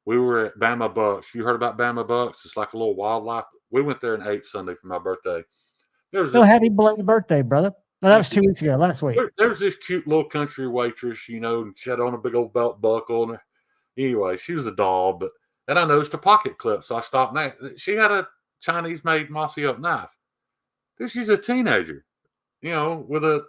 We were at Bama Bucks. You heard about Bama Bucks? It's like a little wildlife. We went there and ate Sunday for my birthday. There was so this happy belated birthday, brother. No, that was 2 weeks ago, last week. there was this cute little country waitress, you know, and she had on a big old belt buckle. And anyway, she was a doll, but and I noticed a pocket clip, so I stopped next. She had a Chinese made mossy oak knife. Dude, she's a teenager, you know, with a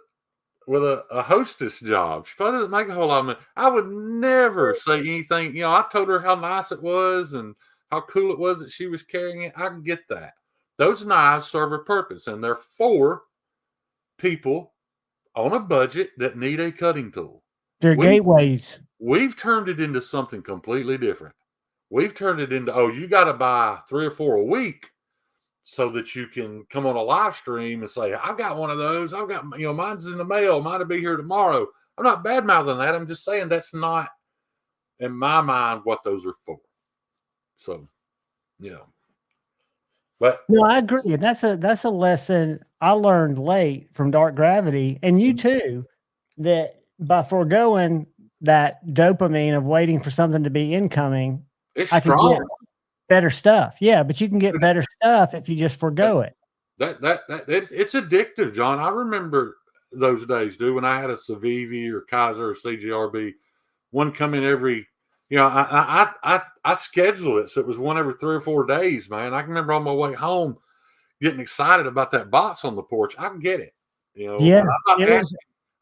hostess job. She probably doesn't make a whole lot of money. I would never say anything. You know, I told her how nice it was and how cool it was that she was carrying it. I get that. Those knives serve a purpose, and they're for people on a budget that need a cutting tool. They're We, gateways. we've turned it into something completely different. We've turned it into, oh, you got to buy 3 or 4 a week so that you can come on a live stream and say, I've got one of those. I've got, you know, mine's in the mail. Mine will be here tomorrow. I'm not bad mouthing that. I'm just saying that's not, in my mind, what those are for. So, you know, but No, I agree. And that's a lesson I learned late from Dark Gravity, and you too, that by foregoing that dopamine of waiting for something to be incoming, it's I could get strong. better stuff. Yeah, but you can get better stuff if you just forego it. It's addictive, John. I remember those days, dude, when I had a Civivi or Kaiser or CGRB, one come in every You know, I schedule it so it was one every 3 or 4 days, man. I can remember on my way home getting excited about that box on the porch. I can get it, you know. Yeah, And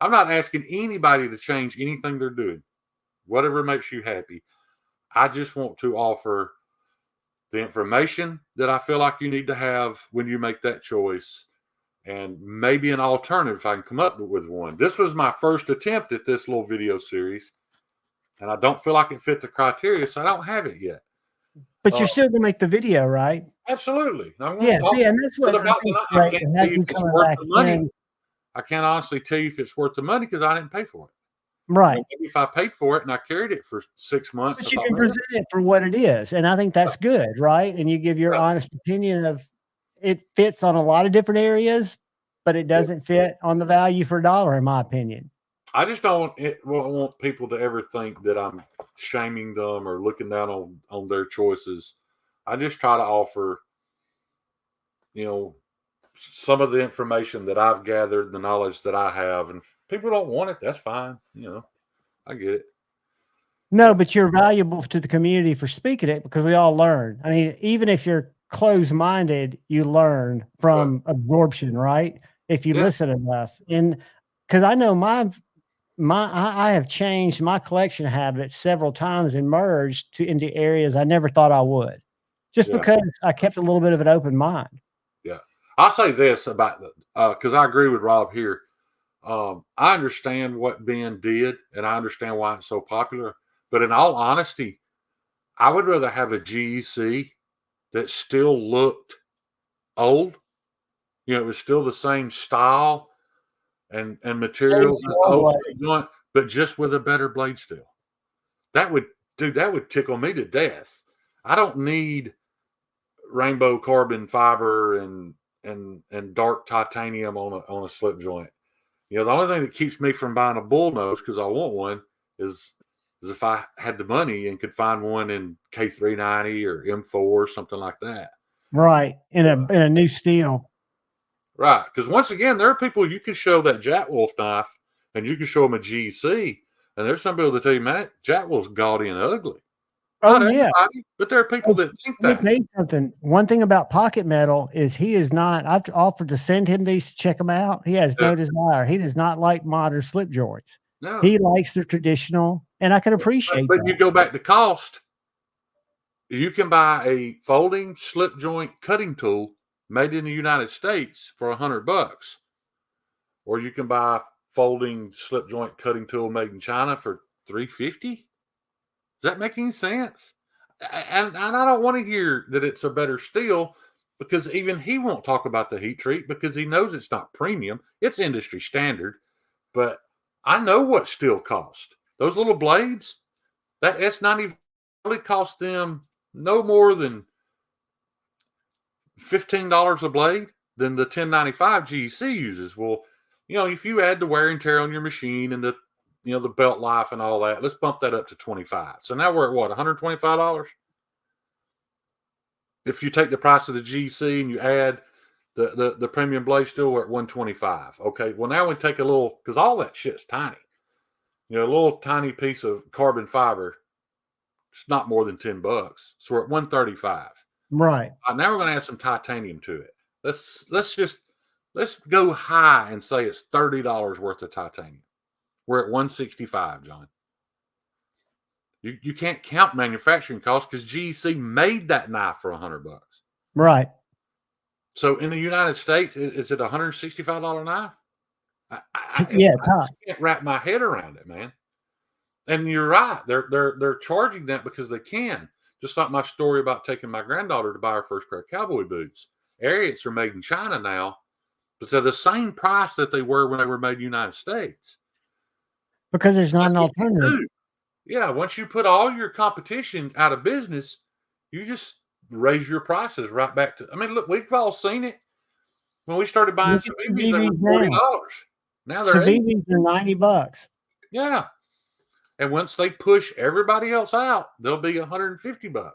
I'm not asking anybody to change anything they're doing, whatever makes you happy. I just want to offer the information that I feel like you need to have when you make that choice, and maybe an alternative if I can come up with one. This was my first attempt at this little video series, and I don't feel like it fit the criteria, so I don't have it yet. but you're still gonna make the video, right? Absolutely. I'm going Yeah, to talk see, and that's what I about think the. I great can't to tell have you you if it's coming worth back the money. in. I can't honestly tell you if it's worth the money because I didn't pay for it. Right. Maybe if I paid for it and I carried it for 6 months, But you can present it for what it is, and I think that's good, right? And you give your Right. honest opinion of it fits on a lot of different areas, but it doesn't fit on the value for a dollar, in my opinion. I just don't want people to ever think that I'm shaming them or looking down on their choices. I just try to offer, you know, some of the information that I've gathered, the knowledge that I have, and if people don't want it, that's fine. You know, I get it. No, but you're valuable to the community for speaking it because we all learn. I mean, even if you're closed-minded, you learn from absorption, right? If you Yeah. listen enough. And because I know I have changed my collection habits several times and merged into areas I never thought I would, just Yeah. because I kept a little bit of an open mind. Yeah. I'll say this about because I agree with Rob here. I understand what Ben did, and I understand why it's so popular. But in all honesty, I would rather have a GEC that still looked old. You know, it was still the same style and materials as the old slip joint, but just with a better blade steel. That would tickle me to death. I don't need rainbow carbon fiber and dark titanium on a slip joint. You know, the only thing that keeps me from buying a bull nose because I want one is if I had the money and could find one in K390 or M4 or something like that. Right. In a new steel. Right. Because once again, there are people you can show that Jack Wolf knife and you can show them a GC, and there's some people that tell you, man, Jack Wolf's gaudy and ugly. Oh, Not yeah. everybody, but there are people that think Let me that. tell you something. One thing about Pocket Metal is he is not. I've offered to send him these to check them out. He has no desire. He does not like modern slip joints. No. He likes the traditional, and I can appreciate But that. you go back to cost. You can buy a folding slip joint cutting tool made in the United States for $100, or you can buy a folding slip joint cutting tool made in China for $350. Does that make any sense? And I don't want to hear that it's a better steel because even he won't talk about the heat treat because he knows it's not premium. It's industry standard. But I know what steel cost. Those little blades, that S90 probably cost them no more than $15 a blade than the 1095 GEC uses. Well, you know, if you add the wear and tear on your machine and the belt life and all that, let's bump that up to 25. So now we're at what, $125? If you take the price of the GC and you add the premium blade steel, we're at 125. Okay, well now we take a little, because all that shit's tiny. You know, a little tiny piece of carbon fiber, it's not more than $10. So we're at 135. Right. Now we're going to add some titanium to it. Let's go high and say it's $30 worth of titanium. We're at 165, John. You can't count manufacturing costs because GEC made that knife for $100. Right. So in the United States, is it a $165 knife? I can't wrap my head around it, man. And you're right. They're charging that because they can. Just like my story about taking my granddaughter to buy her first pair of cowboy boots. Ariats are made in China now, but they're the same price that they were when they were made in the United States. Because there's not an alternative. Yeah, once you put all your competition out of business, you just raise your prices right back to. I mean, look, we've all seen it. When we started buying Civivis, they were $40. Now they're Civivis are $90. Yeah. And once they push everybody else out, they'll be $150.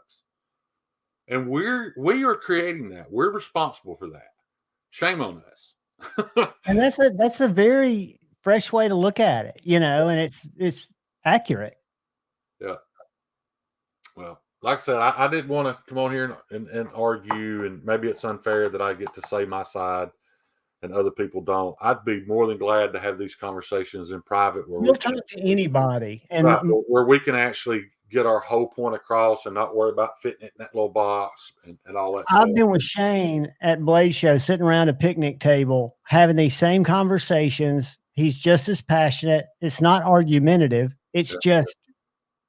And we are creating that. We're responsible for that. Shame on us. And that's a very fresh way to look at it, you know, and it's accurate. Yeah. like I said, I didn't want to come on here and argue, and maybe it's unfair that I get to say my side and other people don't. I'd be more than glad to have these conversations in private where You'll talk to anybody, and right, where we can actually get our whole point across and not worry about fitting it in that little box and all that stuff. I've been with Shane at Blade Show, sitting around a picnic table, having these same conversations. He's just as passionate. It's not argumentative. It's just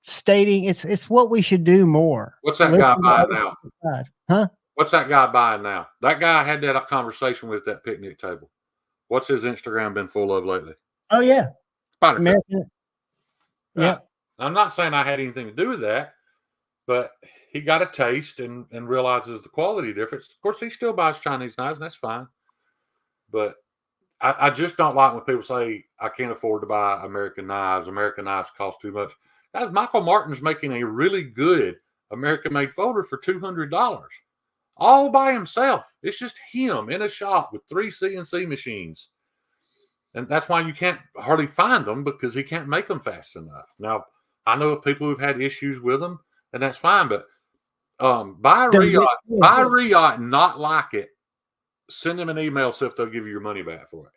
stating it's what we should do more. What's that guy buying now? Huh? What's that guy buying now? That guy I had that conversation with at that picnic table. What's his Instagram been full of lately? Oh yeah, American. Yeah. I'm not saying I had anything to do with that, but he got a taste and realizes the quality difference. Of course, he still buys Chinese knives, and that's fine. But I just don't like when people say, I can't afford to buy American knives. American knives cost too much. Guys, Michael Martin's making a really good American-made folder for $200. All by himself. It's just him in a shop with 3 CNC machines. And that's why you can't hardly find them, because he can't make them fast enough. Now, I know of people who've had issues with them, and that's fine. But buy a Riot and not like it. Send them an email, see if they'll give you your money back for it.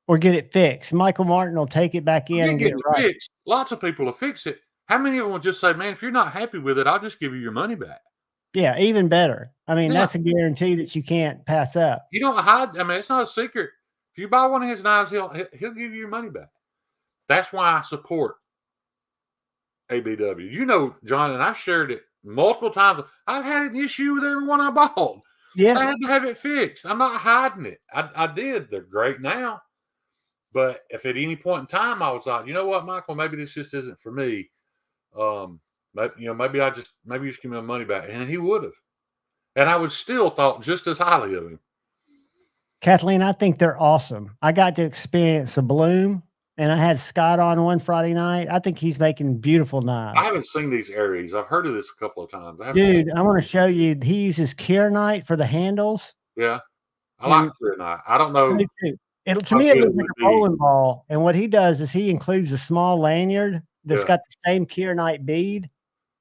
Or get it fixed. Michael Martin will take it back in and get it right. Fixed. Lots of people will fix it. How many of them will just say, man, if you're not happy with it, I'll just give you your money back? Yeah, even better. I mean, that's a guarantee that you can't pass up. You don't hide. I mean, it's not a secret. If you buy one of his knives, he'll give you your money back. That's why I support ABW. You know, John, and I've shared it multiple times. I've had an issue with every one I bought. Yeah. I had to have it fixed. I'm not hiding it. I did. They're great now. But if at any point in time I was like, you know what, Michael, maybe this just isn't for me. Maybe you just give me my money back. And he would have. And I would still thought just as highly of him. Kathleen, I think they're awesome. I got to experience a bloom, and I had Scott on one Friday night. I think he's making beautiful knives. I haven't seen these Aries. I've heard of this a couple of times. Dude, I want to show you. He uses Kieranite for the handles. Yeah. I like Kieranite. I don't know. To me, it looks like a bowling ball. And what he does is he includes a small lanyard that's got the same Kieranite bead.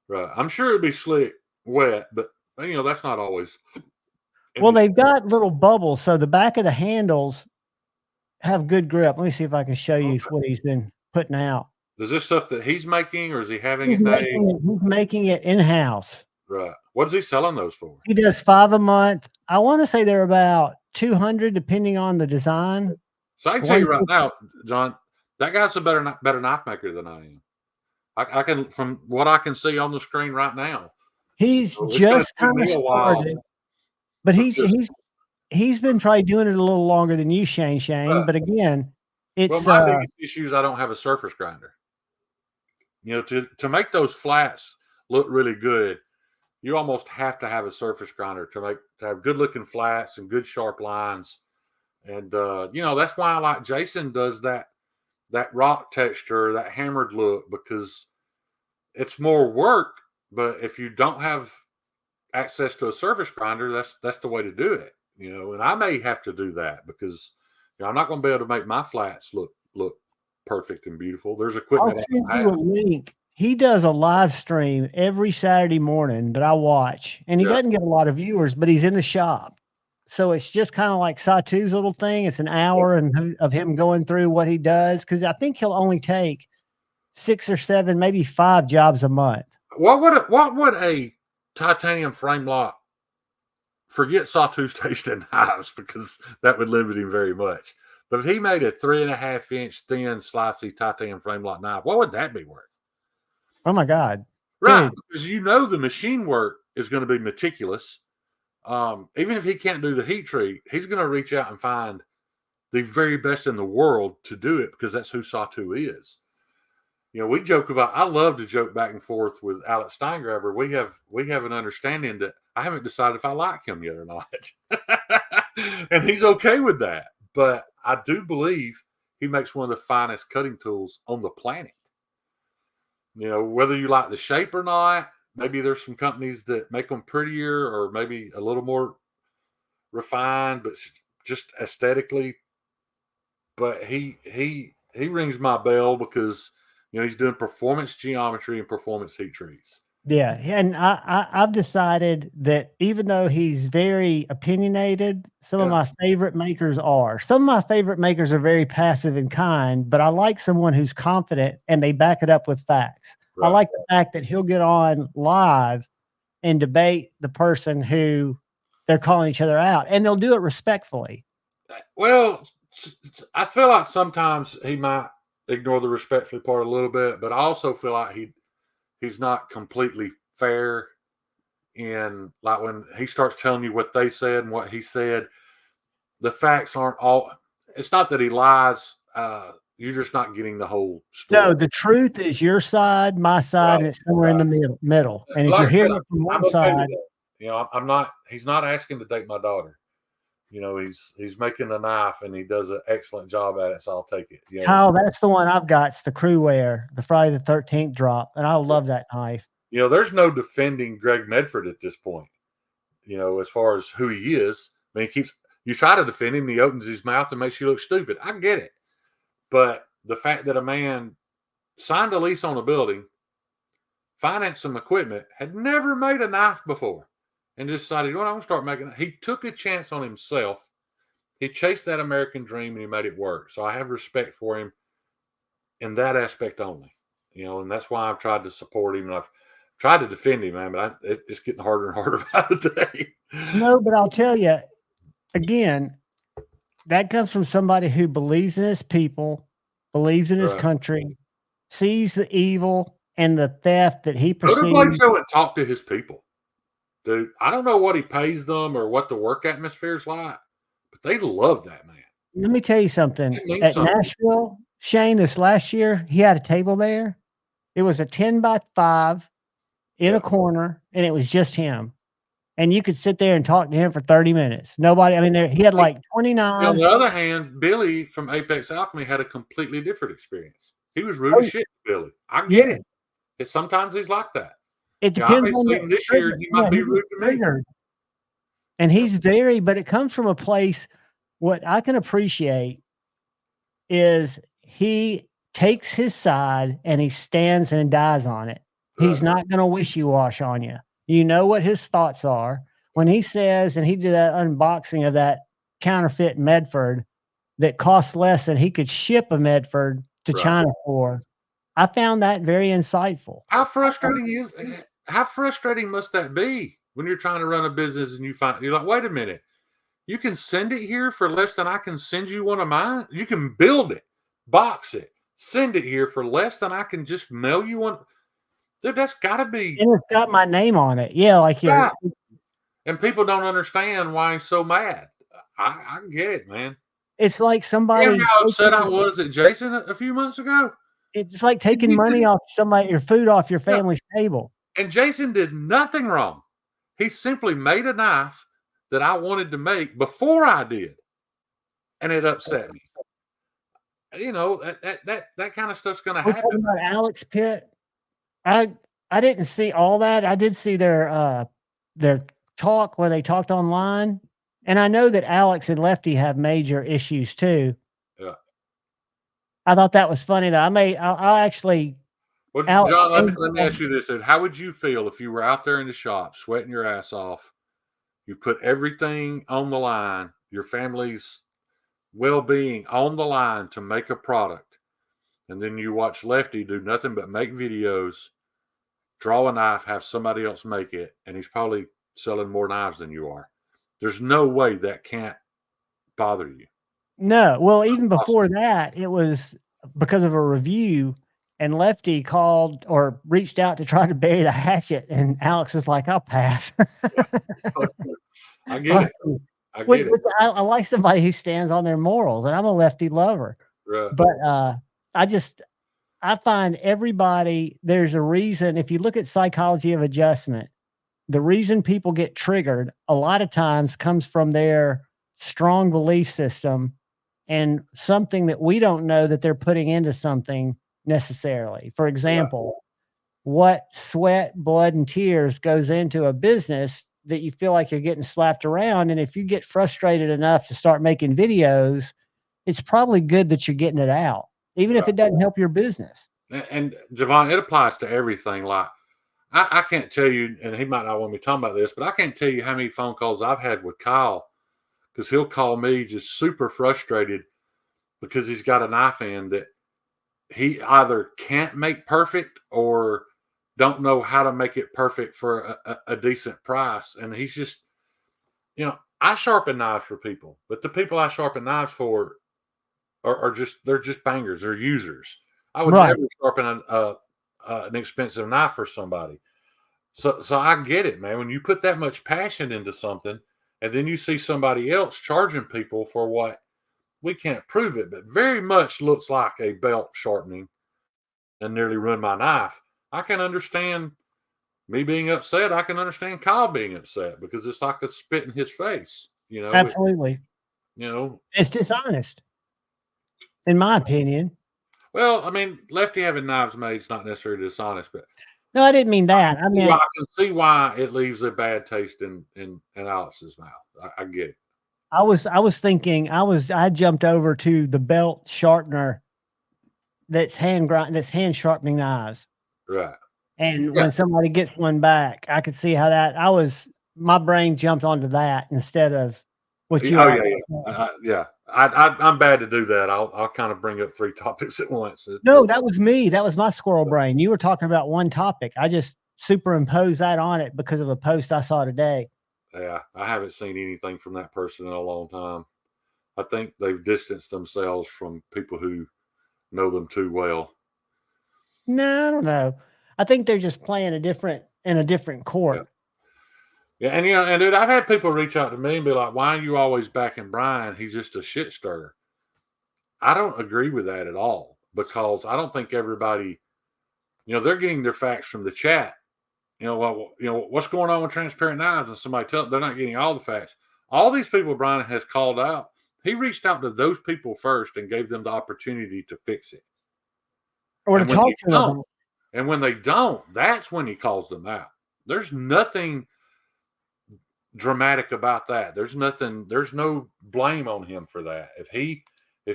Right. I'm sure it'd be slick, wet, but that's not always. Well, they've got little bubbles, so the back of the handles have good grip. Let me see if I can show you what he's been putting out. Is this stuff that he's making, or is he having it made? He's making it in-house. Right. What is he selling those for? He does 5 a month. I want to say they're about 200, depending on the design. So I can tell you right now, John, that guy's a better knife maker than I am. I can, from what I can see on the screen right now. He's just kind of started, but he's been probably doing it a little longer than you, Shane. But again, it's my biggest issue is I don't have a surface grinder. To make those flats look really good, you almost have to have a surface grinder to have good looking flats and good sharp lines. And that's why I like Jason does that rock texture, that hammered look, because it's more work. But if you don't have access to a surface grinder, that's the way to do it. And I may have to do that because I'm not going to be able to make my flats look perfect and beautiful. There's equipment. I'll send you a link. He does a live stream every Saturday morning that I watch, and he doesn't get a lot of viewers, but he's in the shop. So it's just kind of like Satu's little thing. It's an hour of him going through what he does, because I think he'll only take 6 or 7, maybe 5 jobs a month. What would a titanium frame lock? Forget Sawtooth's taste in knives, because that would limit him very much. But if he made a 3.5-inch thin, slicey titanium frame lock knife, what would that be worth? Oh my God! Right, because the machine work is going to be meticulous. Even if he can't do the heat treat, he's going to reach out and find the very best in the world to do it, because that's who Sawtooth is. We joke about. I love to joke back and forth with Alex Steingraber. We have an understanding that I haven't decided if I like him yet or not, and he's okay with that. But I do believe he makes one of the finest cutting tools on the planet. Whether you like the shape or not, maybe there's some companies that make them prettier or maybe a little more refined, but just aesthetically. But he rings my bell because he's doing performance geometry and performance heat treats. Yeah, and I've decided that even though he's very opinionated, some of Yeah. my favorite makers are. Some of my favorite makers are very passive and kind, but I like someone who's confident and they back it up with facts. I Right. like the fact that he'll get on live and debate the person who they're calling each other out, and they'll do it respectfully. Well, I feel like sometimes he might ignore the respectfully part a little bit, but I also feel like he's not completely fair in, like, when he starts telling you what they said and what he said. The facts aren't all. It's not that he lies. You're just not getting the whole No, story. the truth is your side, my side, Right. and it's somewhere in the middle. And if Like you're I said, hearing it from I'm one okay with side, that. You know, I'm not. He's not asking to date my daughter. You know, he's making a knife and he does an excellent job at it. So I'll take it. You know, Kyle, that's the one I've got. It's the Crewware, the Friday the 13th drop, and I love that knife. there's no defending Greg Medford at this point. You know, as far as who he is. I mean, you try to defend him, and he opens his mouth and makes you look stupid. I get it, but the fact that a man signed a lease on a building, financed some equipment, had never made a knife before, and just decided, I'm going to start making it. He took a chance on himself. He chased that American dream and he made it work. So I have respect for him in that aspect only, and that's why I've tried to support him and I've tried to defend him, man. But it's getting harder and harder by the day. No, but I'll tell you again, that comes from somebody who believes in his people, believes in his Right. country, sees the evil and the theft that he Go to Blake perceives. Show and talk to his people, dude. I don't know what he pays them or what the work atmosphere is like, but they love that man. Let me tell you something. It means At something. Nashville, Shane, this last year, he had a table there. It was a 10 by 5 in Yeah. a corner, and it was just him. And you could sit there and talk to him for 30 minutes. Nobody, I mean, he had like 20 On knives. the other hand, Billy from Apex Alchemy had a completely different experience. He was rude as shit, Billy. I get Yeah. it. Sometimes he's like that. It I depends may on see the him this year trigger. and he Yeah, might be he rude gets to me. triggered. And he's very, but it comes from a place, what I can appreciate is he takes his side and he stands and dies on it. He's Right. not going to wishy-wash on you. You know what his thoughts are. When he says, and he did that unboxing of that counterfeit Medford that costs less than he could ship a Medford to Right. China for, I found that very insightful. How frustrating must that be when you're trying to run a business and you're like, wait a minute, you can send it here for less than I can send you one of mine? You can build it, box it, send it here for less than I can just mail you one. Dude, that's gotta be And it's got my name on it. Yeah, like right. And people don't understand why he's so mad. I get it, man. it's like You somebody know how upset I was at Jason a few months ago? it's like taking money off somebody, your food off your Yeah. family's table. And Jason did nothing wrong. He simply made a knife that I wanted to make before I did, and it upset me. That kind of stuff's going to We're happen. talking about Alex Pitt. I didn't see all that. I did see their talk where they talked online, and I know that Alex and Lefty have major issues too. Yeah. I thought that was funny though. I'll actually. Well, Alex, John, let me ask you this: dude. How would you feel if you were out there in the shop, sweating your ass off? You put everything on the line, your family's well-being on the line to make a product, and then you watch Lefty do nothing but make videos, draw a knife, have somebody else make it, and he's probably selling more knives than you are. There's no way that can't bother you. No, well, even before that, it was because of a review, and Lefty called or reached out to try to bury the hatchet, and Alex was like, "I'll pass." I get it. I get it. I like somebody who stands on their morals, and I'm a Lefty lover. Right. But I find everybody, there's a reason. If you look at psychology of adjustment, the reason people get triggered a lot of times comes from their strong belief system and something that we don't know that they're putting into something necessarily. For example, what sweat, blood, and tears goes into a business that you feel like you're getting slapped around. And if you get frustrated enough to start making videos, it's probably good that you're getting it out, even if it doesn't help your business. And Javon, it applies to everything. Like, I can't tell you, and he might not want me talking about this, but I can't tell you how many phone calls I've had with Kyle, because he'll call me just super frustrated because he's got a knife in that he either can't make perfect or don't know how to make it perfect for a decent price. And he's just, I sharpen knives for people, but the people I sharpen knives for they're just bangers. They're users. I would Right. never sharpen an expensive knife for somebody. So I get it, man. When you put that much passion into something, and then you see somebody else charging people for what we can't prove it, but very much looks like a belt sharpening and nearly ruined my knife. I can understand me being upset. I can understand Kyle being upset because it's like a spit in his face. Absolutely. It's dishonest, in my opinion. Well, I mean, Lefty having knives made is not necessarily dishonest, but No, I didn't mean that. I mean, I can see why it leaves a bad taste in Alex's mouth. I get it. I was thinking I jumped over to the belt sharpener that's hand sharpening knives. Right. And when somebody gets one back, I could see how my brain jumped onto that instead of what you. Oh yeah. I'm bad to do that. I'll kind of bring up 3 topics at once. No, that was me. That was my squirrel brain. You were talking about one topic. I just superimposed that on it because of a post I saw today. Yeah, I haven't seen anything from that person in a long time. I think they've distanced themselves from people who know them too well. No, I don't know. I think they're just playing in a different court. Yeah, and dude, I've had people reach out to me and be like, "Why are you always backing Brian? He's just a shit stirrer." I don't agree with that at all, because I don't think everybody, they're getting their facts from the chat. What's going on with Transparent Knives, and somebody tell them they're not getting all the facts. All these people Brian has called out, he reached out to those people first and gave them the opportunity to fix it. Or to talk to them. And when they don't, that's when he calls them out. There's nothing dramatic about that. There's no blame on him for that. If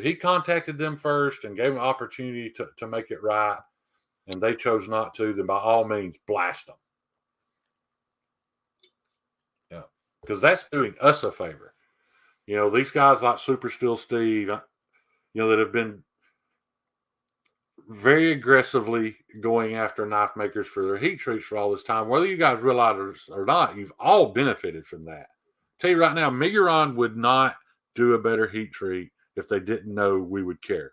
he contacted them first and gave them an opportunity to make it right, and they chose not to, then by all means blast them. Yeah, because that's doing us a favor. These guys like Super Steel Steve, that have been very aggressively going after knife makers for their heat treats for all this time. Whether you guys realize it or not, you've all benefited from that. Tell you right now, Miguron would not do a better heat treat if they didn't know we would care.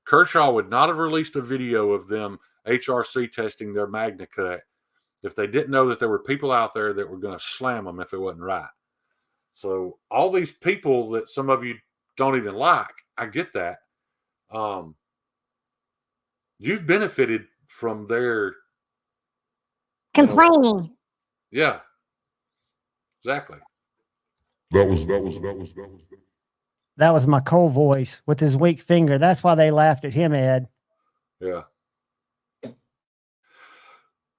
Kershaw would not have released a video of them HRC testing their Magna Cut if they didn't know that there were people out there that were going to slam them if it wasn't right. So all these people that some of you don't even like, I get that. You've benefited from their complaining. Yeah, exactly. That was my Cole voice with his weak finger. That's why they laughed at him, Ed. Yeah.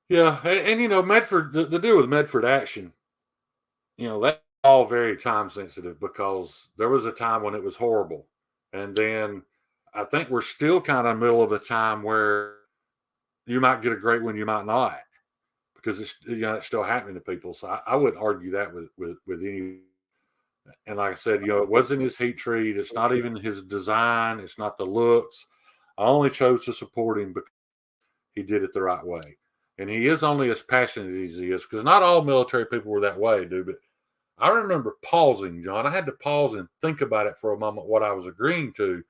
Yeah, and Medford, the deal with Medford Action, that's all very time sensitive, because there was a time when it was horrible, and then I think we're still kind of in the middle of a time where you might get a great one, you might not, because it's still happening to people. So I wouldn't argue that with any. And like I said, it wasn't his heat treat. It's not even his design. It's not the looks. I only chose to support him because he did it the right way. And he is only as passionate as he is, because not all military people were that way, dude. But I remember pausing, John. I had to pause and think about it for a moment, what I was agreeing to.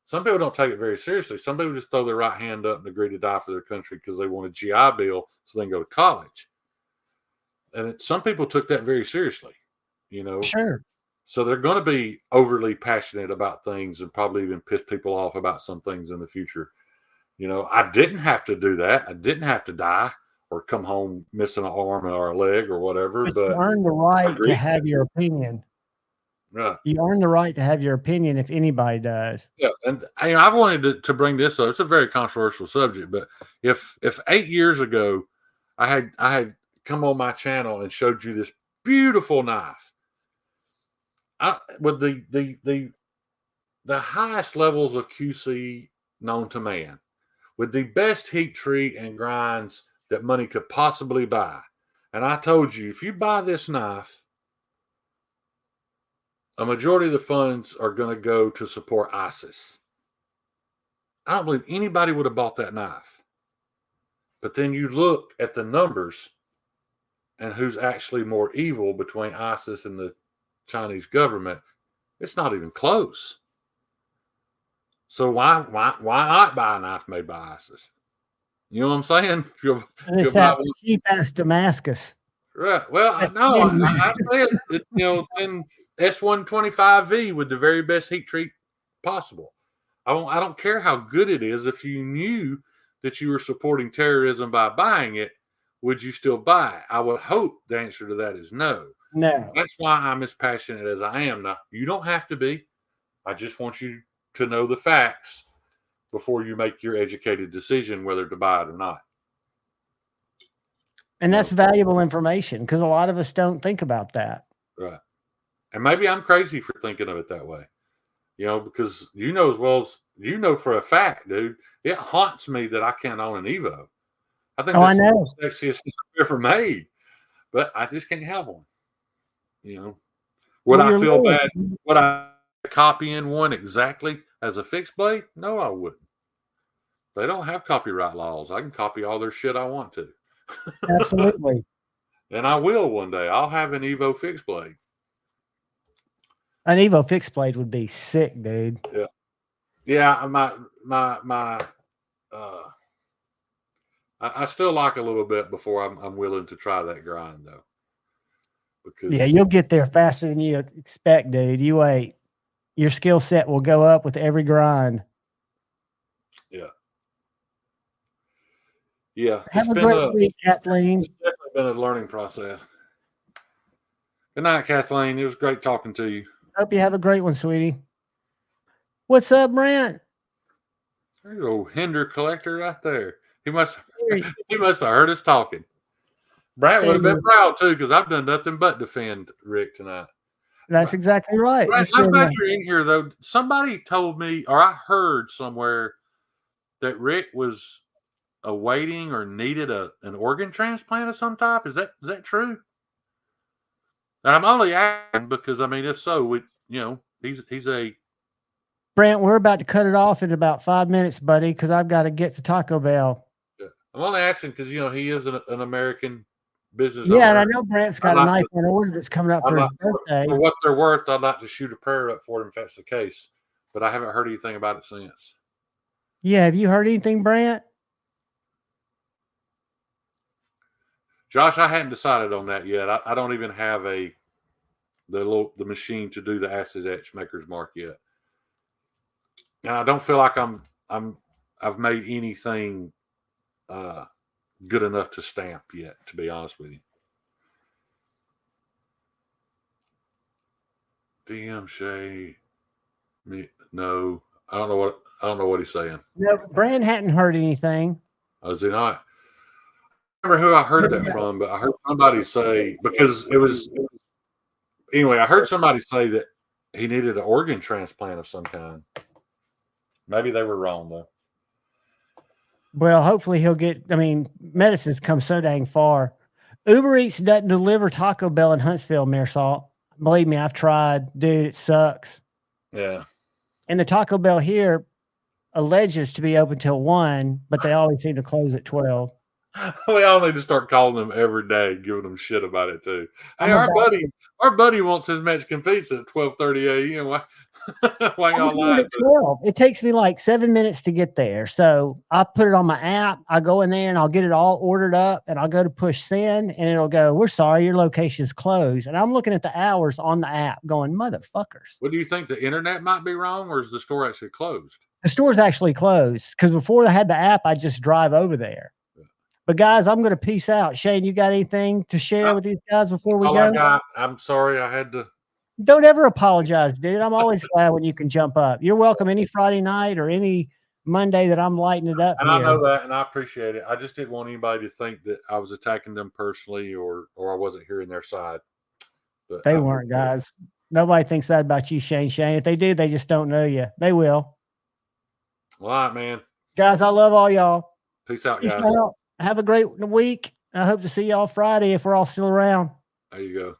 Some people don't take it very seriously. Some people just throw their right hand up and agree to die for their country because they want a GI Bill so they can go to college. And some people took that very seriously, Sure. So they're going to be overly passionate about things and probably even piss people off about some things in the future. I didn't have to do that. I didn't have to die or come home missing an arm or a leg or whatever. But you earn the right to have your opinion. Right. You earn the right to have your opinion if anybody does. Yeah, and I've wanted to bring this up. It's a very controversial subject, but if 8 years ago I had come on my channel and showed you this beautiful knife, with the highest levels of QC known to man, with the best heat treat and grinds that money could possibly buy. And I told you, if you buy this knife, a majority of the funds are going to go to support ISIS. I don't believe anybody would have bought that knife. But then you look at the numbers and who's actually more evil between ISIS and the Chinese government. It's not even close. So why not buy a knife made by ISIS? You know what I'm saying? It's that cheap ass Damascus. Right. Well, no, I said it, in S125V with the very best heat treat possible. I don't care how good it is. If you knew that you were supporting terrorism by buying it, would you still buy it? I would hope the answer to that is no. No. That's why I'm as passionate as I am. Now, you don't have to be. I just want you to know the facts before you make your educated decision whether to buy it or not. And that's valuable information because a lot of us don't think about that. Right. And maybe I'm crazy for thinking of it that way. Because you know as well as you know for a fact, dude, it haunts me that I can't own an Evo. I think that's the sexiest thing I've ever made. But I just can't have one. Would I feel bad? Would I copy in one exactly as a fixed blade? No, I wouldn't. They don't have copyright laws. I can copy all their shit I want to. Absolutely. And I will one day. I'll have an Evo fixed blade. An Evo fixed blade would be sick, dude. Yeah. Yeah, I still like a little bit before I'm willing to try that grind though. Because you'll get there faster than you expect, dude. You wait. Your skill set will go up with every grind. Yeah. Yeah. Have a great week, Kathleen. It's definitely been a learning process. Good night, Kathleen. It was great talking to you. Hope you have a great one, sweetie. What's up, Brent? There's a old Hinder collector right there. He must have heard us talking. Brent would have been proud too, because I've done nothing but defend Rick tonight. That's exactly right. Brent, I'm glad you're in here though. Somebody told me, or I heard somewhere, that Rick was awaiting or needed an organ transplant of some type. Is that true? And I'm only asking because if so, he's a. Brent, we're about to cut it off in about 5 minutes, buddy, because I've got to get to Taco Bell. Yeah. I'm only asking because he is an American business. Yeah, and I know Brent's got a knife in order that's coming up for his birthday. For what they're worth, I'd like to shoot a prayer up for him if that's the case. But I haven't heard anything about it since. Yeah, have you heard anything, Brent? Josh, I hadn't decided on that yet. I don't even have the machine to do the acid etch maker's mark yet. And I don't feel like I've made anything good enough to stamp yet, to be honest with you. DM Shay, no, I don't know what he's saying. No, Brent hadn't heard anything. Oh, is he not? I don't remember who I heard that from, but I heard somebody say, because it was anyway, I heard somebody say that he needed an organ transplant of some kind. Maybe they were wrong though. Well, hopefully he'll get. Medicine's come so dang far. Uber Eats doesn't deliver Taco Bell in Huntsville, Mearsalt. Believe me, I've tried. Dude, it sucks. Yeah. And the Taco Bell here alleges to be open till 1, but they always seem to close at 12. We all need to start calling them every day, giving them shit about it too. Hey, our buddy wants his Mexican pizza at 12:30 a.m. Why y'all lying? 12. It takes me like 7 minutes to get there. So I put it on my app. I go in there and I'll get it all ordered up and I'll go to push send and it'll go, we're sorry, your location is closed. And I'm looking at the hours on the app going, motherfuckers. What do you think? The internet might be wrong, or is the store actually closed? The store's actually closed because before they had the app, I just drive over there. Yeah. But guys, I'm going to peace out. Shane, you got anything to share with these guys before we go? I'm sorry I had to. Don't ever apologize, dude. I'm always glad when you can jump up. You're welcome any Friday night or any Monday that I'm lighting it up. And here. I know that, and I appreciate it. I just didn't want anybody to think that I was attacking them personally or I wasn't hearing their side. But they weren't, guys. Nobody thinks that about you, Shane. If they do, they just don't know you. They will. All right, man. Guys, I love all y'all. Peace out, guys. Peace out. have a great week. I hope to see y'all Friday if we're all still around. There you go.